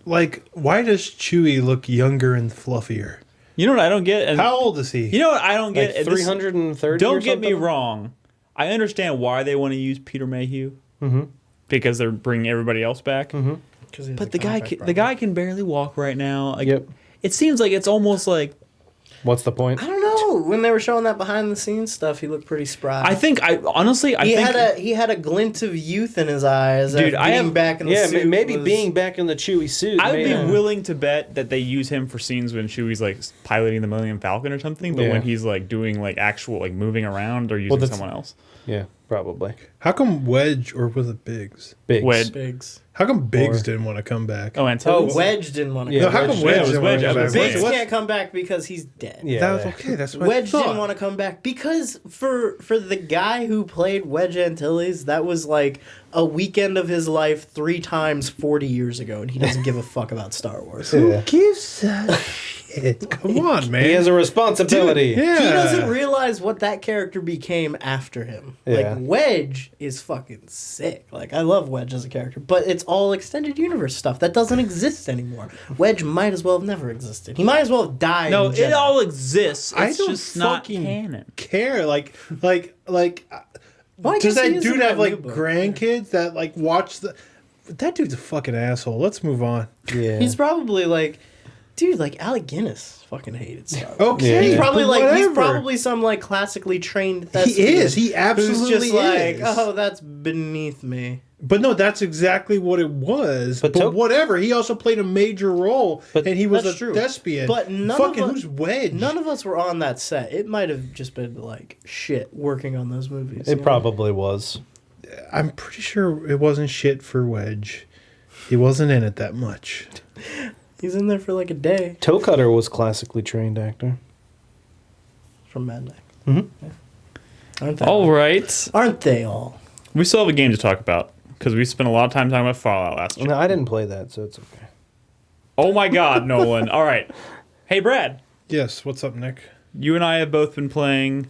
like. Why does Chewie look younger and fluffier? You know what I don't get? And How old is he? you know what I don't get? Like 330. Don't or get me something? wrong. I understand why they want to use Peter Mayhew. Mm-hmm. Because they're bringing everybody else back. Mm-hmm. But the guy can barely walk right now. Like, Yep. It seems like it's almost like What's the point? I don't know. When they were showing that behind the scenes stuff, he looked pretty spry. I think he had a glint of youth in his eyes. Dude, I being have- back in the Yeah, suit maybe was- being back in the Chewie suit. I would be man. willing to bet that they use him for scenes when Chewie's like piloting the Millennium Falcon or something, but Yeah. when he's like doing like actual like moving around or using that's- someone else. Yeah, probably. How come Wedge or was it Biggs? Big. Wedge. Bigs. How come Biggs Or- didn't want to come back? Oh, Antilles. Oh, Wedge didn't want to. Yeah, No, how Wedge- come Wedge yeah, it was didn't want Wedge. to I come was back? Wedge. Biggs What- can't come back because he's dead. Yeah. That was okay. That's what Wedge I thought. didn't want to come back because for the guy who played Wedge Antilles, that was like a weekend of his life 3 times 40 years ago, and he doesn't give a fuck about Star Wars. Yeah. gives a shit? Come on, man. He has a responsibility. yeah. He doesn't realize what that character became after him. Yeah. Like, Wedge is fucking sick. Like, I love Wedge as a character, but it's all extended universe stuff that doesn't exist anymore. Wedge might as well have never existed. He might as well have died. No, in it Jedi. all exists. I It's don't just not fucking canon. care. Like. Well, I Does guess he that is dude in have that new like book. grandkids that like watch the? That dude's a fucking asshole. Let's move on. Yeah. He's probably like, dude, like Alec Guinness fucking hated Star Wars. Okay, He's probably but like, he's whatever. probably some like classically trained thespian. He is. He absolutely who's just like, is. oh, that's beneath me. But no, that's exactly what it was. But But, to- whatever. He also played a major role, But and he was That's a true. thespian. But none fucking of us, who's Wedge? None of us were on that set. It might have just been like shit working on those movies. It probably was. I'm pretty sure it wasn't shit for Wedge. He wasn't in it that much. He's in there for like a day Toe Cutter was classically trained actor. from Mad Max. Mm-hmm. Aren't they? All right. Aren't they all? We still have a game to talk about because we spent a lot of time talking about Fallout last year. No, I didn't play that, so it's okay. Oh my God, Nolan. All right. Hey, Brad. Yes. What's up, Nick? You and I have both been playing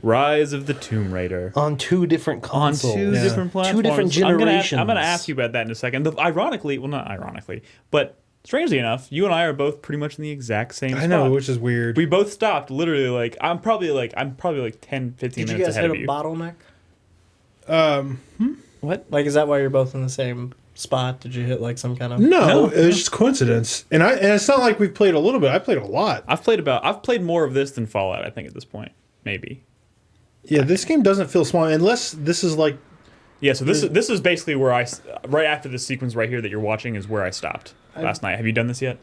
Rise of the Tomb Raider. On 2 different On consoles. 2 different platforms. 2 different generations. I'm gonna ask you about that in a second. Ironically, well, not ironically, but strangely enough, you and I are both pretty much in the exact same spot. I know, which is weird. We both stopped literally like I'm probably like 10, 15 Did you minutes guys ahead hit of a you. bottleneck? What? Like, is that why you're both in the same spot? Did you hit like some kind of? No, it was just coincidence. And it's not like we've played a little bit. I played a lot. I've played more of this than Fallout, I think, at this point. Maybe. Yeah, this game doesn't feel small unless this is like. Yeah, so this is basically where right after this sequence right here that you're watching is where I stopped last night. Have you done this yet?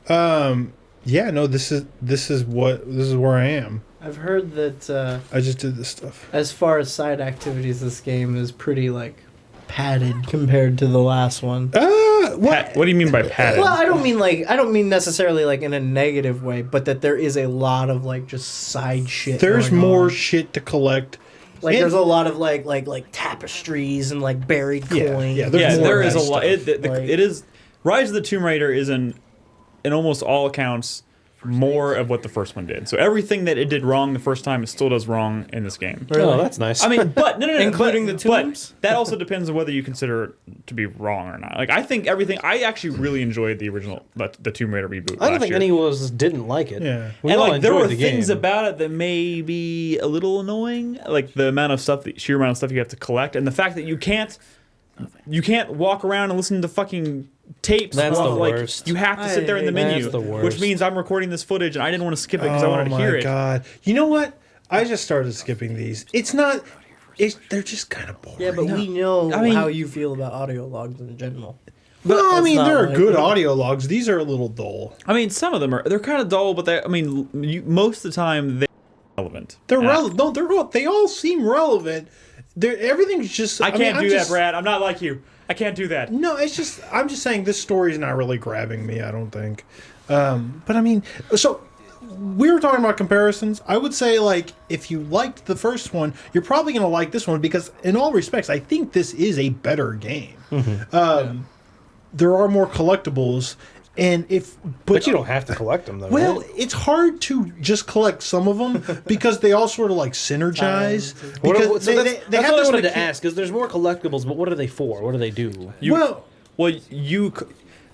Yeah, no, this is where I am. I've heard that I just did this stuff. as far as side activities, this game is pretty like padded compared to the last one. What? What do you mean by padded? Well, I don't mean necessarily like in a negative way, but that there is a lot of like just side shit. There's going more on. shit to collect. Like And- there's a lot of like tapestries and like buried coins. yeah, there's Yeah, more there of is a that lot. stuff. It is Rise of the Tomb Raider is in almost all accounts more of what the first one did. So everything that it did wrong the first time, it still does wrong in this game. Oh, that's nice. I mean, but no, Including but, the but tombs? that also depends on whether you consider it to be wrong or not. Like I think everything. I actually really enjoyed the original, the Tomb Raider reboot. I don't last think year. anyone of us didn't like it. Yeah. We And all like there enjoyed were the things game. about it that may be a little annoying, like the amount of stuff, sheer amount of stuff you have to collect, and the fact that you can't walk around and listen to fucking tapes. That's while, the like, worst. You have to sit there in the That's menu, the which worst. means I'm recording this footage and I didn't want to skip it because I wanted to hear it. Oh my god! You know what? I just started skipping these. It's not. They're just kind of boring. Yeah, but we know I mean- how you feel about audio logs in general. Well, I That's mean, not there are like- good audio logs. These are a little dull. I mean, some of them they're kind of dull, but most of the time they're relevant. They're And relevant. No, they all seem relevant. Everything's just. I can't mean, do I'm that, Brad. I'm not like you. I can't do that. No, it's just. I'm just saying this story's not really grabbing me. I don't think. But I mean, so we were talking about comparisons. I would say, like, if you liked the first one, you're probably going to like this one because, in all respects, I think this is a better game. There are more collectibles, and But you don't have to collect them, though. well, right? it's hard to just collect some of them because they all sort of like synergize. Because So they that's have what I this wanted to mecha- ask, because there's more collectibles, but what are they for? What do they do? Well, You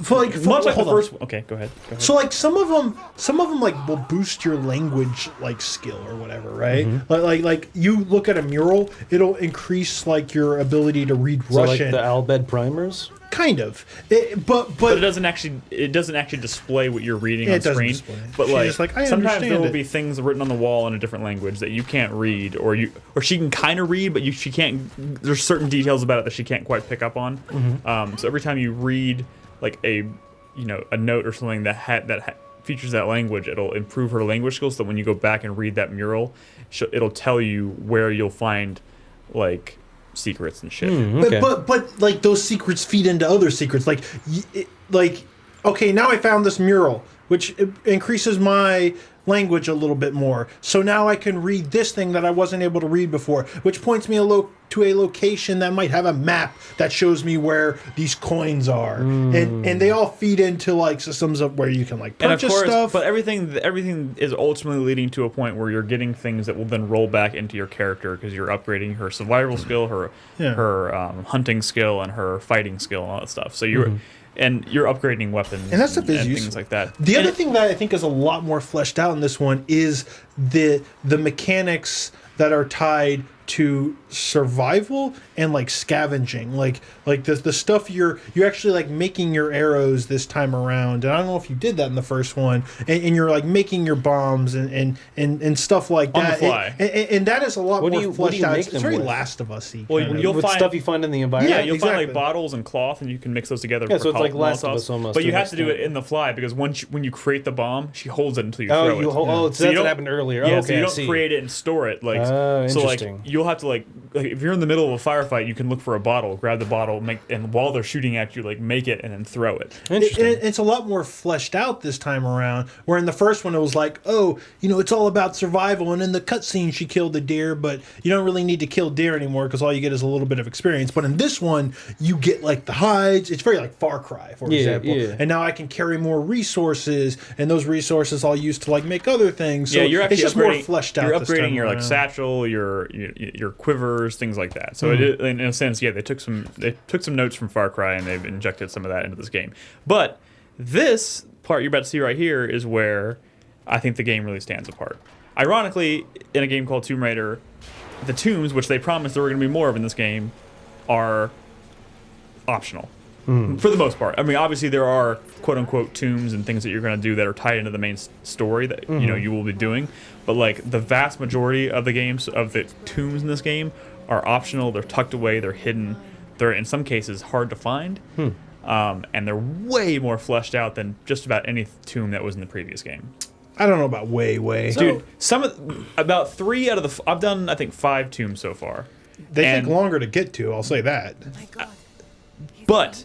hold much like the on. first one. Okay, go ahead. So like some of them like will boost your language like skill or whatever, right? Like you look at a mural, it'll increase like your ability to read So like Russian, the Albed primers? kind of. But But it doesn't actually display what you're reading Yeah, on it doesn't screen. display. But She's like, just like, I sometimes there understand will it. be things written on the wall in a different language that you can't read, or she can kind of read, but she can't. There's certain details about it that she can't quite pick up on. So every time you read like a note or something that features that language, it'll improve her language skills. So that when you go back and read that mural, it'll tell you where you'll find like secrets and shit. Okay. but like those secrets feed into other secrets. Like okay, now I found this mural, which increases my language a little bit more. So now I can read this thing that I wasn't able to read before, which points me to a location that might have a map that shows me where these coins are, and they all feed into like systems of where you can like And of purchase course, stuff. but everything is ultimately leading to a point where you're getting things that will then roll back into your character because you're upgrading her survival skill, her hunting skill, and her fighting skill, and all that stuff. So you're upgrading weapons And that stuff is and useful. things like that. The And other thing that I think is a lot more fleshed out in this one is the mechanics that are tied to survival and like scavenging, like the stuff you're actually like making your arrows this time around. And I don't know if you did that in the first one, and you're like making your bombs and stuff like On the that. fly. And that is a lot What do more you- what fleshed do you out. make It's them very with? Last of Us-y. Well, kind of. you'll With find stuff you find in the environment? Yeah, you'll find exactly. like bottles and cloth, and you can mix those together. Yeah, for so it's like Molotovs. Last of Us almost, But to you an have to do it extent. in the fly because when you create the bomb, she holds it until you Oh, throw it. so you that's what don't- happened earlier. Yeah, okay, so you I don't see. create it and store it. Like, Oh, so like interesting. you'll have to like if you're in the middle of a firefight, you can look for a bottle, grab the bottle, and while they're shooting at you, like make it and then throw it. Interesting. It's a lot more fleshed out this time around. Where in the first one it was like, oh, it's all about survival, and in the cutscene she killed the deer, but you don't really need to kill deer anymore because all you get is a little bit of experience. But in this one, you get like the hides. It's very like Far Cry, for example. Yeah. And now I can carry more resources, and those resources I'll use to like make other things. So you're actually it's just more fleshed out. You're this time upgrading your around. like satchel, your quivers, things like that. So in a sense, they took some notes from Far Cry and they've injected some of that into this game. But this part you're about to see right here is where I think the game really stands apart. Ironically, in a game called Tomb Raider, the tombs, which they promised there were going to be more of in this game, are optional. For the most part. I mean, obviously there are quote-unquote tombs and things that you're going to do that are tied into the main story that you will be doing. But like the vast majority of the games, of the tombs in this game, are optional. They're tucked away. They're hidden. They're in some cases hard to find. And they're way more fleshed out than just about any tomb that was in the previous game. I don't know about way. Dude, about 3 out of the... I've done, I think, 5 tombs so far. They take longer to get to, I'll say that. But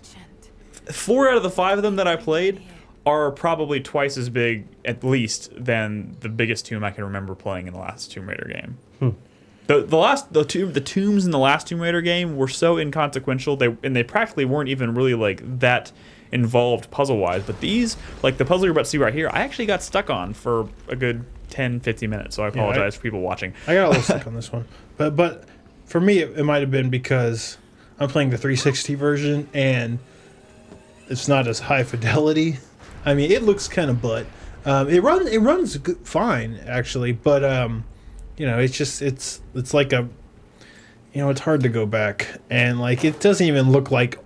4 out of the 5 of them that I played are probably twice as big, at least, than the biggest tomb I can remember playing in the last Tomb Raider game. The tombs in the last Tomb Raider game were so inconsequential, they practically weren't even really like that involved puzzle-wise. But these, like the puzzle you're about to see right here, I actually got stuck on for a good 10-15 minutes. So I apologize for people watching. I got a little stuck on this one, but for me it might have been because I'm playing the 360 version and it's not as high fidelity. I mean, it looks kind of butt. It runs fine actually, but it's like a, it's hard to go back and like it doesn't even look like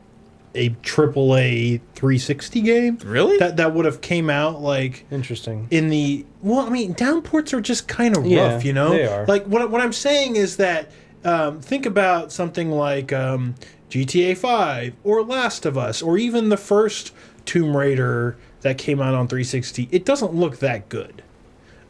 a AAA 360 game. Really? That would have came out like interesting in the downports are just kind of rough, They are. Like what I'm saying is that think about something like GTA 5 or Last of Us or even the first Tomb Raider that came out on 360. It doesn't look that good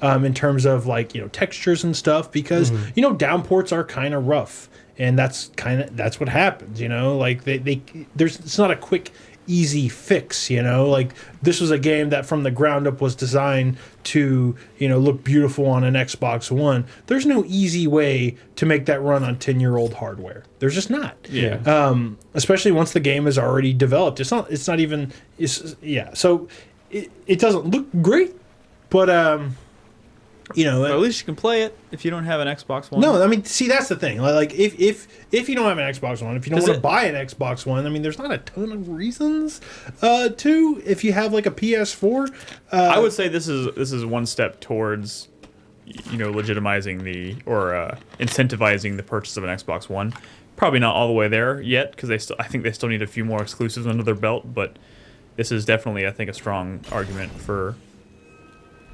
in terms of like textures and stuff because downports are kind of rough. And that's what happens, like it's not a quick, easy fix, like this was a game that from the ground up was designed to, look beautiful on an Xbox One. There's no easy way to make that run on 10-year-old hardware. There's just not. Yeah. Especially once the game is already developed. So it doesn't look great, but well, at least you can play it if you don't have an Xbox One. No, I mean, see, that's the thing. Like, if you don't have an Xbox One, if you don't want to buy an Xbox One, I mean, there's not a ton of reasons to. If you have like a PS4, I would say this is one step towards, legitimizing incentivizing the purchase of an Xbox One. Probably not all the way there yet because I think they still need a few more exclusives under their belt. But this is definitely, I think, a strong argument for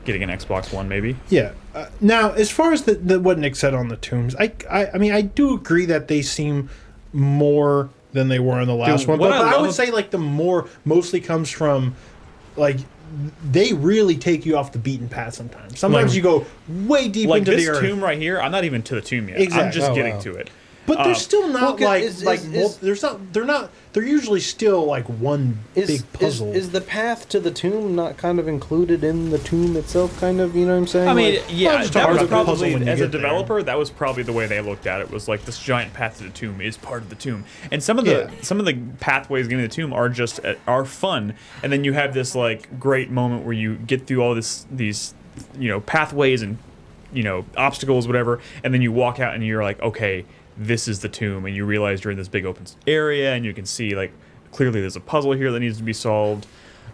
getting an Xbox One, maybe. Yeah. Now, as far as the what Nick said on the tombs, I mean, I do agree that they seem more than they were in the last one. But I would say like the more mostly comes from like they really take you off the beaten path sometimes. Sometimes you go way deep into the earth. Like this tomb right here, I'm not even to the tomb yet. Exactly. I'm just getting to it. But they're still not they're usually still like one big puzzle. Is the path to the tomb not kind of included in the tomb itself, kind of, you know what I'm saying? I mean, just that was part of the puzzle probably, when you as a get there. developer, that was probably the way they looked at it, was like this giant path to the tomb is part of the tomb. And some of the pathways getting to the tomb are fun. And then you have this like great moment where you get through all these pathways and obstacles, whatever, and then you walk out and you're like, okay, this is the tomb, and you realize you're in this big open area, and you can see like clearly there's a puzzle here that needs to be solved,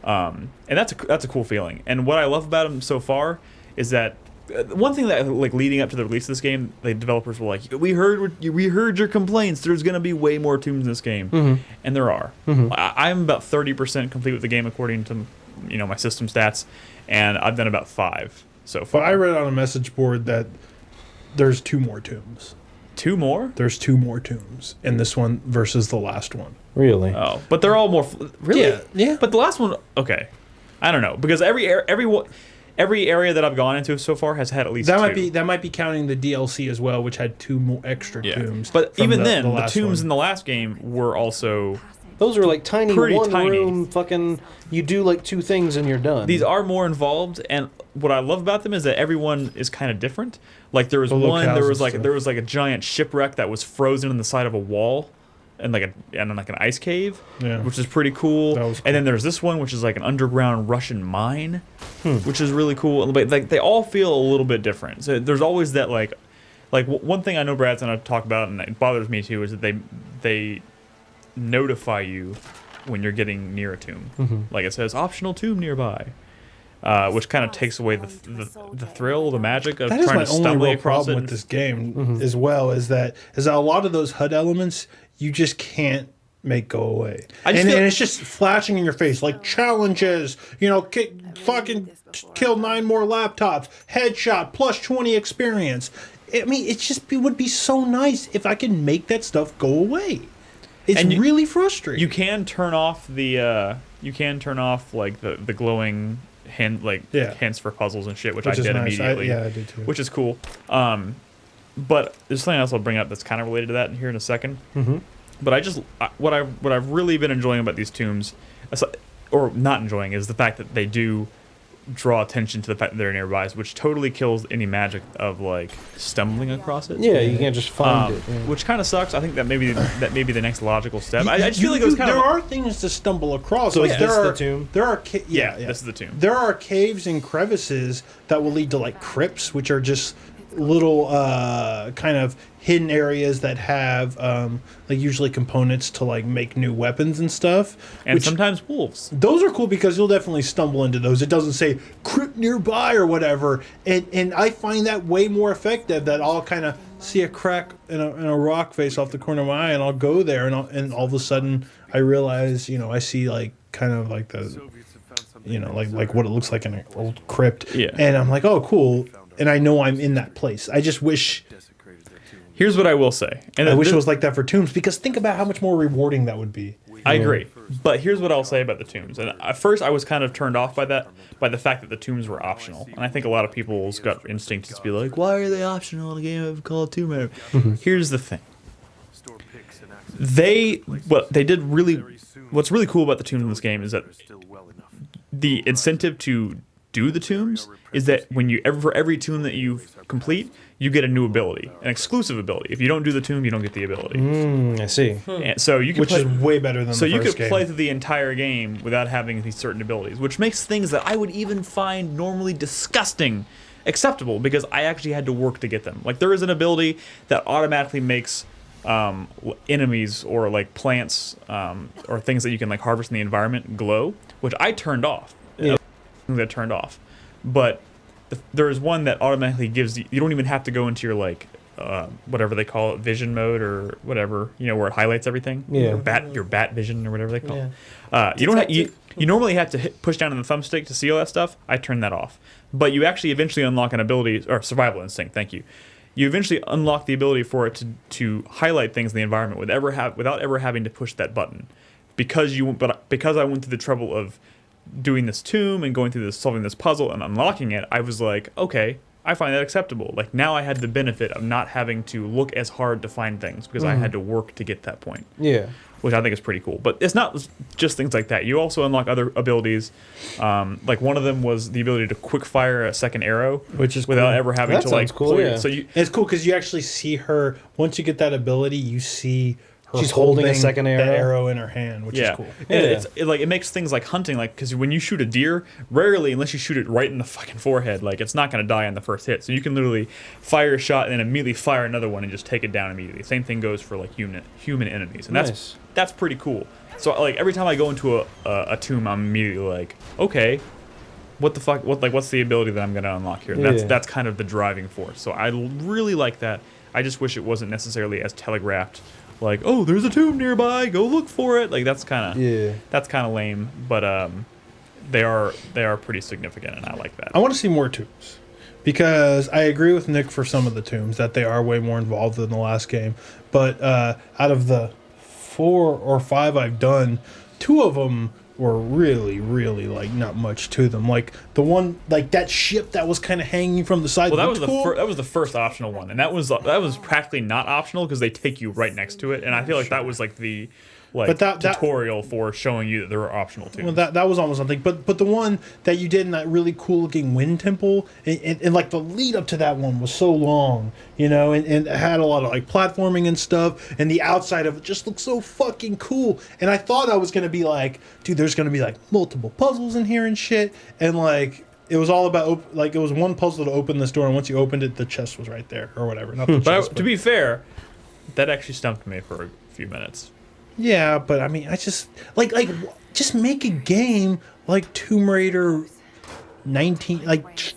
and that's a cool feeling. And what I love about them so far is that one thing that like leading up to the release of this game, the developers were like, we heard your complaints. There's gonna be way more tombs in this game, and there are. I'm about 30% complete with the game according to my system stats, and I've done about 5 so far. But I read on a message board that there's 2 more tombs. 2 more? There's 2 more tombs in this one versus the last one. Really? Oh, but they're all more really. Yeah. But the last one, okay, I don't know, because every every area that I've gone into so far has had at least two. That might be counting the DLC as well, which had 2 more extra tombs. But from even then, the last tombs one. in the last game were also Those are like tiny Pretty one tiny. room fucking. You do like 2 things and you're done. these are more involved, and what I love about them is that everyone is kind of different. Like there was The one, locales and stuff. there was like a giant shipwreck that was frozen in the side of a wall, and like an ice cave, Yeah. which is pretty cool. That was cool. And then there's this one, which is like an underground Russian mine, which is really cool. But like they all feel a little bit different. So there's always that one thing I know Brad's gonna talk about, and it bothers me too, is that they notify you when you're getting near a tomb. Like it says optional tomb nearby. Which kind of takes away the thrill, the magic of That is trying my to only stumble real across problem it. with this game as well, is that a lot of those HUD elements you just can't make go away. I just And feel- it's just flashing in your face, like challenges, fucking kill 9 more laptops, headshot, plus 20 experience. I mean, it would be so nice if I could make that stuff go away. It's And really frustrating. You can turn off the like the glowing hints for puzzles and shit, which I is did nice. immediately. I did too. Which is cool. But there's something else I'll bring up that's kind of related to that here in a second. But what I've really been enjoying about these tombs, or not enjoying, is the fact that they do draw attention to the fact that they're nearby, which totally kills any magic of like stumbling across it. Yeah, you can't just find it. Yeah. Which kind of sucks. I think that maybe the next logical step. I just feel like it was kind there of. are things to stumble across. So Like is there this are the tomb? There are Yeah, this is the tomb. There are caves and crevices that will lead to like crypts, which are just little kind of hidden areas that have like usually components to like make new weapons and stuff. And which, sometimes wolves. those are cool because you'll definitely stumble into those. It doesn't say crypt nearby or whatever, and I find that way more effective. That I'll kind of see a crack in a rock face off the corner of my eye, and I'll go there, and all of a sudden I realize, I see like kind of like the, like what it looks like in an old crypt, Yeah. and I'm like, oh, cool, and I know I'm in that place. I just wish. Here's what I will say, and I wish it was like that for tombs, because think about how much more rewarding that would be. I agree, but here's what I'll say about the tombs. And at first, I was kind of turned off by the fact that the tombs were optional. And I think a lot of people's gut instinct is to be like, "Why are they optional in a game of called Tomb Raider?" Here's the thing: what's really cool about the tombs in this game is that the incentive to do the tombs is that for every tomb that you complete, you get a new ability, an exclusive ability. If you don't do the tomb, you don't get the ability. I see. And so you can Which play, is way better than so the you first could game. play through the entire game without having these certain abilities, which makes things that I would even find normally disgusting acceptable, because I actually had to work to get them. Like there is an ability that automatically makes enemies or like plants or things that you can like harvest in the environment glow, which I turned off. Yeah. That turned off, but there is one that automatically gives you don't even have to go into your like whatever they call it, vision mode or whatever, where it highlights everything. Yeah. Your bat vision or whatever they call Yeah. it. You normally have to push down on the thumbstick to see all that stuff. I turned that off, but you actually eventually unlock an ability, or survival instinct. Thank you. You eventually unlock the ability for it to highlight things in the environment without ever having to push that button, because I went through the trouble of doing this tomb and going through this, solving this puzzle and unlocking it. I was like, okay, I find that acceptable. Like now I had the benefit of not having to look as hard to find things, because I had to work to get that point. Yeah. Which I think is pretty cool. But it's not just things like that. You also unlock other abilities. Like one of them was the ability to quick fire a second arrow, Which is without cool. ever having That to sounds like cool, pull yeah. So And it's cool because you actually see her, once you get that ability, you see her She's holding a second that arrow. arrow in her hand, which yeah, is cool. and it makes things like hunting, like, because when you shoot a deer, rarely, unless you shoot it right in the fucking forehead, like it's not going to die on the first hit. So you can literally fire a shot and then immediately fire another one and just take it down immediately. Same thing goes for like human enemies, and Nice. that's pretty cool. So like every time I go into a tomb, I'm immediately like, okay, what the fuck? What's the ability that I'm going to unlock here? And Yeah. that's kind of the driving force. So I really like that. I just wish it wasn't necessarily as telegraphed. Like, oh, there's a tomb nearby, go look for it. Like that's kind of lame, but they are pretty significant, and I like that. I want to see more tombs, because I agree with Nick for some of the tombs that they are way more involved than the last game. But out of the 4 or 5 I've done, 2 of them were really, really like not much to them. Like the one, like that ship that was kind of hanging from the side. Well, that was cool. that was the first optional one, and that was practically not optional because they take you right next to it, and I feel like that was like the tutorial for showing you that there were optional too. Well, that was almost something, but the one that you did in that really cool looking wind temple, and like the lead up to that one was so long, you know, and it had a lot of like platforming and stuff, and the outside of it just looked so fucking cool. And I thought I was gonna be like, dude, there's gonna be like multiple puzzles in here and shit, and like it was all about like it was one puzzle to open this door, and once you opened it, the chest was right there or whatever. Not the chest, to be fair, that actually stumped me for a few minutes. Yeah, but I mean, I just like just make a game like Tomb Raider 19, like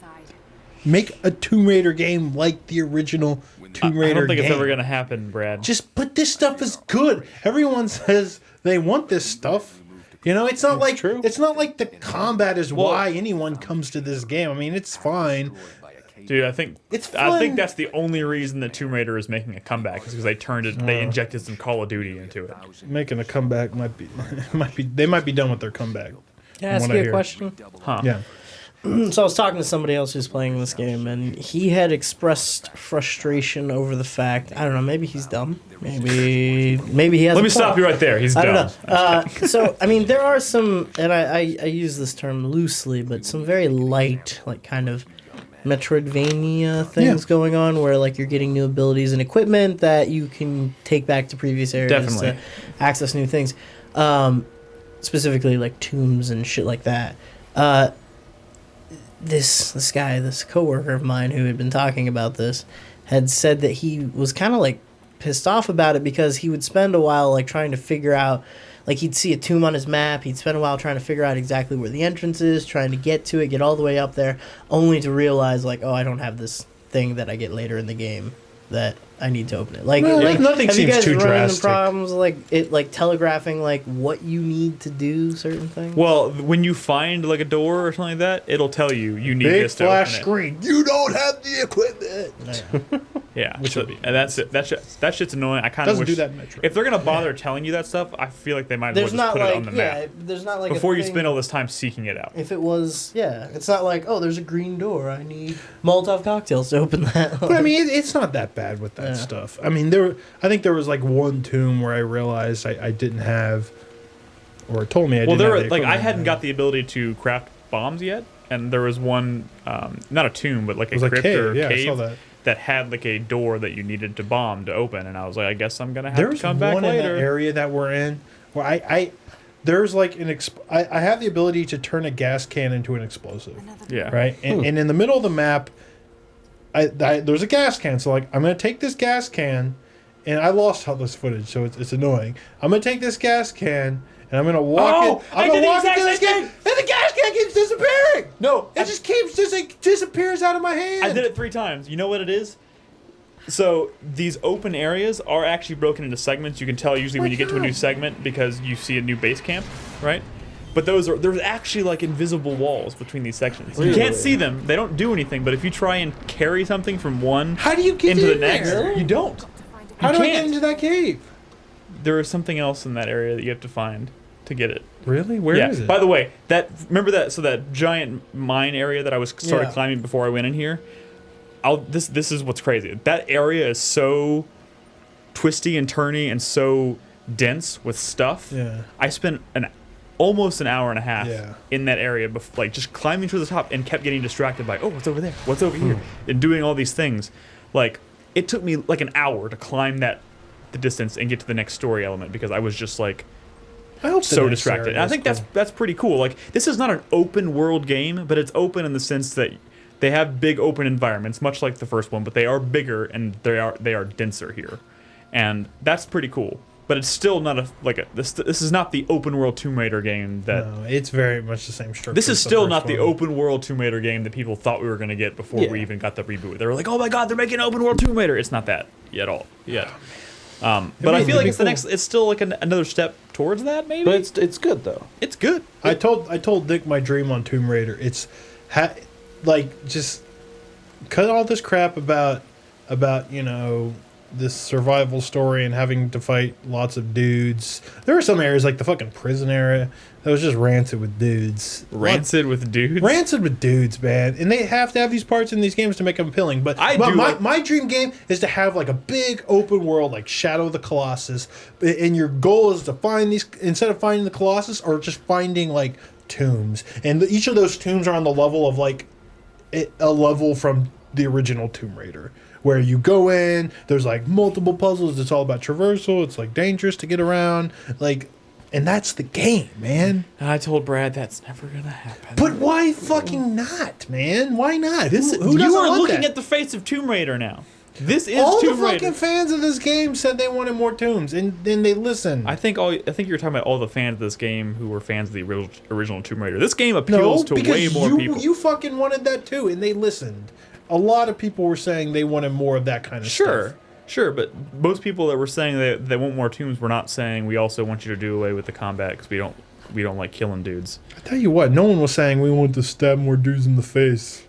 make a Tomb Raider game like the original Tomb Raider game. I don't think it's ever gonna happen, Brad. But this stuff is good. Everyone says they want this stuff. You know, it's not like the combat is why anyone comes to this game. I mean, it's fine. Dude, I think that's the only reason that Tomb Raider is making a comeback is because they injected some Call of Duty into it. Making a comeback might be they might be done with their comeback. Can I ask you a question? Huh. Yeah. So I was talking to somebody else who's playing this game, and he had expressed frustration over the fact, I don't know, maybe he's dumb. Maybe he has. Let me stop you right there. He's dumb. I don't know. So, I mean, there are some, and I use this term loosely, but some very light, like kind of Metroidvania things going on where like you're getting new abilities and equipment that you can take back to previous areas to access new things. Specifically like tombs and shit like that. This guy, this coworker of mine who had been talking about this, had said that he was kind of like pissed off about it because he would spend a while like trying to figure out, like he'd see a tomb on his map, he'd spend a while trying to figure out exactly where the entrance is, trying to get to it, get all the way up there, only to realize like, oh, I don't have this thing that I get later in the game that I need to open it. Like, nothing seems too drastic. Problems like it, like telegraphing like what you need to do certain things. Well, when you find like a door or something like that, it'll tell you need Big this to open flash it. screen. You don't have the equipment. Yeah, and that's it. That shit's annoying. I kind of wish do that in Metro. if they're gonna bother telling you that stuff, I feel like they might as well just put it on the map. There's not like before a you thing, spend all this time seeking it out. If it was, it's not like, oh, there's a green door. I need Molotov cocktails to open that. But I mean, it's not that bad with that stuff. I mean, I think there was like one tomb where I realized I didn't have, or it told me I didn't have. Well, I hadn't got the ability to craft bombs yet, and there was one, not a tomb, but like a crypt or cave. I saw that had like a door that you needed to bomb to open, and I was like, I guess I'm gonna have to come back later. There's one in that area that we're in where there's like I have the ability to turn a gas can into an explosive. Yeah. Right. And in the middle of the map, there's a gas can. So like I'm gonna take this gas can, and I lost all this footage, so it's annoying. I'm gonna take this gas can. And I'm gonna walk it. I'm gonna walk into this game, and the gas can keeps disappearing. No, it just keeps disappears out of my hand. I did it 3 times. You know what it is? So these open areas are actually broken into segments. You can tell usually when you get to a new segment because you see a new base camp, right? But there's actually like invisible walls between these sections. You can't see them. They don't do anything. But if you try and carry something from one how do you get into the in next, there? you don't. How do I get into that cave? There is something else in that area that you have to find to get it. Really? Where is it? By the way, remember that giant mine area that I was started climbing before I went in here? This is what's crazy. That area is so twisty and turny and so dense with stuff. Yeah. I spent almost an hour and a half Yeah. in that area, like just climbing to the top and kept getting distracted by, oh, what's over there? What's over here? And doing all these things. Like, it took me like an hour to climb the distance and get to the next story element because I was just like so distracted. And I think that's pretty cool. Like, this is not an open world game, but it's open in the sense that they have big open environments, much like the first one, but they are bigger and they are denser here, and that's pretty cool. But it's still not this is not the open world Tomb Raider game that. No, it's very much the same structure. This is still not the open world Tomb Raider game that people thought we were going to get before we even got the reboot. They were like, "Oh my God, they're making open world Tomb Raider." It's not that at all yet. But I feel like it's cool. It's still like another step towards that, maybe. But it's good though. It's good. I told Nick my dream on Tomb Raider. It's like just cut all this crap about this survival story and having to fight lots of dudes. There were some areas like the fucking prison area that was just rancid with dudes. Rancid with dudes? Rancid with dudes, man. And they have to have these parts in these games to make them appealing. But my dream game is to have like a big open world like Shadow of the Colossus. And your goal is to find these, instead of finding the Colossus, or just finding like tombs. And each of those tombs are on the level of like a level from the original Tomb Raider, where you go in, there's like multiple puzzles, it's all about traversal, it's like dangerous to get around, like, and that's the game, man. I told Brad that's never gonna happen. But why fucking not, man? Why not? This, who you doesn't are want looking that? at the face of Tomb Raider now. This is all Tomb the Raider. fucking fans of this game said they wanted more tombs, and then they listened. I think you're talking about all the fans of this game who were fans of the original Tomb Raider. This game appeals to way more people. You fucking wanted that too, and they listened. A lot of people were saying they wanted more of that kind of stuff. Sure, but most people that were saying they want more tombs were not saying we also want you to do away with the combat because we don't like killing dudes. I tell you what, no one was saying we want to stab more dudes in the face.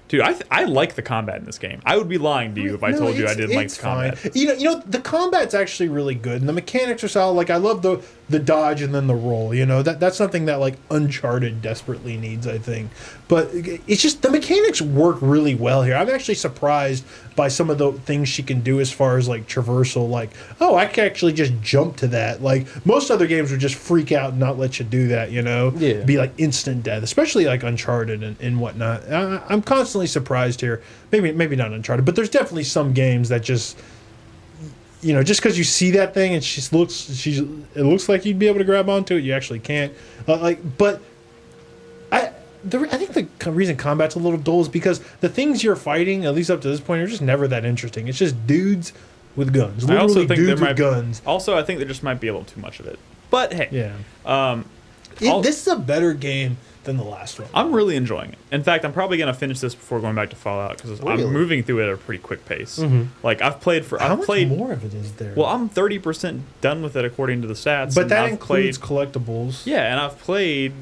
Dude, I like the combat in this game. I would be lying to you if I told you I didn't like the combat. Fine. You know, the combat's actually really good, and the mechanics are solid. Like, I love the dodge and then the roll. You know, that's something that like Uncharted desperately needs, I think. But it's just the mechanics work really well here. I'm actually surprised by some of the things she can do as far as like traversal. Like, oh, I can actually just jump to that. Like most other games would just freak out and not let you do that. You know, be like instant death, especially like Uncharted and whatnot. I'm constantly surprised here. Maybe not Uncharted, but there's definitely some games that just, you know, just because you see that thing and it looks like you'd be able to grab onto it, you actually can't. I think the reason combat's a little dull is because the things you're fighting, at least up to this point, are just never that interesting. It's just dudes with guns. Literally I also think dudes with guns. Also, I think there just might be a little too much of it. But hey, yeah. This is a better game than the last one. I'm really enjoying it. In fact, I'm probably gonna finish this before going back to Fallout because I'm moving through it at a pretty quick pace. Like I've played How much more of it is there? Well, I'm 30% done with it according to the stats. But that includes collectibles. Yeah, and I've played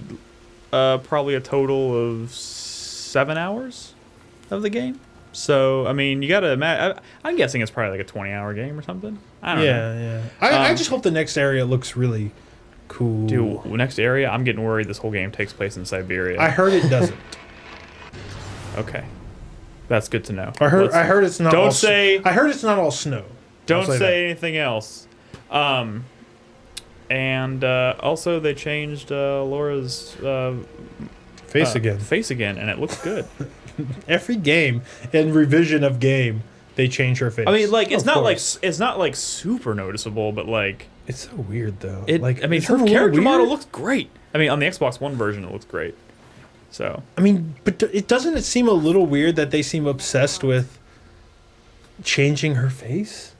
probably a total of 7 hours of the game. So I mean, you gotta imagine. I'm guessing it's probably like a 20-hour game or something. I don't know. Yeah. I just hope the next area looks really cool. Dude, next area, I'm getting worried this whole game takes place in Siberia. I heard it doesn't. Okay, that's good to know. I heard it's not. I heard it's not all snow. Don't say anything else. And also they changed Laura's face again. Face again, and it looks good. Every game and revision of game, they change her face. I mean, like it's not like super noticeable, but like. It's so weird though. Her character model looks great. I mean, on the Xbox One version, it looks great. So I mean, but it seem a little weird that they seem obsessed with changing her face?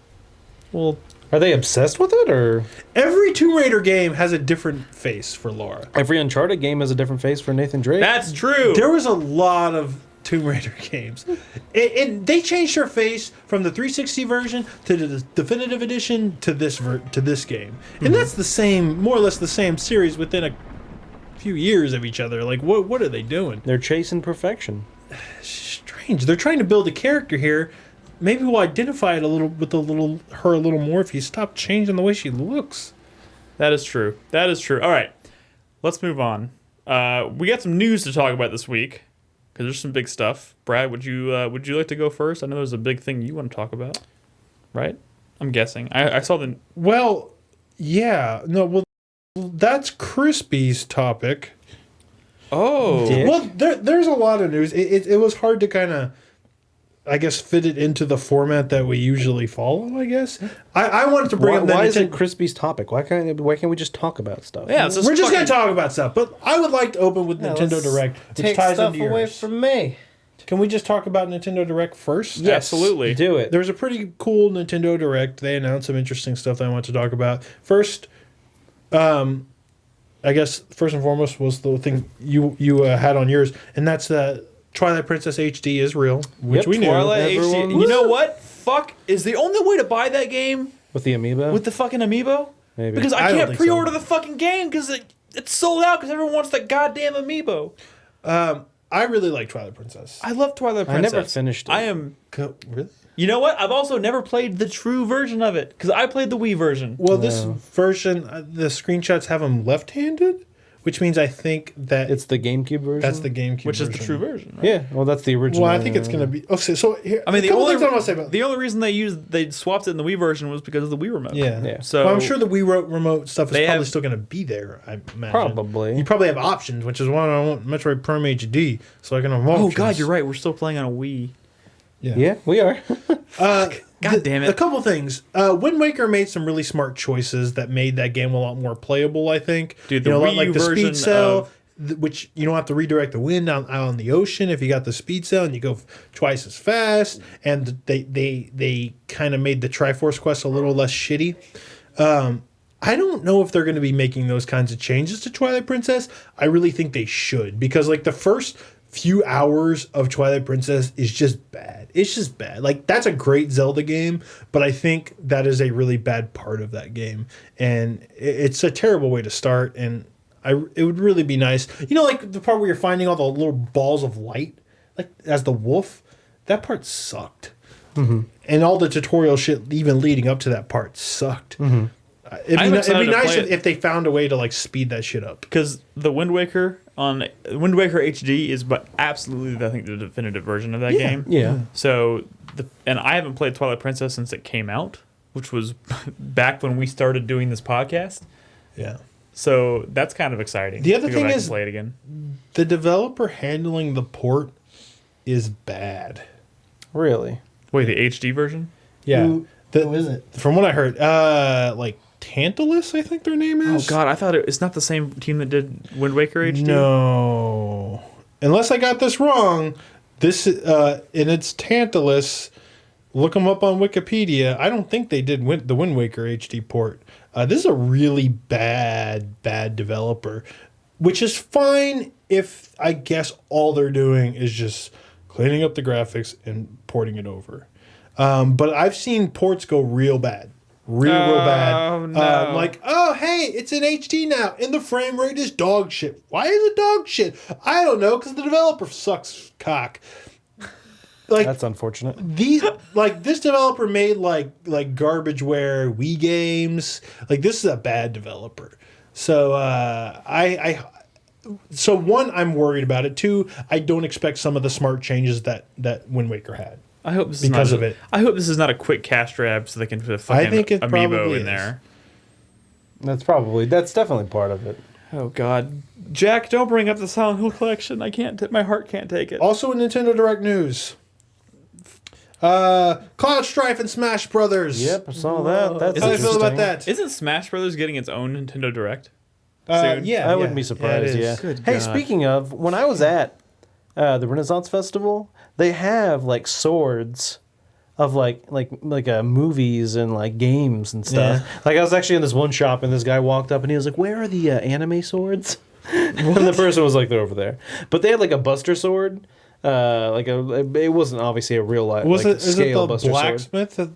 Well, are they obsessed with it, or every Tomb Raider game has a different face for Laura? Every Uncharted game has a different face for Nathan Drake. That's true. There was a lot of Tomb Raider games. They changed her face from the 360 version to the definitive edition to this game, and that's the same, more or less the same series within a few years of each other. Like, what are they doing? They're chasing perfection. Strange. They're trying to build a character here. Maybe we'll identify it a little more if you stop changing the way she looks. That is true. All right, let's move on. We got some news to talk about this week. Because there's some big stuff. Brad, would you like to go first? I know there's a big thing you want to talk about, right? I'm guessing. I saw the... Well, yeah. No, well, that's Crispy's topic. Oh. Dick. Well, there's a lot of news. It was hard to kind of, I guess, fit it into the format that we usually follow, I guess. I wanted to bring up that... Why is it Crispy's topic? Why can't we just talk about stuff? Yeah, we're just going to talk about stuff. But I would like to open with Nintendo Direct, which take ties stuff into yours. away from me. Can we just talk about Nintendo Direct first? Yes, absolutely. Do it. There was a pretty cool Nintendo Direct. They announced some interesting stuff that I want to talk about. First, I guess first and foremost was the thing you had on yours, and that's that Twilight Princess HD is real, which we knew. Twilight HD. You know what? Fuck, is the only way to buy that game with the amiibo? With the fucking amiibo? Maybe. Because I I don't can't think pre-order so. the fucking game because it's sold out because everyone wants that goddamn amiibo. I really like Twilight Princess. I love Twilight Princess. I never finished it. I am... Really? You know what? I've also never played the true version of it because I played the Wii version. Well, this version, the screenshots have him left-handed, which means I think that It's the GameCube version. that's the GameCube Which is version. the true version, right? Yeah, well, that's the original. Well, I think it's going to be... Okay, so here... I mean, a couple things I want to say about the only reason they swapped it in the Wii version was because of the Wii remote. Yeah. Yeah. So Well, I'm sure the Wii remote stuff is They probably have- still going to be there, I imagine. Probably. You probably have options, which is why I want Metroid Prime HD, so I can have options. Oh God, you're right. We're still playing on a Wii. Yeah, we are. God damn it. A couple things. Wind Waker made some really smart choices that made that game a lot more playable, I think. Dude, the you know, Wii like U the version speed cell, of- which you don't have to redirect the wind out on the ocean if you got the speed cell and you go twice as fast. And they kind of made the Triforce quest a little less shitty. I don't know if they're going to be making those kinds of changes to Twilight Princess. I really think they should, because like the first few hours of Twilight Princess is just bad. It's just bad. Like, that's a great Zelda game, but I think that is a really bad part of that game, and it's a terrible way to start. And it would really be nice, you know, like the part where you're finding all the little balls of light, like as the wolf. That part sucked, and all the tutorial shit even leading up to that part sucked. It'd I'm be excited to nice play it. if they found a way to like speed that shit up. Because the Wind Waker HD is but absolutely I think the definitive version of that game. Yeah. So and I haven't played Twilight Princess since it came out, which was back when we started doing this podcast. Yeah. So that's kind of exciting. The other to go thing back and is- play it again. The developer handling the port is bad. Really? Wait, the HD version? Yeah. Who is it? From what I heard, like Tantalus, I think their name Oh is. God, I thought it's not the same team that did Wind Waker HD. No. Unless I got this wrong, this and it's Tantalus. Look them up on Wikipedia. I don't think they did the Wind Waker HD port. This is a really bad developer, which is fine if I guess all they're doing is just cleaning up the graphics and porting it over. But I've seen ports go real bad. Real bad. Oh, no. Like, oh, hey, it's in HD now, and the frame rate is dog shit. Why is it dog shit? I don't know, because the developer sucks cock. Like, That's unfortunate. this developer made like garbageware Wii games. Like, this is a bad developer. So so one, I'm worried about it. Two, I don't expect some of the smart changes that Wind Waker had. I hope this is Because not, of it. I hope this is not a quick cash grab so they can put a fucking think it amiibo probably in is. there. That's definitely part of it. Oh God, Jack, don't bring up the Silent Hill collection. I can't. My heart can't take it. Also in Nintendo Direct news, Cloud Strife and Smash Brothers. Yep, I saw that. That's How do you feel about interesting. that? Isn't Smash Brothers getting its own Nintendo Direct? soon? Yeah, I wouldn't be surprised. it Yeah. is. Good Hey, God. speaking of, when I was at the Renaissance Festival, they have like swords of like movies and like games and stuff. Yeah. Like I was actually in this one shop and this guy walked up and he was like, "Where are the anime swords?" And the person was like, "They're over there." But they had like a Buster sword. It wasn't obviously a real life Was like, it? Is it scale the Buster sword. blacksmith? That,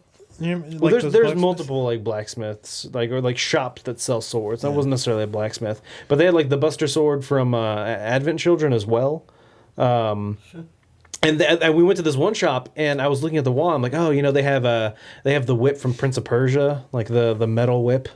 Well, there's multiple like blacksmiths or shops that sell swords. That wasn't necessarily a blacksmith, but they had like the Buster sword from Advent Children as well. And we went to this one shop, and I was looking at the wall. I'm like, oh, they have the whip from Prince of Persia, like the metal whip,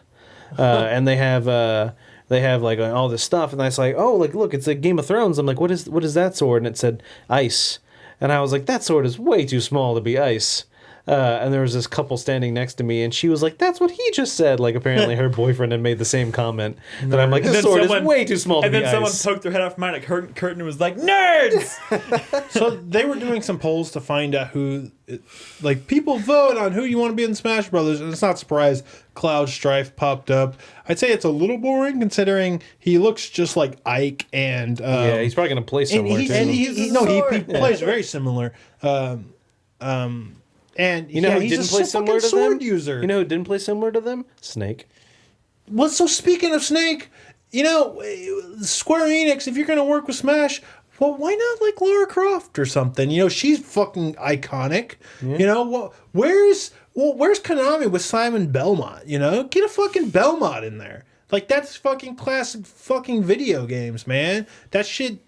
and they have like all this stuff. And I was like, oh, like look, it's a Game of Thrones. I'm like, what is that sword? And it said ice, and I was like, that sword is way too small to be ice. And there was this couple standing next to me, and she was like, "That's what he just said." Like, apparently her boyfriend had made the same comment. That I'm like, And "This then sword someone- is way too small to And be then someone ice." poked their head off behind a curtain and was like, "Nerds!" So they were doing some polls to find out people vote on who you want to be in Smash Brothers, and it's not a surprise Cloud Strife popped up. I'd say it's a little boring considering he looks just like Ike, and Yeah, he's probably gonna play and somewhere he, too. and he sword. plays very similar. And You know who he's didn't a play fucking similar to sword them? user. You know who didn't play similar to them? Snake. Well, so speaking of Snake, Square Enix, if you're going to work with Smash, well, why not like Lara Croft or something? She's fucking iconic. Where's Konami with Simon Belmont? Get a fucking Belmont in there. Like, that's fucking classic fucking video games, man. That shit,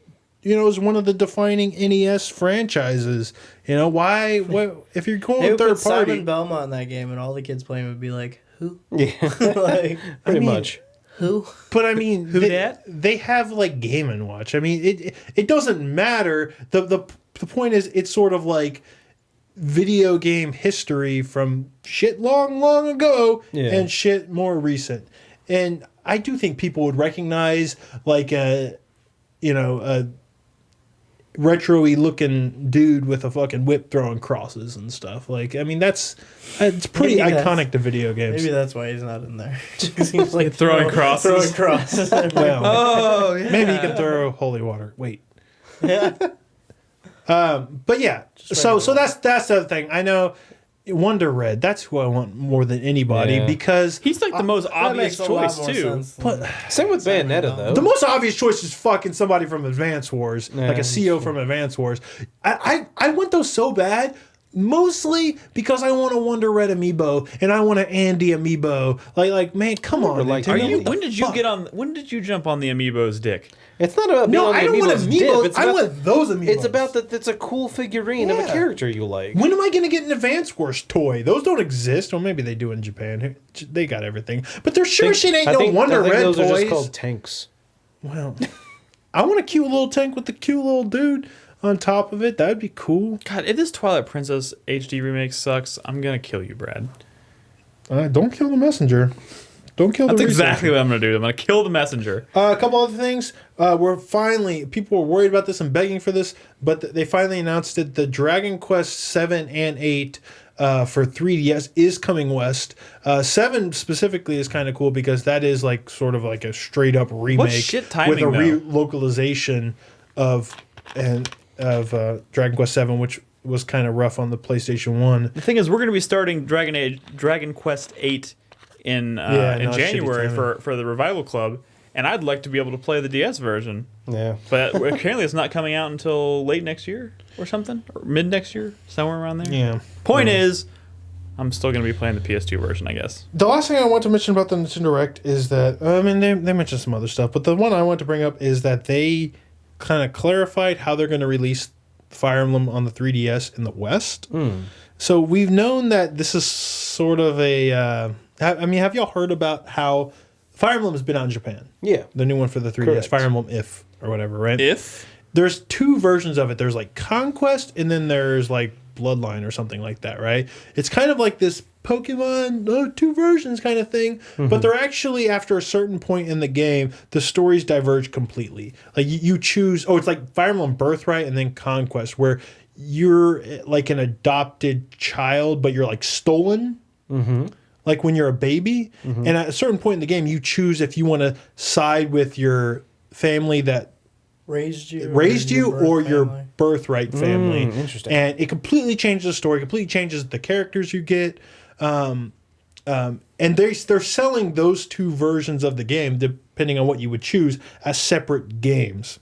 is one of the defining NES franchises. Why? What if you're going They with would third put party? Simon Belmont in that game, and all the kids playing would be like, "Who?" Yeah, Like, pretty mean, much. who? But I mean, Who dat? they have like Game and Watch. I mean, it doesn't matter. The point is, it's sort of like video game history from shit long ago and shit more recent. And I do think people would recognize like a retro-y looking dude with a fucking whip throwing crosses and stuff. Like, I mean, it's pretty Maybe iconic to video games. Maybe that's why he's not in there. He's like Throwing crosses. Throwing crosses. Well, Oh, yeah. maybe you can throw holy water. Wait. Yeah. But yeah, so that's the other thing. I know Wonder Red. That's who I want more than anybody Yeah. because He's like the most That obvious makes a lot choice, more too. sense But than- Same with Simon Bayonetta, Belmont. though. the most obvious choice is fucking somebody from Advance Wars, Yeah, like a CO from Advance Wars. I want those so bad. Mostly because I want a Wonder Red amiibo and I want an Andy amiibo. Like man, come on. like- Nintendo, Are you- what the When did you fuck? get on? When did you jump on the amiibo's dick? It's not about being No, on the I don't want Amiibo's amiibos. dip. It's I about want those amiibos. It's about that it's a cool figurine of a Yeah. character you like. When am I going to get an Advance Wars toy? Those don't exist. Or maybe they do in Japan. They got everything. But there sure shit ain't no Wonder I think Red those toys. are just called tanks. Well, I want a cute little tank with the cute little dude on top of it. That would be cool. God, if this Twilight Princess HD remake sucks, I'm gonna kill you, Brad. Don't kill the messenger. Don't kill That's the exactly researcher. what I'm gonna do. I'm gonna kill the messenger. A couple other things. People were worried about this and begging for this, but they finally announced that the Dragon Quest 7 and 8 for 3DS is coming west. 7 specifically is kind of cool because that is like sort of like a straight up remake shit timing, with a though? relocalization of Dragon Quest 7, which was kind of rough on the PlayStation 1. The thing is, we're gonna be starting Dragon Quest 8 in no, January shitty for the Revival Club, and I'd like to be able to play the DS version. Yeah. But apparently it's not coming out until late next year or something, or mid next year, somewhere around there. Yeah. Point is, I'm still going to be playing the PS2 version, I guess. The last thing I want to mention about the Nintendo Direct is that, I mean, they mentioned some other stuff, but the one I want to bring up is that they kind of clarified how they're going to release Fire Emblem on the 3DS in the West. So we've known that this is sort of a... have y'all heard about how Fire Emblem has been out in Japan? Yeah. The new one for the 3DS, Correct. Fire Emblem If, or whatever, right? If There's two versions of it. There's like Conquest, and then there's like Bloodline or something like that, right? It's kind of like this Pokemon, two versions kind of thing. But they're actually, after a certain point in the game, the stories diverge completely. Like you choose, it's like Fire Emblem Birthright and then Conquest, where you're like an adopted child, but you're like stolen. Like when you're a baby. And at a certain point in the game, you choose if you want to side with your family that Raised you or birth your family. birthright family. Interesting. And it completely changes the story, completely changes the characters you get. And they're selling those two versions of the game, depending on what you would choose, as separate games.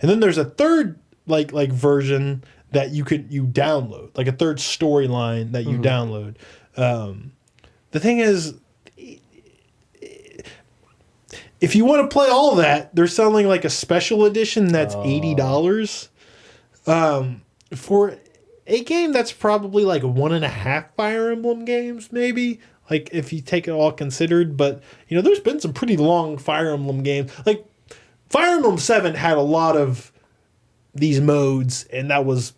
And then there's a third like version that you download, like a third storyline that you download. The thing is, if you want to play all that, they're selling like a special edition that's $80 for a game that's probably like 1.5 Fire Emblem games, maybe. Like if you take it all considered, but there's been some pretty long Fire Emblem games. Like Fire Emblem 7 had a lot of these modes, and that was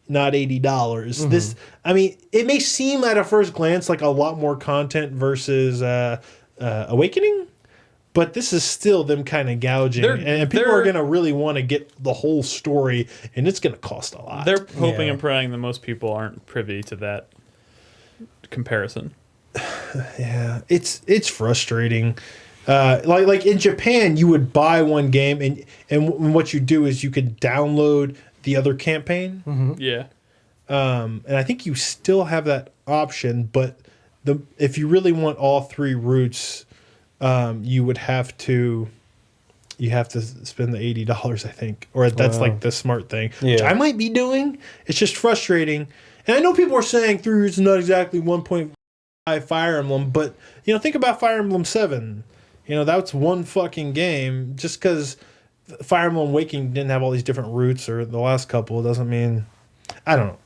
not $80. This, I mean, it may seem at a first glance like a lot more content versus Awakening. But this is still them kind of gouging. And people are going to really want to get the whole story, and it's going to cost a lot. they're hoping and praying that most people aren't privy to that comparison. Yeah, it's frustrating. Like in Japan, you would buy one game, and what you do is you could download the other campaign. Yeah. And I think you still have that option, but if you really want all three routes... you have to spend the $80, I think, or that's like the smart thing, which I might be doing. It's just frustrating, and I know people are saying 3 routes is not exactly 1.5 Fire Emblem, but think about Fire Emblem 7. That's one fucking game. Just because Fire Emblem Awakening didn't have all these different routes, or the last couple, doesn't mean, I don't know,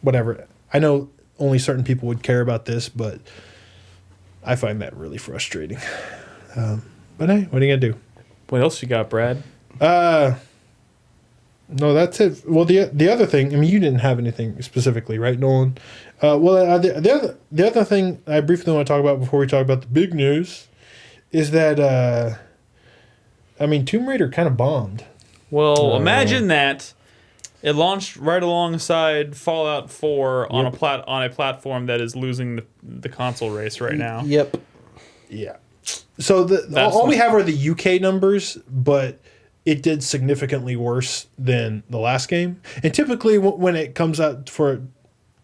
whatever. I know only certain people would care about this, but I find that really frustrating. But hey, what are you gonna do? What else you got, Brad? No, that's it. Well, the other thing, I mean, you didn't have anything specifically, right, Nolan? The other thing I briefly want to talk about before we talk about the big news is that, I mean, Tomb Raider kind of bombed. Well, imagine that. It launched right alongside Fallout 4 on a platform that is losing the console race right now. Yep. Yeah. So all we have are the UK numbers, but it did significantly worse than the last game. And typically, when it comes out to a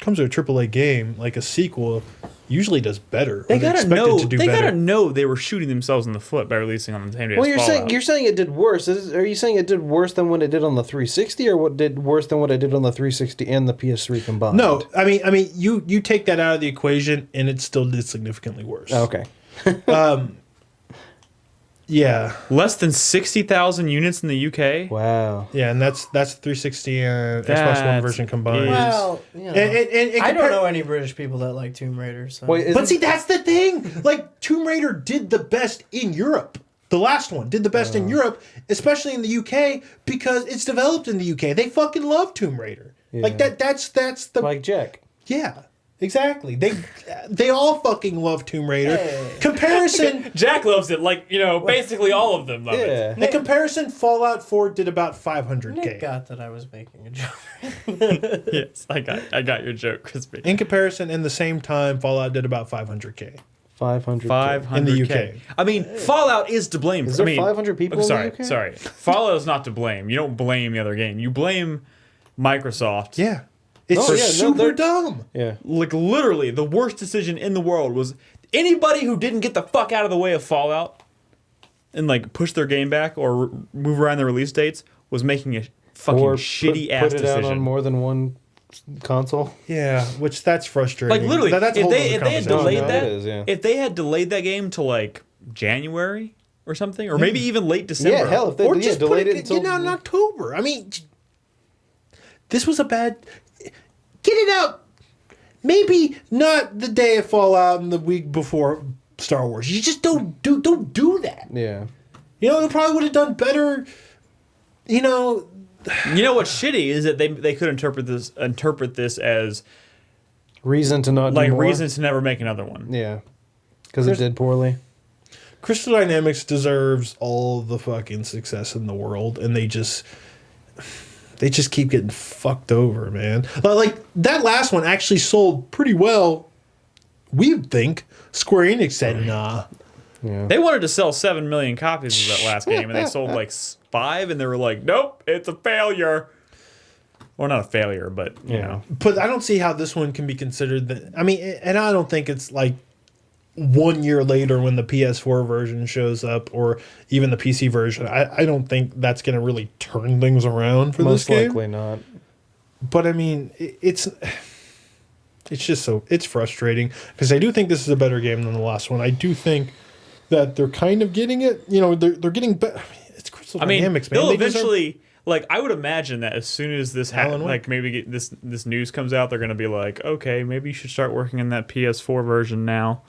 AAA game, like a sequel, usually does better. They gotta know they were shooting themselves in the foot by releasing on the same day. Well, as Fallout. you're saying it did worse. Are you saying it did worse than what it did on the 360, or what did worse than what it did on the 360 and the PS3 combined? No, I mean, you take that out of the equation, and it still did significantly worse. Okay. Yeah. Less than 60,000 units in the UK. Wow. Yeah, and that's 360 and Xbox One version combined. Well, you know, And I don't know any British people that like Tomb Raider. So. Wait, But see, that's the thing. Like, Tomb Raider did the best in Europe. The last one did the best in Europe, especially in the UK, because it's developed in the UK. They fucking love Tomb Raider. Like that's the like Jack. Yeah. Exactly. They all fucking love Tomb Raider. Hey. Comparison. Jack loves it, like, basically all of them love it. In comparison, Fallout 4 did about 500K. Nick got that I was making a joke. Yes, I got your joke, Crispy. In comparison, in the same time, Fallout did about 500K. 500. 500 in the UK. I mean, Fallout is to blame. Is there 500 people in the UK? Sorry. Fallout is not to blame. You don't blame the other game. You blame Microsoft. Yeah. It's super dumb. Yeah. Like, literally, the worst decision in the world was anybody who didn't get the fuck out of the way of Fallout and, like, push their game back or move around the release dates was making a fucking shitty ass decision. Put it out on more than one console. Yeah, which that's frustrating. Like, literally, that's a whole if other they had conversation. delayed that, it is, yeah. if they had delayed that game to, like, January or something, or maybe even late December. Yeah, hell, if they just delayed it get until out in October. I mean, this was a bad. Get it out. Maybe not the day of Fallout and the week before Star Wars. You just don't do that. Yeah. You know, it probably would have done better. You know. You know what's shitty is that they could interpret this as Reason to not like do more. reason to never make another one. Yeah. Because it did poorly. Crystal Dynamics deserves all the fucking success in the world, and they just keep getting fucked over, man. Like, that last one actually sold pretty well, we think. Square Enix said, nah. Yeah. They wanted to sell 7 million copies of that last game, and they sold like 5, and they were like, nope, it's a failure. Well, not a failure, but, you know. But I don't see how this one can be considered. I mean, and I don't think it's like 1 year later when the PS4 version shows up, or even the PC version. I don't think that's going to really turn things around for this game. Most likely not. But I mean, it's just it's frustrating, because I do think this is a better game than the last one. I do think that they're kind of getting it. You know, they're getting better. It's Crystal Dynamics, man. They'll eventually, like, I would imagine that as soon as this like maybe this news comes out, they're gonna be like, okay, maybe you should start working on that PS4 version now.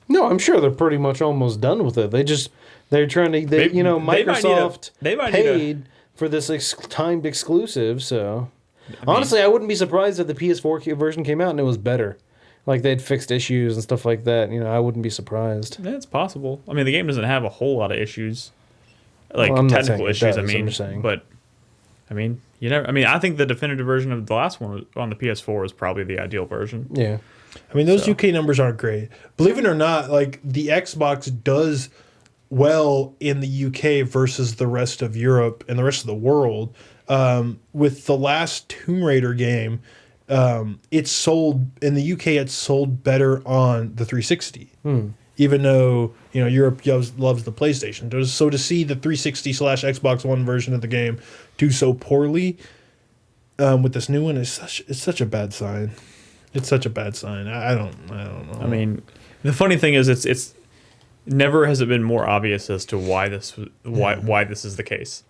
No, I'm sure they're pretty much almost done with it. They're trying to, Microsoft paid for this timed exclusive, so. Honestly, I wouldn't be surprised if the PS4 version came out and it was better. Like, they'd fixed issues and stuff like that. You know, I wouldn't be surprised. Yeah, it's possible. I mean, the game doesn't have a whole lot of issues, like Well, I'm not technical saying it issues. does, I mean, I'm just saying. but I mean, you never. I mean, I think the definitive version of the last one on the PS4 is probably the ideal version. Yeah. I mean, those UK numbers aren't great. Believe it or not, like, the Xbox does well in the UK versus the rest of Europe and the rest of the world. With the last Tomb Raider game, it sold in the UK. It sold better on the 360, even though Europe loves the PlayStation. So to see the 360/Xbox One version of the game do so poorly with this new one is such a bad sign. It's such a bad sign. I don't know. I mean, the funny thing is, it's never has it been more obvious as to why this is the case.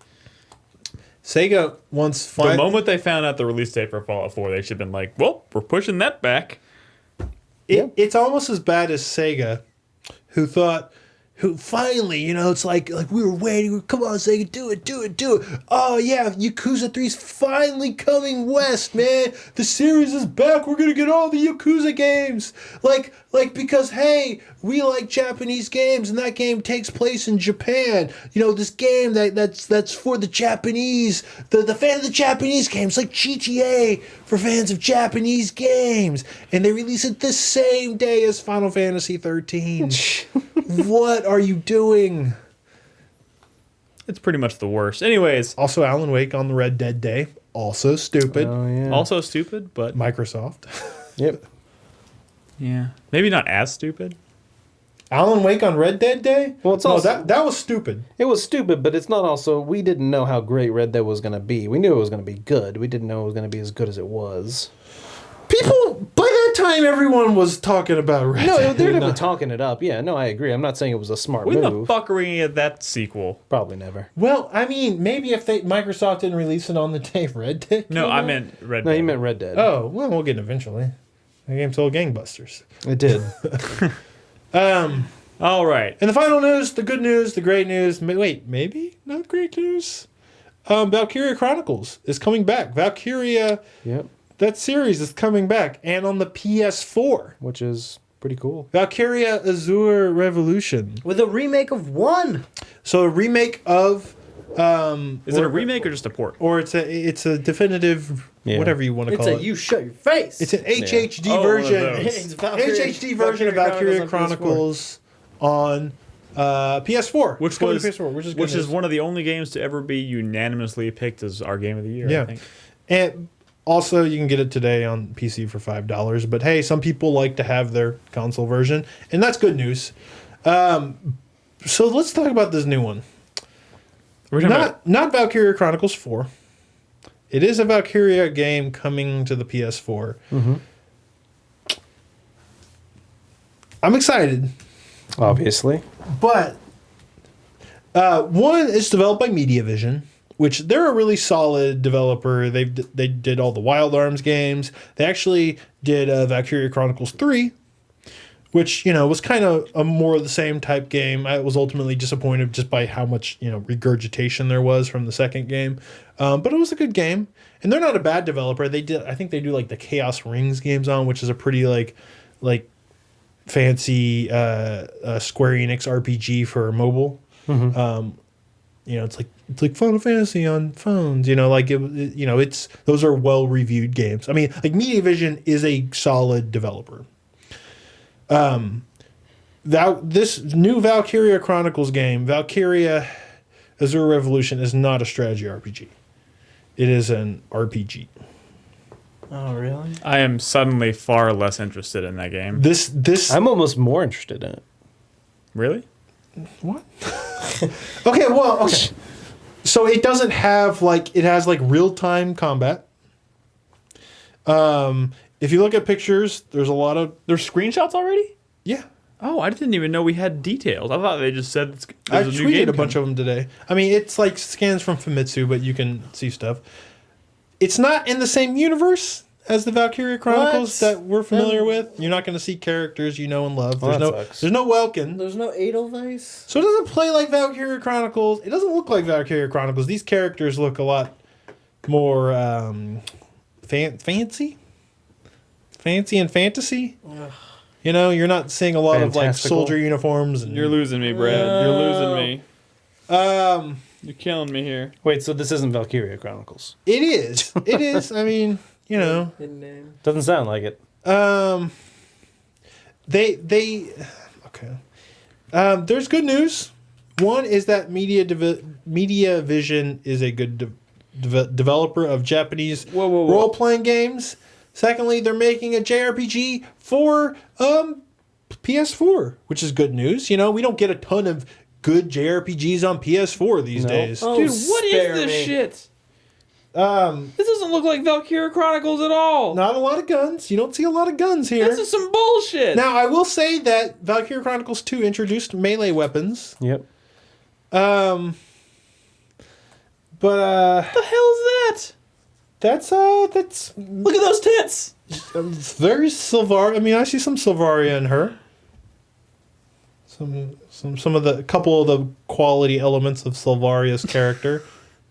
Sega once The moment they found out the release date for Fallout 4, they should have been like, well, we're pushing that back. It's almost as bad as Sega, who finally, it's like we were waiting. Come on, Sega, do it. Oh yeah, Yakuza 3's finally coming west, man. The series is back. We're gonna get all the Yakuza games. Like because hey, we like Japanese games, and that game takes place in Japan. This game that's for the Japanese, the fan of the Japanese games, like GTA for fans of Japanese games, and they release it the same day as Final Fantasy 13. What are you doing? It's pretty much the worst. Anyways. Also, Alan Wake on the Red Dead Day. Also stupid. Oh, yeah. Also stupid, but... Microsoft. Yep. Yeah. Maybe not as stupid. Alan Wake on Red Dead Day? Well, it's also... that was stupid. It was stupid, but it's not also... We didn't know how great Red Dead was going to be. We knew it was going to be good. We didn't know it was going to be as good as it was. People... By that time, everyone was talking about Red Dead. No, they're definitely talking it up. Yeah, no, I agree. I'm not saying it was a smart When move. the fuck are we going to get that sequel? Probably never. Well, I mean, maybe if Microsoft didn't release it on the day Red Dead No, came I out. meant Red Dead. No, you meant Red Dead. Oh, well, we'll get it eventually. The game sold gangbusters. It did. All right. And the final news, the good news, the great news. Wait, maybe not great news. Valkyria Chronicles is coming back. Valkyria, Yep. that series is coming back, and on the PS4. Which is pretty cool. Valkyria Azure Revolution. With a remake of 1. So a remake of. Is it a remake or just a port? Or it's a definitive, Yeah. whatever you want to It's call a it. you shut your face. It's an HHD Oh, one of version. those. It's Valkyria- HHD version of Valkyria Chronicles on PS4. Which Coming was to PS4, which is is one of the only games to ever be unanimously picked as our game of the year, Yeah. I think. And also, you can get it today on PC for $5. But hey, some people like to have their console version, and that's good news. So let's talk about this new one. We're talking about Not Valkyria Chronicles 4. It is a Valkyria game coming to the PS4. Mm-hmm. I'm excited, Obviously. but one is developed by Mediavision, which they're a really solid developer. They did all the Wild Arms games. They actually did Valkyria Chronicles 3, which was kind of a more of the same type game. I was ultimately disappointed just by how much regurgitation there was from the second game, but it was a good game. And they're not a bad developer. I think they do like the Chaos Rings games which is a pretty like fancy Square Enix RPG for mobile. Mm-hmm. It's like Final Fantasy on phones. It's those are well reviewed games. I mean, like Mediavision is a solid developer. This new Valkyria Chronicles game, Valkyria Azure Revolution, is not a strategy RPG. It is an RPG. Oh, really? I am suddenly far less interested in that game. This I'm almost more interested in it. Really? what? Okay. So it doesn't have it has real time combat. If you look at pictures, there's There's screenshots already? yeah. Oh, I didn't even know we had details. I thought they just said I there's a new game tweeted a bunch of them today. I mean, it's like scans from Famitsu, but you can see stuff. It's not in the same universe as the Valkyria Chronicles What? that we're familiar with. You're not going to see characters you know and love. Well, There's that sucks. there's no Welkin. There's no Edelweiss? So it doesn't play like Valkyria Chronicles. It doesn't look like Valkyria Chronicles. These characters look a lot more fancy and fantasy. Ugh. You're not seeing a lot of Fantastical. soldier uniforms. And, You're losing me, Brad. You're losing me. You're killing me here. Wait, so this isn't Valkyria Chronicles? It is. It is. I mean, Hidden name. Doesn't sound like it. They okay. There's good news. One is that Mediavision is a good developer of Japanese Whoa. role-playing games. Secondly, they're making a JRPG for PS4, which is good news. We don't get a ton of good JRPGs on PS4 these No. days. Oh, Dude, what is spare this me. shit? This doesn't look like Valkyria Chronicles at all. Not a lot of guns. You don't see a lot of guns here. This is some bullshit. Now, I will say that Valkyria Chronicles 2 introduced melee weapons. Yep. But But What the hell is that? that's Look at those tits. very Sylvaria. I mean, I see some Sylvaria in her. Some of the couple of the quality elements of Sylvaria's character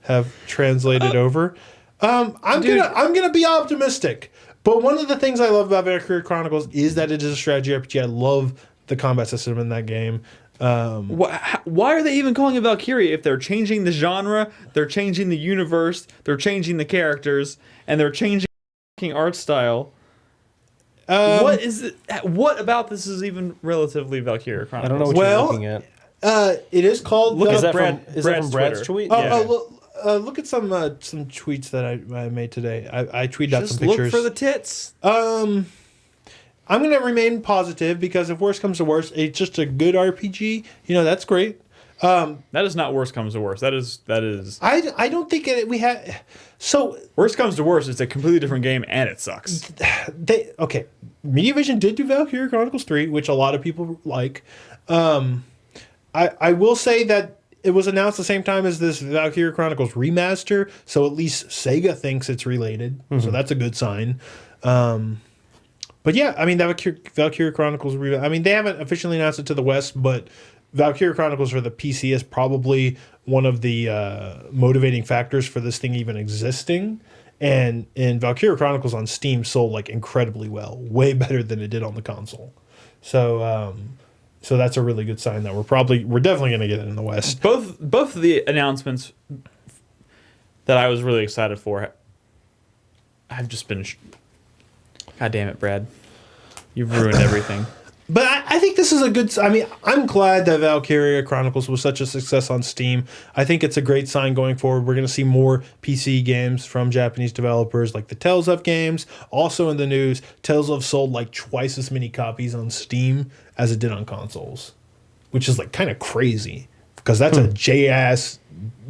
have translated over. I'm gonna be optimistic. But one of the things I love about Valkyria Chronicles is that it is a strategy RPG. I love the combat system in that game. Why are they even calling it Valkyria if they're changing the genre, they're changing the universe, they're changing the characters, and they're changing the art style? What is it? What about this is even relatively Valkyria Chronicles? I don't know what you're looking at. It is called. Look Is at that Brad's from Brad's Twitter. tweet? Look at some tweets that I made today. I tweeted out Just some pictures. look for the tits. I'm going to remain positive because if worse comes to worse, it's just a good RPG. That's great. That is not worse comes to worse. That is. I don't think we had. So Worst comes to worst, it's a completely different game and it sucks. Mediavision did do Valkyria Chronicles 3, which a lot of people like. I will say that it was announced the same time as this Valkyria Chronicles remaster, so at least Sega thinks it's related. So that's a good sign. But yeah, I mean, Valkyria Chronicles I mean, they haven't officially announced it to the West, but Valkyria Chronicles for the PC is probably one of the motivating factors for this thing even existing. And Valkyria Chronicles on Steam sold like incredibly well, way better than it did on the console. So that's a really good sign that we're definitely going to get it in the West. Both of the announcements that I was really excited for, I've just been. God damn it, Brad! You've ruined everything. But I think this is a good... I mean, I'm glad that Valkyria Chronicles was such a success on Steam. I think it's a great sign going forward. We're going to see more PC games from Japanese developers like the Tales of games. Also in the news, Tales of sold like twice as many copies on Steam as it did on consoles, which is like kind of crazy because that's a J-ass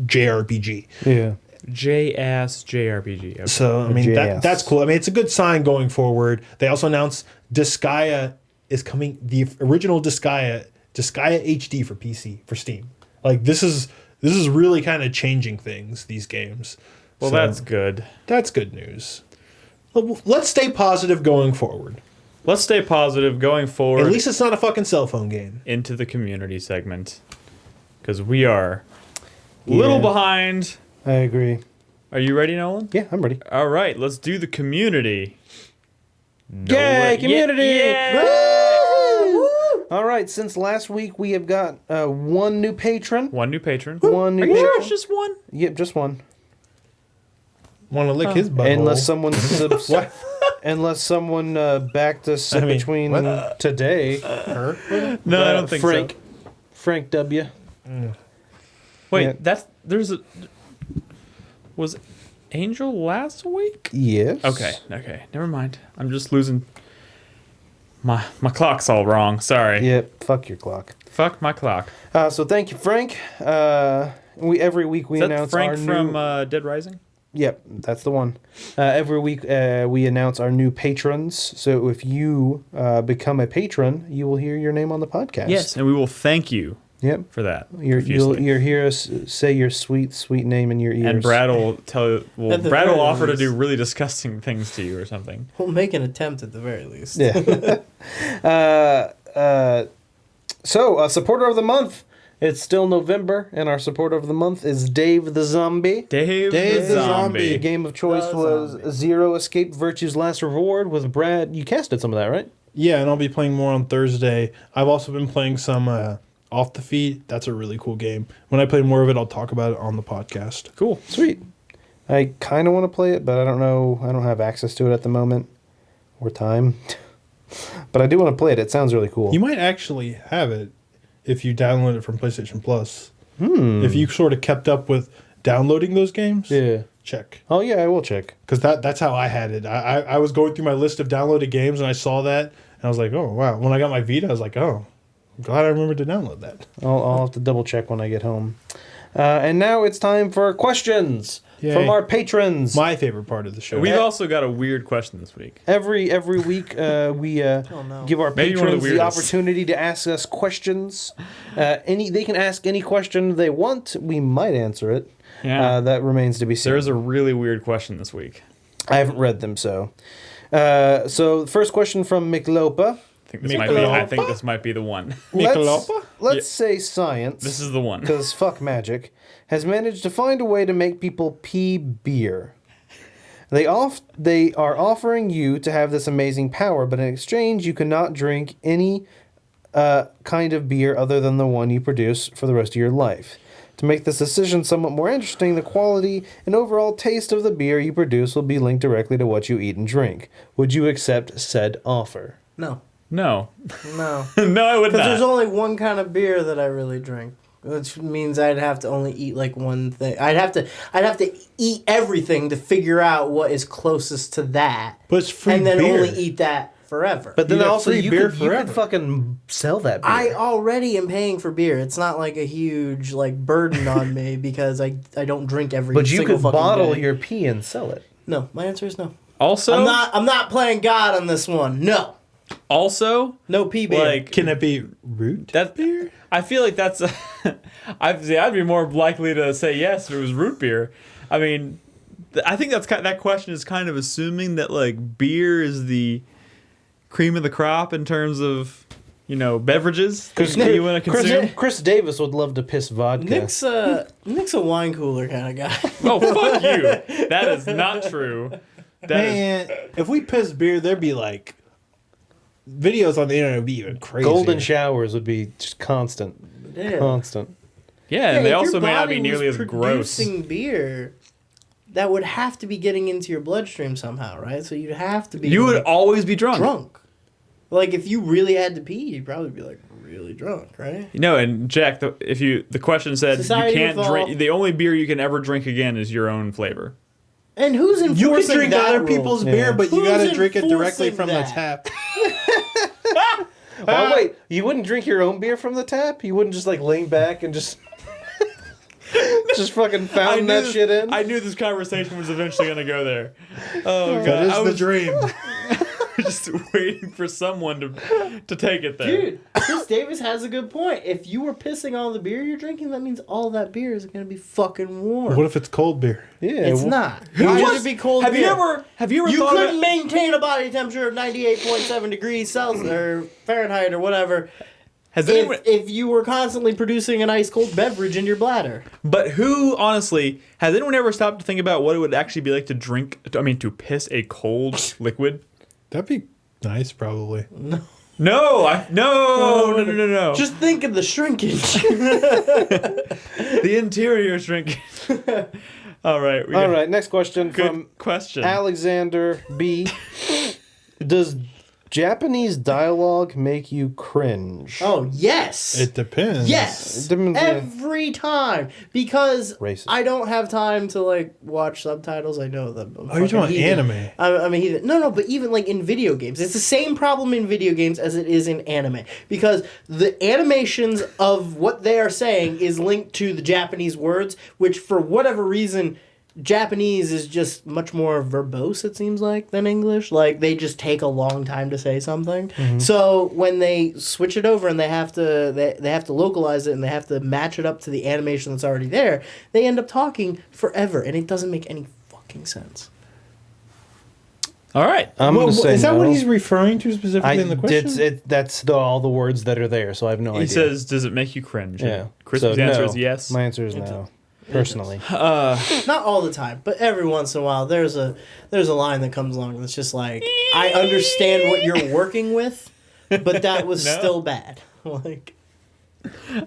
JRPG. Yeah. J-ass JRPG. Okay. So, I mean, that's cool. I mean, it's a good sign going forward. They also announced Disgaea is coming, the original Disgaea HD for PC, for Steam. Like, this is really kind of changing things, these games. Well, So, that's good. That's good news. Let's stay positive going forward. Let's stay positive going forward. At least it's not a fucking cell phone game. Into the community segment. Because we are a little behind. I agree. Are you ready, Nolan? Yeah, I'm ready. All right, let's do the community. Yay, community! Yeah. All right, since last week we have got one new patron. One new patron. One new Are you sure patron. it's just one? Yep, just one. Want to lick his butthole. Unless someone unless someone backed us between today. No, I don't think Frank. so. Frank W. Wait, Yeah. Was Angel last week? Yes. Okay, never mind. I'm just losing. My clock's all wrong. Sorry. Yep. Fuck your clock. Fuck my clock. So thank you, Frank. Every week we Is that announce Frank our from new. Dead Rising? Yep, that's the one. Every week we announce our new patrons. So if you become a patron, you will hear your name on the podcast. Yes, and we will thank you. Yep. For that. You'll hear us say your sweet name in your ears. And Brad will tell. Well, At the Brad will very offer to least. do really disgusting things to you or something. We'll make an attempt at the very least. Yeah. So, supporter of the month. It's still November, and our supporter of the month is Dave the Zombie. Dave the The Zombie. game of choice The was Zombie. Zero Escape Virtue's Last Reward with Brad. You casted some of that, right? Yeah, and I'll be playing more on Thursday. I've also been playing some Off the Feet. That's a really cool game. When I play more of it, I'll talk about it on the podcast. Cool. Sweet. I kind of want to play it, but I don't know. I don't have access to it at the moment or time. But I do want to play it. It sounds really cool. You might actually have it if you download it from PlayStation Plus. If you sort of kept up with downloading those games, Yeah. check. Oh, yeah, I will check. Because that's how I had it. I was going through my list of downloaded games, and I saw that, and I was like, oh, wow. When I got my Vita, I was like, oh, I'm glad I remembered to download that. I'll have to double check when I get home. And now it's time for questions Yay. from our patrons. My favorite part of the show. We've also got a weird question this week. Every week we no. give our Maybe one of the patrons the weirdest. opportunity to ask us questions. They can ask any question they want. We might answer it. Yeah. That remains to be seen. There's a really weird question this week. I haven't read them, so. So, first question from Miklopa. I think this might be the one. Let's say science. This is the one. Because fuck magic, has managed to find a way to make people pee beer. They are offering you to have this amazing power, but in exchange, you cannot drink any kind of beer other than the one you produce for the rest of your life. To make this decision somewhat more interesting, the quality and overall taste of the beer you produce will be linked directly to what you eat and drink. Would you accept said offer? No. No. No. No, I would Because not. there's only one kind of beer that I really drink, which means I'd have to only eat like one thing. I'd have to eat everything to figure out what is closest to that, But it's free and then beer. only eat that forever. But then You got also free you beer could, you could forever. fucking sell that beer. I already am paying for beer. It's not like a huge like burden on me because I don't drink every. but you single could fucking bottle day. your pee and sell it. No, my answer is no. Also, I'm not playing God on this one. No, no pee beer. like, Can it be root that beer? I feel like that's. I'd be more likely to say yes if it was root beer. I mean, I think that question is kind of assuming that like beer is the cream of the crop in terms of beverages that you want to consume. Chris Davis would love to piss vodka. Nick's a wine cooler kind of guy. Oh, fuck you! That is not true. That is Man, if we piss beer, there'd be like videos on the internet would be even crazy. Golden showers would be just constant. Yeah. Constant. yeah, and they if also your may not be body nearly was as gross. producing beer, that would have to be getting into your bloodstream somehow, right? So you'd have to be. You would always be drunk. Like if you really had to pee, you'd probably be like really drunk, right? And Jack, the question said Society you can't evolved. drink. The only beer you can ever drink again is your own flavor. And who's enforcing You can drink that other rule? people's Yeah. beer, but you Who's gotta drink it directly enforcing from the that? tap. Oh wait, you wouldn't drink your own beer from the tap? You wouldn't just like lean back and just just fucking fountain that shit in? I knew this conversation was eventually going to go there. Oh god, That is I the was dream. just waiting for someone to take it there. Dude, Chris Davis has a good point. If you were pissing on the beer you're drinking, that means all that beer is going to be fucking warm. What if it's cold beer? Yeah, It's well, not. Who Why was- would it be cold have beer? you ever You thought couldn't about, maintain a body temperature of 98.7 degrees Celsius or Fahrenheit or whatever has anyone, if you were constantly producing an ice cold beverage in your bladder. but who honestly has anyone ever stopped to think about what it would actually be like to to piss a cold liquid? That'd be nice, probably. No, no. Just think of the shrinkage. The interior shrinkage. All right. All right, next question Good from question. Alexander B. Does Japanese dialogue make you cringe? Oh, yes. It depends. Yes, It depends, yeah. every time, because Racist. I don't have time to like watch subtitles. I know them. Oh, you're talking about anime. I'm a heathen. No, but even like in video games, it's the same problem in video games as it is in anime because the animations of what they are saying is linked to the Japanese words, which for whatever reason. Japanese is just much more verbose, it seems like, than English. Like, they just take a long time to say something. Mm-hmm. So, when they switch it over and they have to they have to localize it and they have to match it up to the animation that's already there, they end up talking forever, and it doesn't make any fucking sense. All right. I'm Well, gonna say is that no. what he's referring to specifically in the question? That's all the words that are there, so I have no He idea. says, "Does it make you cringe?" yeah. Chris's So, answer no. is yes. My answer is no. Personally. Not all the time, but every once in a while, there's a line that comes along that's just like, I understand what you're working with, but that was No. still bad. Like,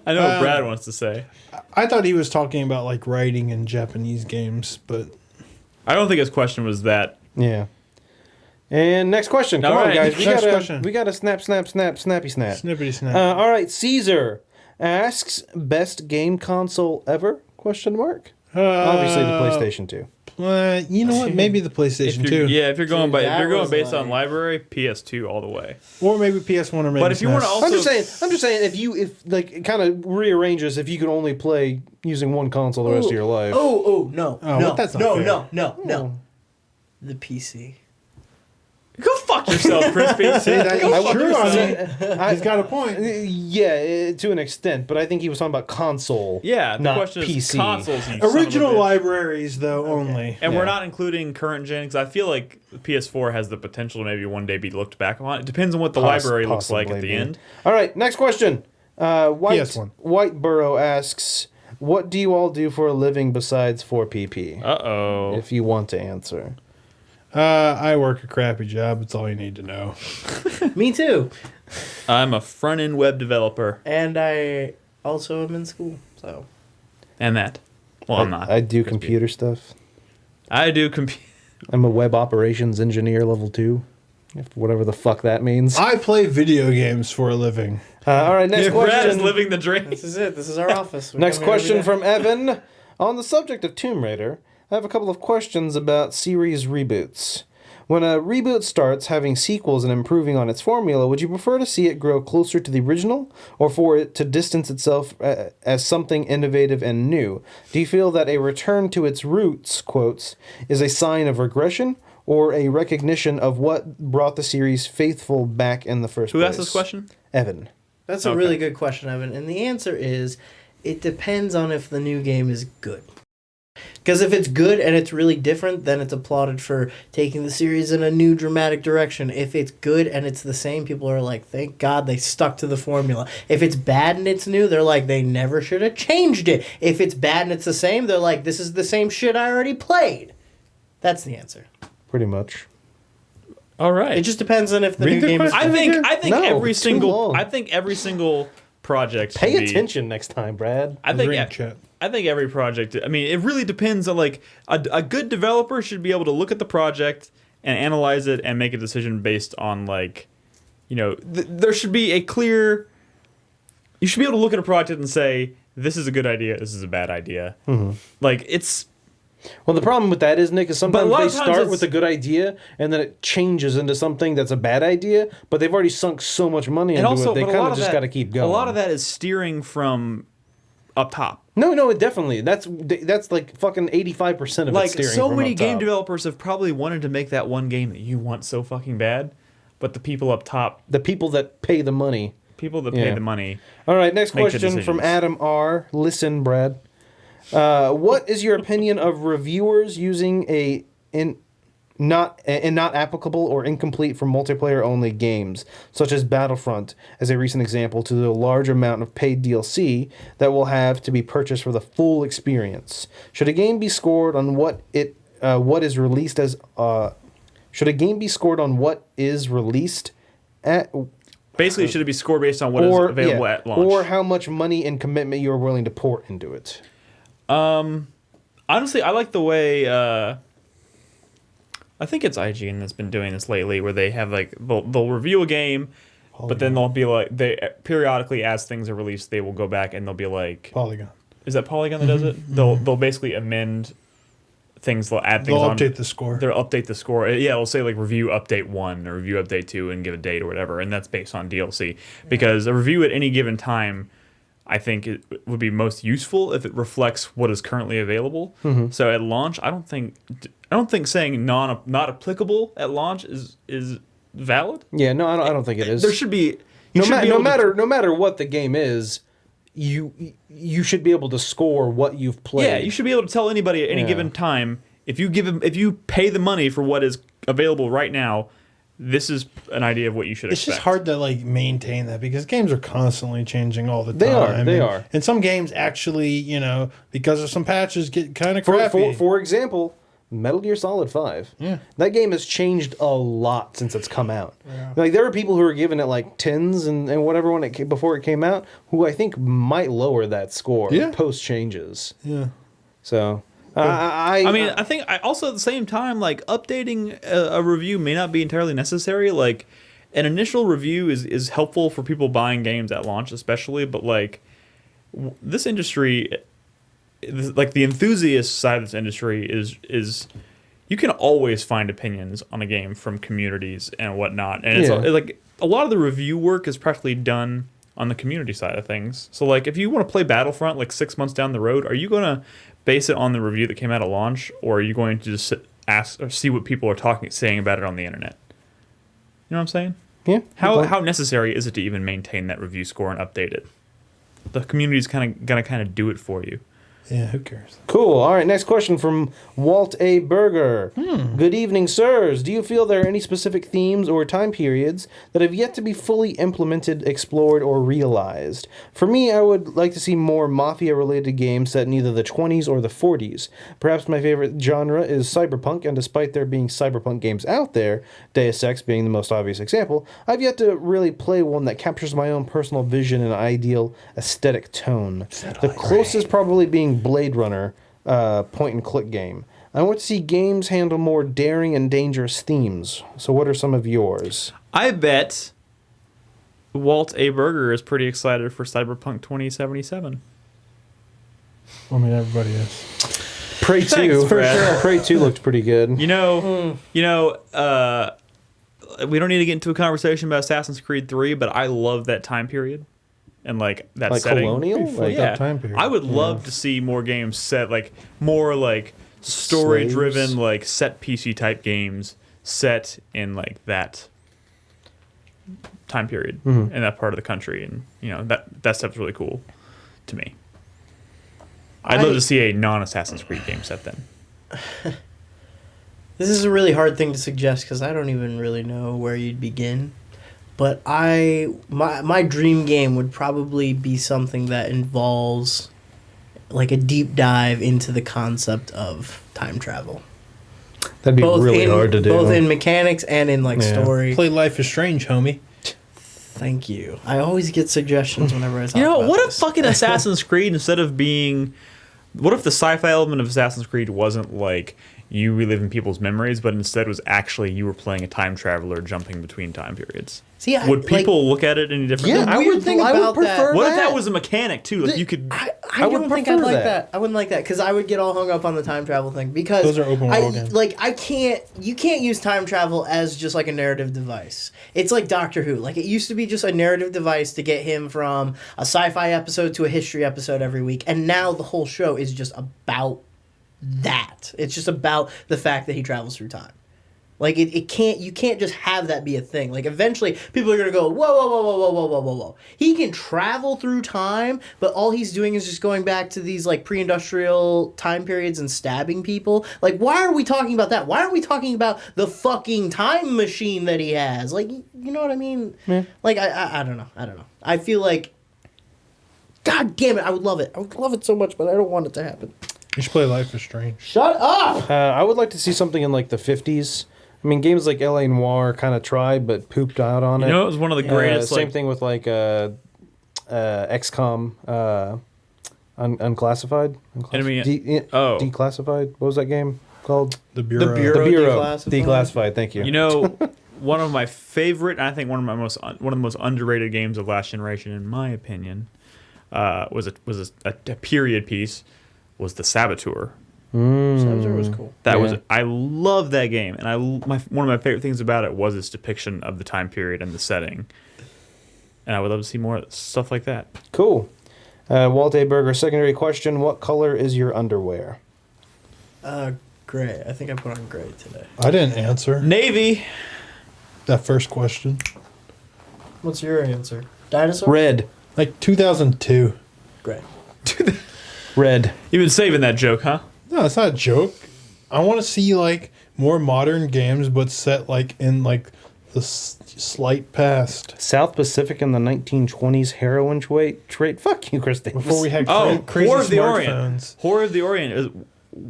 I know what Brad wants to say. I thought he was talking about like writing in Japanese games, but I don't think his question was that. Yeah. And next question. Come All on, right. guys. Next question. We got a snappy snap. snippety snap. All right, Caesar asks best game console ever? Question mark. Obviously the PlayStation 2. You know what? Maybe the PlayStation 2. Yeah, if you're going Dude, if you're that going was based on like- library, PS2 all the way. Or maybe PS1 or maybe But if you SNES. want to also, I'm just saying if like kind of rearranges if you could only play using one console the rest of your life. no, Oh, no, but that's not no, fair. no. The PC. go fuck yourself, Crispy. See, that's Go fuck true. yourself. He's got a point. Yeah, to an extent, but I think he was talking about console. Yeah, the not question PC. is consoles. You son of a Original bitch. libraries, though, only. And Yeah. we're not including current gen, because I feel like the PS4 has the potential to maybe one day be looked back on. It depends on what the library looks like at the end. All right, next question. PS1. Whiteborough asks, "What do you all do for a living besides 4PP?" Uh-oh. If you want to answer. I work a crappy job. That's all you need to know. Me too. I'm a front-end web developer. And I also am in school, so. And that. Well, I'm not. I do Crispy. computer stuff. I do computer. I'm a web operations engineer level 2, whatever the fuck that means. I play video games for a living. All right, next Brad is question. living the dream. This is it. This is our office. We Next come here every question day. from Evan. On the subject of Tomb Raider, I have a couple of questions about series reboots. When a reboot starts having sequels and improving on its formula, would you prefer to see it grow closer to the original, or for it to distance itself as something innovative and new? Do you feel that a return to its roots, quotes, is a sign of regression, or a recognition of what brought the series faithful back in the first Who place? asked this question? Evan. That's a Okay. really good question, Evan. And the answer is, it depends on if the new game is good. Because if it's good and it's really different, then it's applauded for taking the series in a new dramatic direction. If it's good and it's the same, people are like, thank God they stuck to the formula. If it's bad and it's new, they're like, they never should have changed it. If it's bad and it's the same, they're like, this is the same shit I already played. That's the answer. Pretty much. All right. It just depends on if the Read new the game is question. I think No, every it's too long. single project should Pay be- attention next time, Brad. I think Ring chat. I think every project. I mean, it really depends on like a good developer should be able to look at the project and analyze it and make a decision based on like, there should be a clear. You should be able to look at a project and say this is a good idea, this is a bad idea. Mm-hmm. Like it's. Well, the problem with that is, Nick, is But a sometimes lot they of times start it's- with a good idea and then it changes into something that's a bad idea, but they've already sunk so much money into it, they but a kind lot of of just that- got to keep going. A lot of that is steering from up top. No, it definitely. That's like fucking 85% of Like it steering so from many up game top. developers have probably wanted to make that one game that you want so fucking bad, but the people up top, The people that pay the money. people that Yeah. pay the money. All right, next Make the question from decisions. Adam R. Listen, Brad. What is your opinion of reviewers using not applicable or incomplete for multiplayer only games, such as Battlefront, as a recent example, to the large amount of paid DLC that will have to be purchased for the full experience? Should a game be scored on what is released as should a game be scored on what is released at Basically, should it be scored based on what is available at launch? or how much money and commitment you're willing to pour into it? Honestly, I like the way I think it's IGN that's been doing this lately, where they have like they'll review a game, but then they'll be like they periodically as things are released, they will go back and they'll be like, Polygon. is that Polygon that does it? They'll basically amend things, they'll add things They'll on. update the score. They'll update the score. Yeah, it'll say like review update 1 or review update 2 and give a date or whatever, and that's based on DLC. Because a review at any given time, I think it would be most useful if it reflects what is currently available. So at launch, I don't think saying not applicable at launch is valid. Yeah, no, I don't think it is. There should be no matter what the game is, you should be able to score what you've played. Yeah, you should be able to tell anybody at any given time if you pay the money for what is available right now. This is an idea of what you should It's expect. just hard to like maintain that because games are constantly changing all the time. They are. And some games actually, because of some patches, get kind of For crappy. for example, Metal Gear Solid 5. Yeah. That game has changed a lot since it's come out. Like there are people who are giving it like 10s and whatever before it came out, who I think might lower that score post changes. Yeah. So I think I also at the same time, like updating a review may not be entirely necessary. Like an initial review is helpful for people buying games at launch, especially. But like this industry, like the enthusiast side of this industry is you can always find opinions on a game from communities and whatnot. And it's like a lot of the review work is practically done on the community side of things. So like if you want to play Battlefront like 6 months down the road, are you gonna base it on the review that came out at launch, or are you going to just ask or see what people are saying about it on the internet? know what I'm saying? Yeah. How necessary is it to even maintain that review score and update it? The community's gonna do it for you. Yeah, who cares? Cool. All right, next question from Walt A. Berger. Good evening, sirs. Do you feel there are any specific themes or time periods that have yet to be fully implemented, explored, or realized? For me, I would like to see more Mafia-related games set in either the 20s or the 40s. Perhaps my favorite genre is cyberpunk, and despite there being cyberpunk games out there, Deus Ex being the most obvious example, I've yet to really play one that captures my own personal vision and ideal aesthetic tone. The closest probably being Blade Runner point-and-click game. I want to see games handle more daring and dangerous themes. So what are some of yours? I bet Walt A. Berger is pretty excited for Cyberpunk 2077. I mean, everybody is. Prey 2. For sure. Prey 2 looked pretty good. We don't need to get into a conversation about Assassin's Creed 3, but I love that time period. And like that like setting. colonial? Like that time period. I would love to see more games set like more like story driven, like set PC type games set in like that time period in that part of the country, and that stuff's really cool to me. I'd love to see a non-Assassin's Creed game set then. This is a really hard thing to suggest because I don't even really know where you'd begin. But my dream game would probably be something that involves like a deep dive into the concept of time travel. That'd be really hard to do. Both in mechanics and in story. Play Life is Strange, homie. Thank you. I always get suggestions whenever I talk about what this. if fucking Assassin's Creed, instead of being... What if the sci-fi element of Assassin's Creed wasn't like you reliving people's memories, but instead was actually you were playing a time traveler jumping between time periods? See, would people look at it any differently? Yeah, I would prefer What that. if that was a mechanic too? Like you could. I don't think I'd like that. I wouldn't like that because I would get all hung up on the time travel thing because those are open world games. You can't use time travel as just like a narrative device. It's like Doctor Who. Like it used to be just a narrative device to get him from a sci-fi episode to a history episode every week, and now the whole show is just about that. It's just about the fact that he travels through time. Like you can't just have that be a thing. Like eventually people are gonna go, whoa. He can travel through time, but all he's doing is just going back to these like pre-industrial time periods and stabbing people. Like why are we talking about that? Why aren't we talking about the fucking time machine that he has? Like you know what I mean? Yeah. Like I don't know. I feel like God damn it, I would love it. I would love it so much, but I don't want it to happen. You should play Life is Strange. Shut up! I would like to see something in like the 50s. I mean, games like L.A. Noire kind of tried, but pooped out on it. It was one of the greatest. Same thing with like XCOM, Unclassified. Enemy. Declassified. What was that game called? The Bureau. The Bureau. Declassified. Declassified. Thank you. One of my favorite, and I think one of the most underrated games of last generation, in my opinion, was a period piece. Was the Saboteur. Saboteur was cool. I love that game, and one of my favorite things about it was its depiction of the time period and the setting. And I would love to see more stuff like that. Cool. Walt A. Berger, secondary question: what color is your underwear? Gray. I think I put on gray today. I didn't answer Navy. that first question. What's your answer? Dinosaur. Red. Like 2002. Gray. Red. You've been saving that joke, huh? No, it's not a joke. I want to see like more modern games, but set like in like the slight past. South Pacific in the 1920s heroin trait. Fuck you, Chris Davis. Before we had crazy Horror of the Orient. smartphones. Horror of the Orient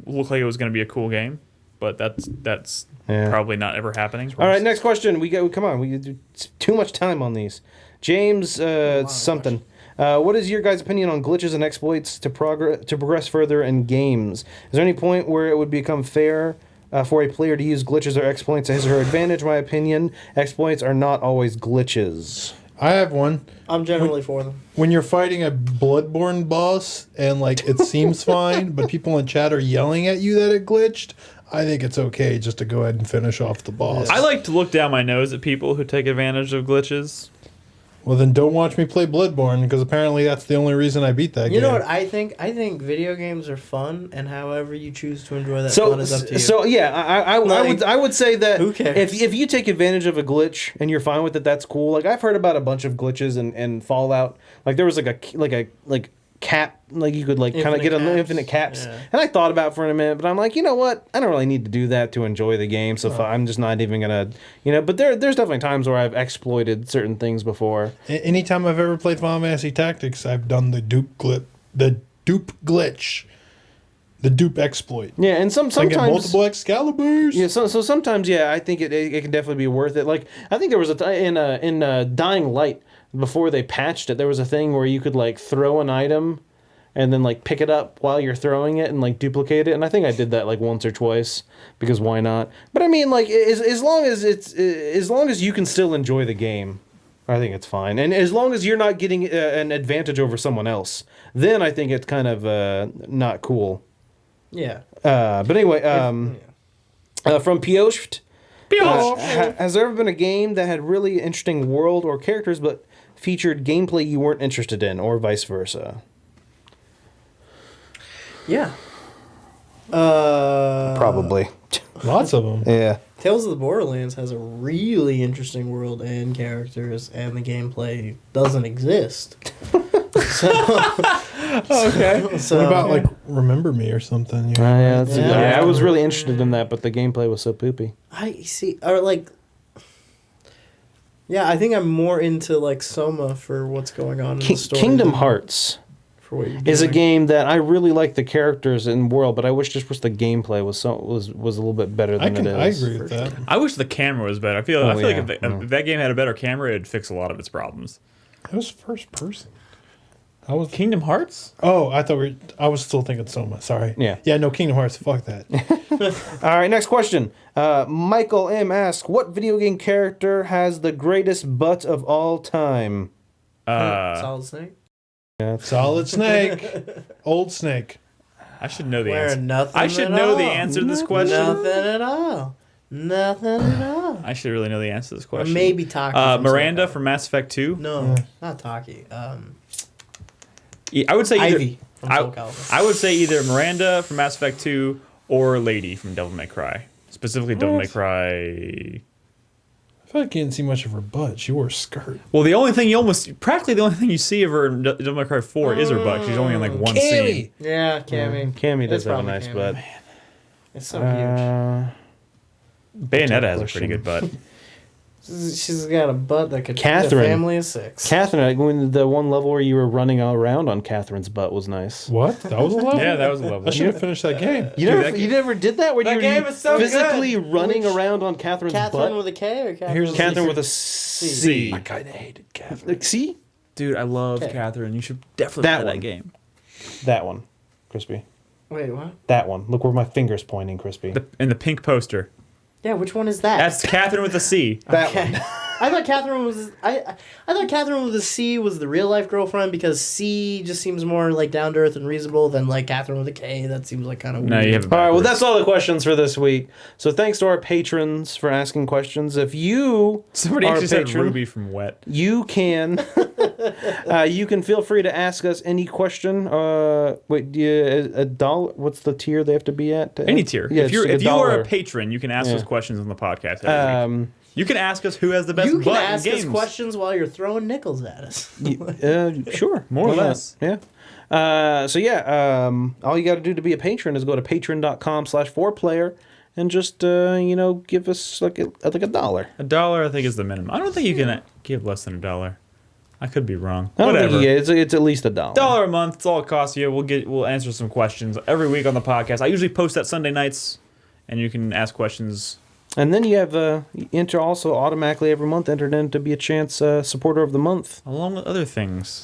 looked like it was going to be a cool game, but that's probably not ever happening. All right, next question. Come on. We do too much time on these. James something. What is your guys' opinion on glitches and exploits to progress further in games? Is there any point where it would become fair for a player to use glitches or exploits to his or her advantage? My opinion, exploits are not always glitches. I have one. I'm generally for them. When you're fighting a Bloodborne boss and like it seems fine, but people in chat are yelling at you that it glitched, I think it's okay just to go ahead and finish off the boss. I like to look down my nose at people who take advantage of glitches. Well, then don't watch me play Bloodborne, because apparently that's the only reason I beat that game. You know what I think? I think video games are fun, and however you choose to enjoy that fun is up to you. So yeah, I would say that Who cares? if you take advantage of a glitch and you're fine with it, that's cool. Like I've heard about a bunch of glitches and Fallout. Like there was like cap, like you could like kind of get infinite caps. Yeah. And I thought about it for a minute, but I'm like, you know what? I don't really need to do that to enjoy the game. So I'm just not even gonna, But there's definitely times where I've exploited certain things before. Anytime I've ever played Final Fantasy Tactics, I've done the dupe glitch, the dupe exploit. Yeah, and sometimes I get multiple Excaliburs. Yeah, so sometimes I think it can definitely be worth it. Like I think there was in Dying Light, before they patched it, there was a thing where you could like throw an item and then like pick it up while you're throwing it and like duplicate it. And I think I did that like once or twice, because why not? But I mean, like as long as you can still enjoy the game, I think it's fine. And as long as you're not getting an advantage over someone else, then I think it's kind of not cool. Yeah. But anyway, from Piocht. Has there ever been a game that had really interesting world or characters but featured gameplay you weren't interested in, or vice versa? Yeah. Probably. Lots of them. Yeah. Tales of the Borderlands has a really interesting world and characters, and the gameplay doesn't exist. Okay. So, What about like Remember Me or something? I was really interested in that, but the gameplay was so poopy. I see, or like, yeah, I think I'm more into like Soma for what's going on in the story. Kingdom than Hearts for what you're is a doing. game that I really like the characters and world, but I wish the gameplay was a little bit better than it is. I agree with that. I wish the camera was better. I feel like if that game had a better camera, it'd fix a lot of its problems. It was first person. Kingdom Hearts? Oh, I was still thinking Soma. Sorry. Yeah. Yeah. No, Kingdom Hearts. Fuck that. All right, next question. Michael M. asks, what video game character has the greatest butt of all time? Solid Snake. Solid Snake. Old Snake. I should know the Where answer. nothing I should at know all. the answer to this question. Nothing at all. Nothing at all. I should really know the answer to this Or question. maybe Taki. from Miranda Soul from Mass Effect 2. No, not Taki. I would say either, Ivy from Soul Calibur. I would say either Miranda from Mass Effect 2 or Lady from Devil May Cry. Specifically, Devil May Cry. I feel like you didn't see much of her butt. She wore a skirt. Well, practically the only thing you see of her in Devil May Cry 4 is her butt. She's only in like one scene. Yeah, Cammy. Cammy does It's have a probably nice Cammy. butt. It's so huge. Bayonetta has a pretty good butt. She's got a butt that could Catherine. feed a family of 6. Catherine, when the one level where you were running around on Catherine's butt was nice. What? That was a level? Yeah, that was a level. I should have finished that game. You never did that? Where That you game were is so physically good. running around on Catherine's Catherine butt? with a K or Catherine Here's with Catherine a with a C? C. I kind of hated Catherine. Like, see? Dude, I love Okay. Catherine. You should definitely That play one. that game. That one, Crispy. Wait, what? That one. Look where my finger's pointing, Crispy. In the pink poster. Yeah, which one is that? That's Catherine with a C. That Okay. one. I thought Catherine was I thought Catherine with a C was the real life girlfriend, because C just seems more like down to earth and reasonable than like Catherine with a K. That seems like kind of weird. No, you have it All right, well, backwards. that's all the questions for this week. So thanks to our patrons for asking questions. If you Somebody are a actually said patron, Ruby from Wet. you can feel free to ask us any question. A dollar? What's the tier they have to be at? Any tier. Yeah, if you it's are $1. a patron, you can ask Yeah. us questions on the podcast every week. You can ask us who has the best You can butt ask in us games. questions while you're throwing nickels at us. Sure, More or why not? less. Yeah. All you got to do to be a patron is go to patreon.com/4player and just give us like $1. $1, I think, is the minimum. I don't think you can give less than $1. I could be wrong. I don't Whatever. think it's at least $1. $1 a month. It's all it costs you. We'll answer some questions every week on the podcast. I usually post that Sunday nights, and you can ask questions. And then you have enter also automatically every month entered in to be a chance supporter of the month. Along with other things.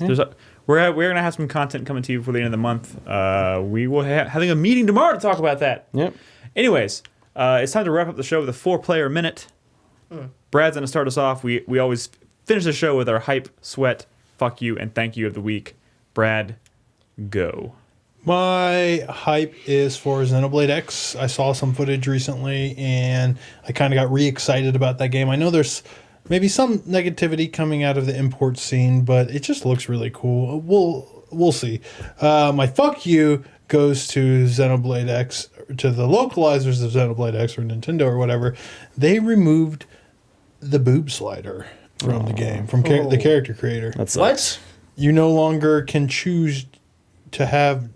We're going to have some content coming to you before the end of the month. We will having a meeting tomorrow to talk about that. Yep. Anyways, it's time to wrap up the show with a 4-player minute. Brad's going to start us off. We always finish the show with our hype, sweat, fuck you, and thank you of the week. Brad, go. My hype is for Xenoblade X. I saw some footage recently, and I kind of got re-excited about that game. I know there's maybe some negativity coming out of the import scene, but it just looks really cool. We'll see. My fuck you goes to Xenoblade X, to the localizers of Xenoblade X or Nintendo or whatever. They removed the boob slider from the game, from the character creator. That's What? You no longer can choose to have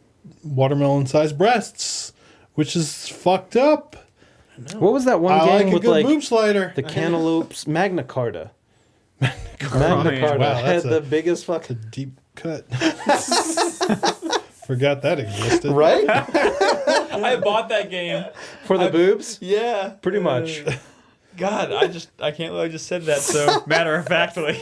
watermelon-sized breasts, which is fucked up. What was that one I game like a with good like boob slider. the cantaloupes? Magna Carta. Magna Carta. Carta Wow, had that's the a- biggest A fucking deep cut. Forgot that existed. right I bought that game. for the boobs. Yeah. Pretty much. God, I can't believe I just said that so matter of factly.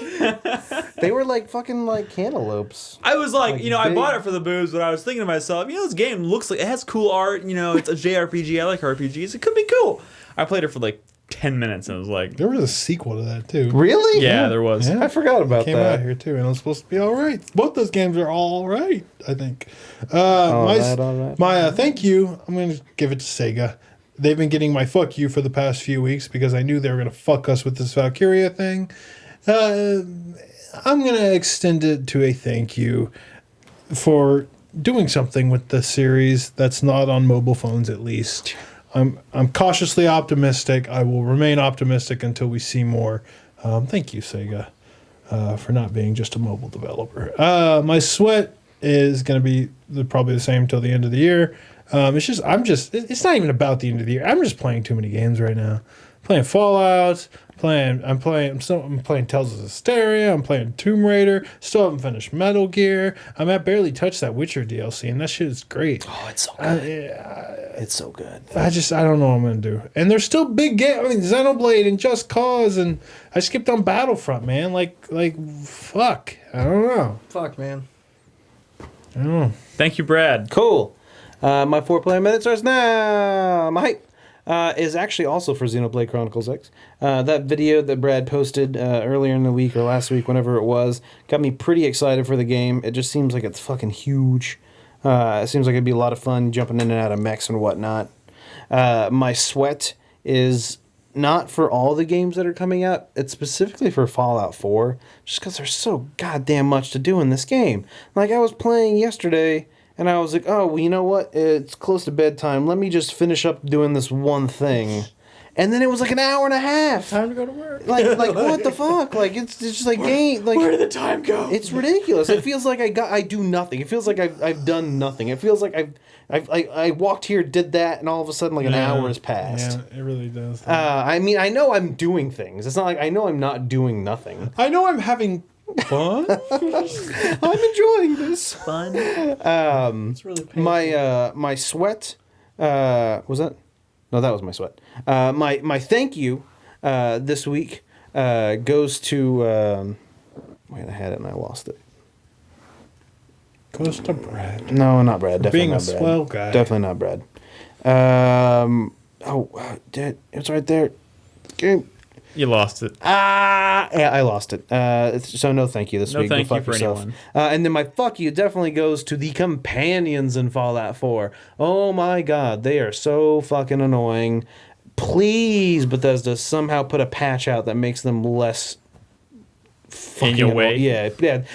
They were like fucking like cantaloupes. I was like, Like I big- bought it for the boobs, but I was thinking to myself, this game looks like it has cool art. It's a JRPG. I like RPGs. It could be cool. I played it for like 10 minutes and was like, There was a sequel to that too. Really? yeah, there was. Yeah. I forgot about Came that. out here too, and it's supposed to be all right. Both those games are all right, I think. All My right. my thank you, I'm going to give it to Sega. They've been getting my fuck you for the past few weeks because I knew they were going to fuck us with this Valkyria thing. I'm going to extend it to a thank you for doing something with the series that's not on mobile phones at least. I'm cautiously optimistic. I will remain optimistic until we see more. Thank you, Sega, for not being just a mobile developer. My sweat is going to be probably the same till the end of the year. It's not even about the end of the year. I'm just playing too many games right now. Playing Fallout, I'm playing Tales of Hysteria, I'm playing Tomb Raider, still haven't finished Metal Gear. I barely touched that Witcher DLC, and that shit is great. Oh, it's so good. It's so good. I don't know what I'm gonna do. And there's still big games. I mean, Xenoblade and Just Cause, and I skipped on Battlefront, man. Like, fuck. I don't know. Fuck, man. I don't know. Thank you, Brad. Cool. My 4-player minute starts now. My hype is actually also for Xenoblade Chronicles X. That video that Brad posted earlier in the week or last week, whenever it was, got me pretty excited for the game. It just seems like it's fucking huge. It seems like it'd be a lot of fun jumping in and out of mechs and whatnot. My sweat is not for all the games that are coming out. It's specifically for Fallout 4, just because there's so goddamn much to do in this game. Like, I was playing yesterday, and I was like, oh, well, you know what? It's close to bedtime. Let me just finish up doing this one thing. And then it was like an hour and a half. Time to go to work. Like what the fuck? Like, it's just like game. Like, Where did the time go? it's ridiculous. It feels like I do nothing. It feels like I've done nothing. It feels like I walked here, did that, and all of a sudden like an hour has passed. Yeah, it really does. I mean, I know I'm doing things. It's not like I know I'm not doing nothing. I know I'm having fun. I'm enjoying this. Fun. It's really painful. My sweat was that? No, that was my sweat. My thank you this week goes to wait, I had it and I lost it. Goes to Brad. No, not Brad. Definitely Being a not Brad. swell guy. Definitely not Brad. It's right there. Game. You lost it. Yeah, I lost it. So no thank you this No week. Go thank you fuck for yourself. anyone. And then my fuck you definitely goes to the companions in Fallout 4. Oh my god, they are so fucking annoying. Please, Bethesda, somehow put a patch out that makes them less fucking your way? Yeah,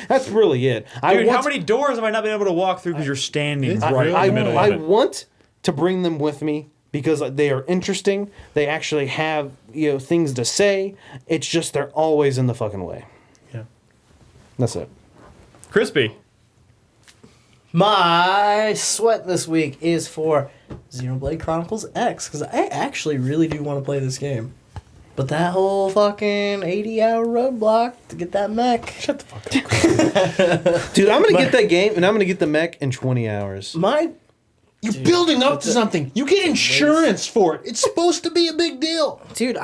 that's really it. Dude, how many doors have I not been able to walk through because you're standing It's right really in the middle I of it? want to bring them with me because they are interesting. They actually have things to say. It's just they're always in the fucking way. Yeah. That's it. Crispy. My sweat this week is for Xenoblade Chronicles X, because I actually really do want to play this game. But that whole fucking 80-hour roadblock to get that mech. Shut the fuck up. Dude, I'm going to get that game, and I'm going to get the mech in 20 hours. You're building up to something. You get insurance for it. It's supposed to be a big deal. Dude,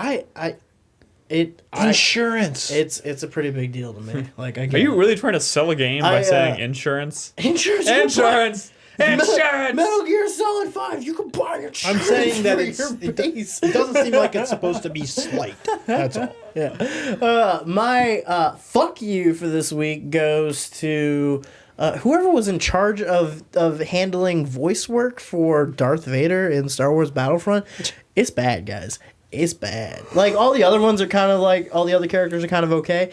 Insurance. it's a pretty big deal to me. Like, Are you really trying to sell a game by saying insurance? insurance? Insurance! Insurance! Metal Gear Solid 5, you can buy insurance. I'm saying that for your base. it doesn't seem like it's supposed to be slight. That's all. Yeah. My fuck you for this week goes to whoever was in charge of handling voice work for Darth Vader in Star Wars Battlefront. It's bad, guys. it's bad. Like, all the other ones are kind of like, all the other characters are kind of okay.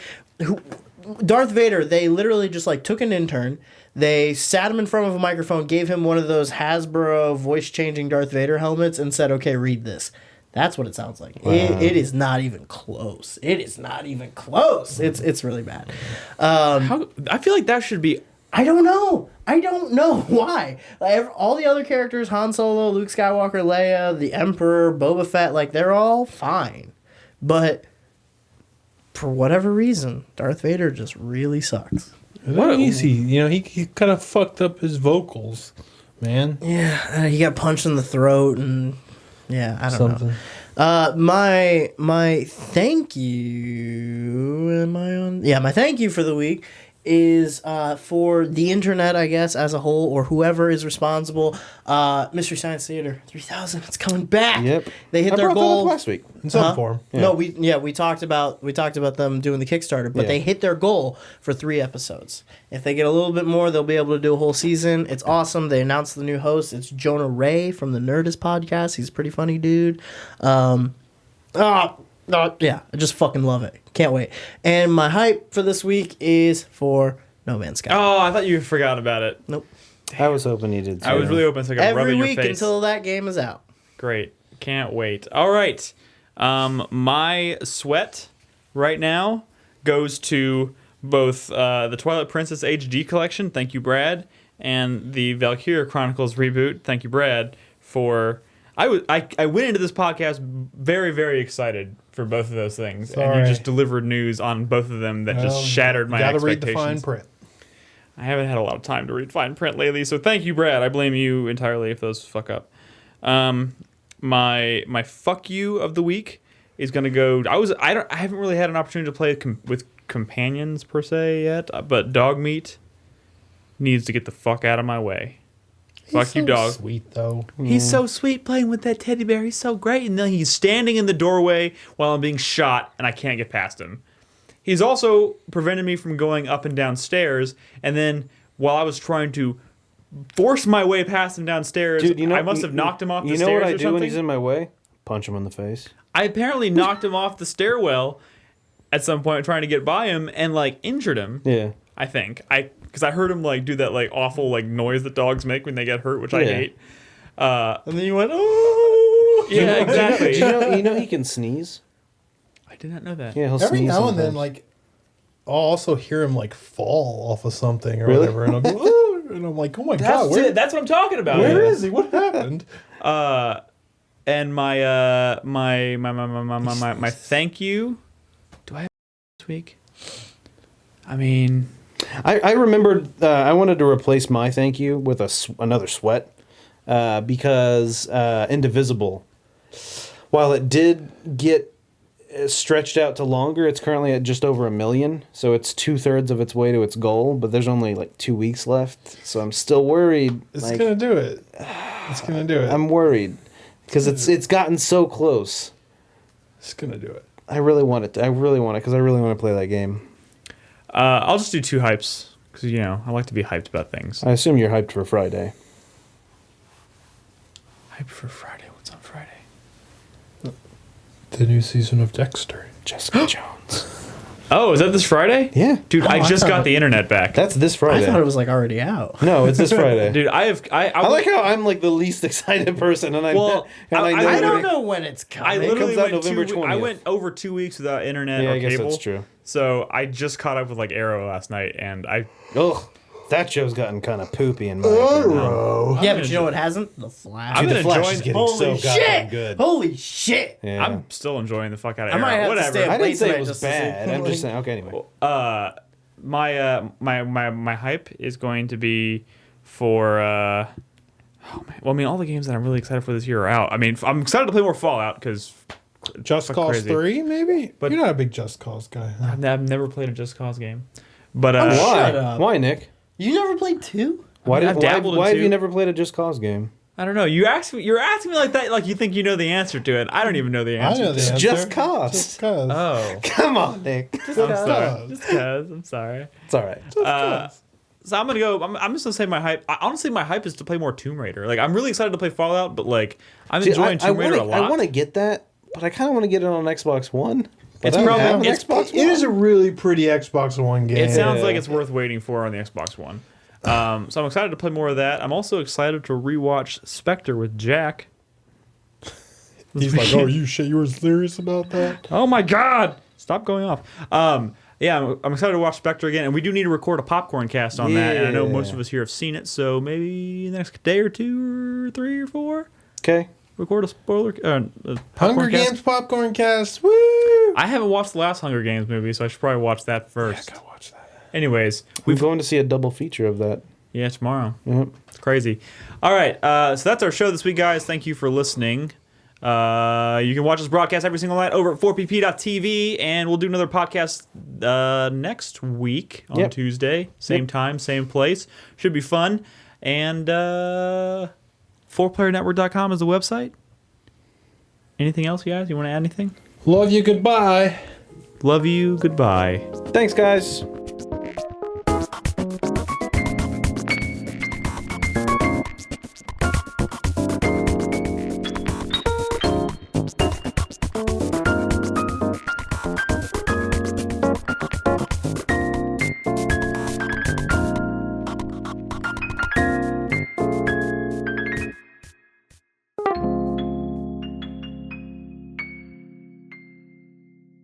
Darth Vader, they literally just, like, took an intern, they sat him in front of a microphone, gave him one of those Hasbro voice-changing Darth Vader helmets, and said, okay, read this. That's what it sounds like. Wow. It is not even close. It is not even close. It's really bad. I feel like that should be... I don't know why. Like, all the other characters, Han Solo, Luke Skywalker, Leia, the Emperor, Boba Fett, like, they're all fine. But for whatever reason, Darth Vader just really sucks. What easy, he kind of fucked up his vocals, man. Yeah, he got punched in the throat, and yeah, I don't know. My thank you. Am I on? Yeah, my thank you for the week is for the internet, I guess, as a whole, or whoever is responsible. Mystery Science Theater 3000, it's coming back. Yep, they hit their goal last week in some form. Yeah. No, we talked about them doing the Kickstarter, but they hit their goal for 3 episodes. If they get a little bit more, they'll be able to do a whole season. It's awesome. They announced the new host. It's Jonah Ray from the Nerdist podcast. He's a pretty funny dude. Yeah, I just fucking love it. Can't wait. And my hype for this week is for No Man's Sky. Oh, I thought you forgot about it. Nope. I was hoping you did too. I was really hoping so I could rub it in your face. Every week until that game is out. Great. Can't wait. All right. My sweat right now goes to both the Twilight Princess HD collection, thank you, Brad, and the Valkyria Chronicles reboot, thank you, Brad, for... I went into this podcast very, very excited for both of those things, and you just delivered news on both of them that just shattered my expectations. Gotta read the fine print. I haven't had a lot of time to read fine print lately, so thank you, Brad. I blame you entirely if those fuck up. My fuck you of the week is gonna go. I haven't really had an opportunity to play with companions per se yet, but Dog Meat needs to get the fuck out of my way. Fuck you, dog. Sweet though. He's so sweet playing with that teddy bear. He's so great. And then he's standing in the doorway while I'm being shot, and I can't get past him. He's also prevented me from going up and down stairs. And then while I was trying to force my way past him downstairs, dude, I must have knocked him off the stairs or something. You know what I do when he's in my way? Punch him in the face. I apparently knocked him off the stairwell at some point trying to get by him and like injured him. Yeah. I think. Because I heard him like do that like awful like noise that dogs make when they get hurt, which I hate. And then you went, oh. Yeah, exactly. You know he can sneeze? I did not know that. Yeah, he'll Every sneeze now sometimes. and then, like, I'll also hear him like fall off of something or whatever, and I'll go, oh, and I'm like, oh my god, that's what I'm talking about. Where is he? What happened? And my thank you. Do I have this week? I mean, I remembered I wanted to replace my thank you with another sweat because Indivisible, while it did get stretched out to longer, it's currently at just over 1 million, so it's 2/3 of its way to its goal, but there's only like 2 weeks left, so I'm still worried. It's gonna do it. It's gonna do it. I'm worried because it's gotten so close. It's gonna do it. I really want it because I really want to play that game. I'll just do 2 hypes because I like to be hyped about things. I assume you're hyped for Friday. Hyped for Friday? What's on Friday? The new season of Dexter. Jessica Jones. Oh, is that this Friday? Yeah. Dude, I just got the internet back. That's this Friday. I thought it was like already out. No, it's this Friday. Dude, I like how I'm like the least excited person, and I don't know when it's coming. I literally it comes out went November 20th. I went over 2 weeks without internet or I guess cable. That's true. So I just caught up with like Arrow last night, and Ugh, that show's gotten kind of poopy in my opinion. Yeah, but you know what hasn't? The Flash. I'm Dude, the Flash enjoying- is getting Holy so shit! goddamn good. Holy shit! Yeah. I'm still enjoying the fuck out of I Arrow. might have to Whatever. stay up I didn't late say tonight it was just to see- bad. I'm just saying. Okay, anyway. My hype is going to be for oh man. Well, I mean, all the games that I'm really excited for this year are out. I mean, I'm excited to play more Fallout because Just fuck Cause crazy. 3, maybe? But- You're not a big Just Cause guy. Huh? I've never played a Just Cause game. But Shut Why? up. Why, Nick? You never played 2? Why I've dabbled in have 2. you never played a Just Cause game? I don't know. You're asking me like that, like you think you know the answer to it. I don't even know the I answer. know the answer. Just Cause. Just Cause. Oh, Come on, Nick. I'm sorry. Cause. Just cause. I'm sorry. It's all right. Just Cause. So I'm gonna go. I'm just gonna say my hype. Honestly, my hype is to play more Tomb Raider. Like I'm really excited to play Fallout, but like I'm enjoying Tomb Raider a lot. I want to get that. but I kind of want to get it on Xbox One. But It's I don't probably- have an it's- Xbox One. It is a really pretty Xbox One game. It sounds Yeah. like it's worth waiting for on the Xbox One. So I'm excited to play more of that. I'm also excited to rewatch Spectre with Jack. He's like, "Oh, you were serious about that?" Oh my God! Stop going off. Yeah, I'm excited to watch Spectre again, and we do need to record a popcorn cast on that. And I know most of us here have seen it, so maybe the next day or 2 or 3 or 4, Okay. record a spoiler. A Hunger popcorn cast. Games popcorn cast. Woo! I haven't watched the last Hunger Games movie, so I should probably watch that first. I gotta watch that. Anyways, We're going to see a double feature of that. yeah, tomorrow. Yep. It's crazy. All right, so that's our show this week, guys. Thank you for listening. You can watch us broadcast every single night over at 4pp.tv, and we'll do another podcast next week on Tuesday. Same time, same place. Should be fun. And 4playernetwork.com is the website. Anything else, guys? You want to add anything? Love you. Goodbye. Love you. Goodbye. Thanks, guys.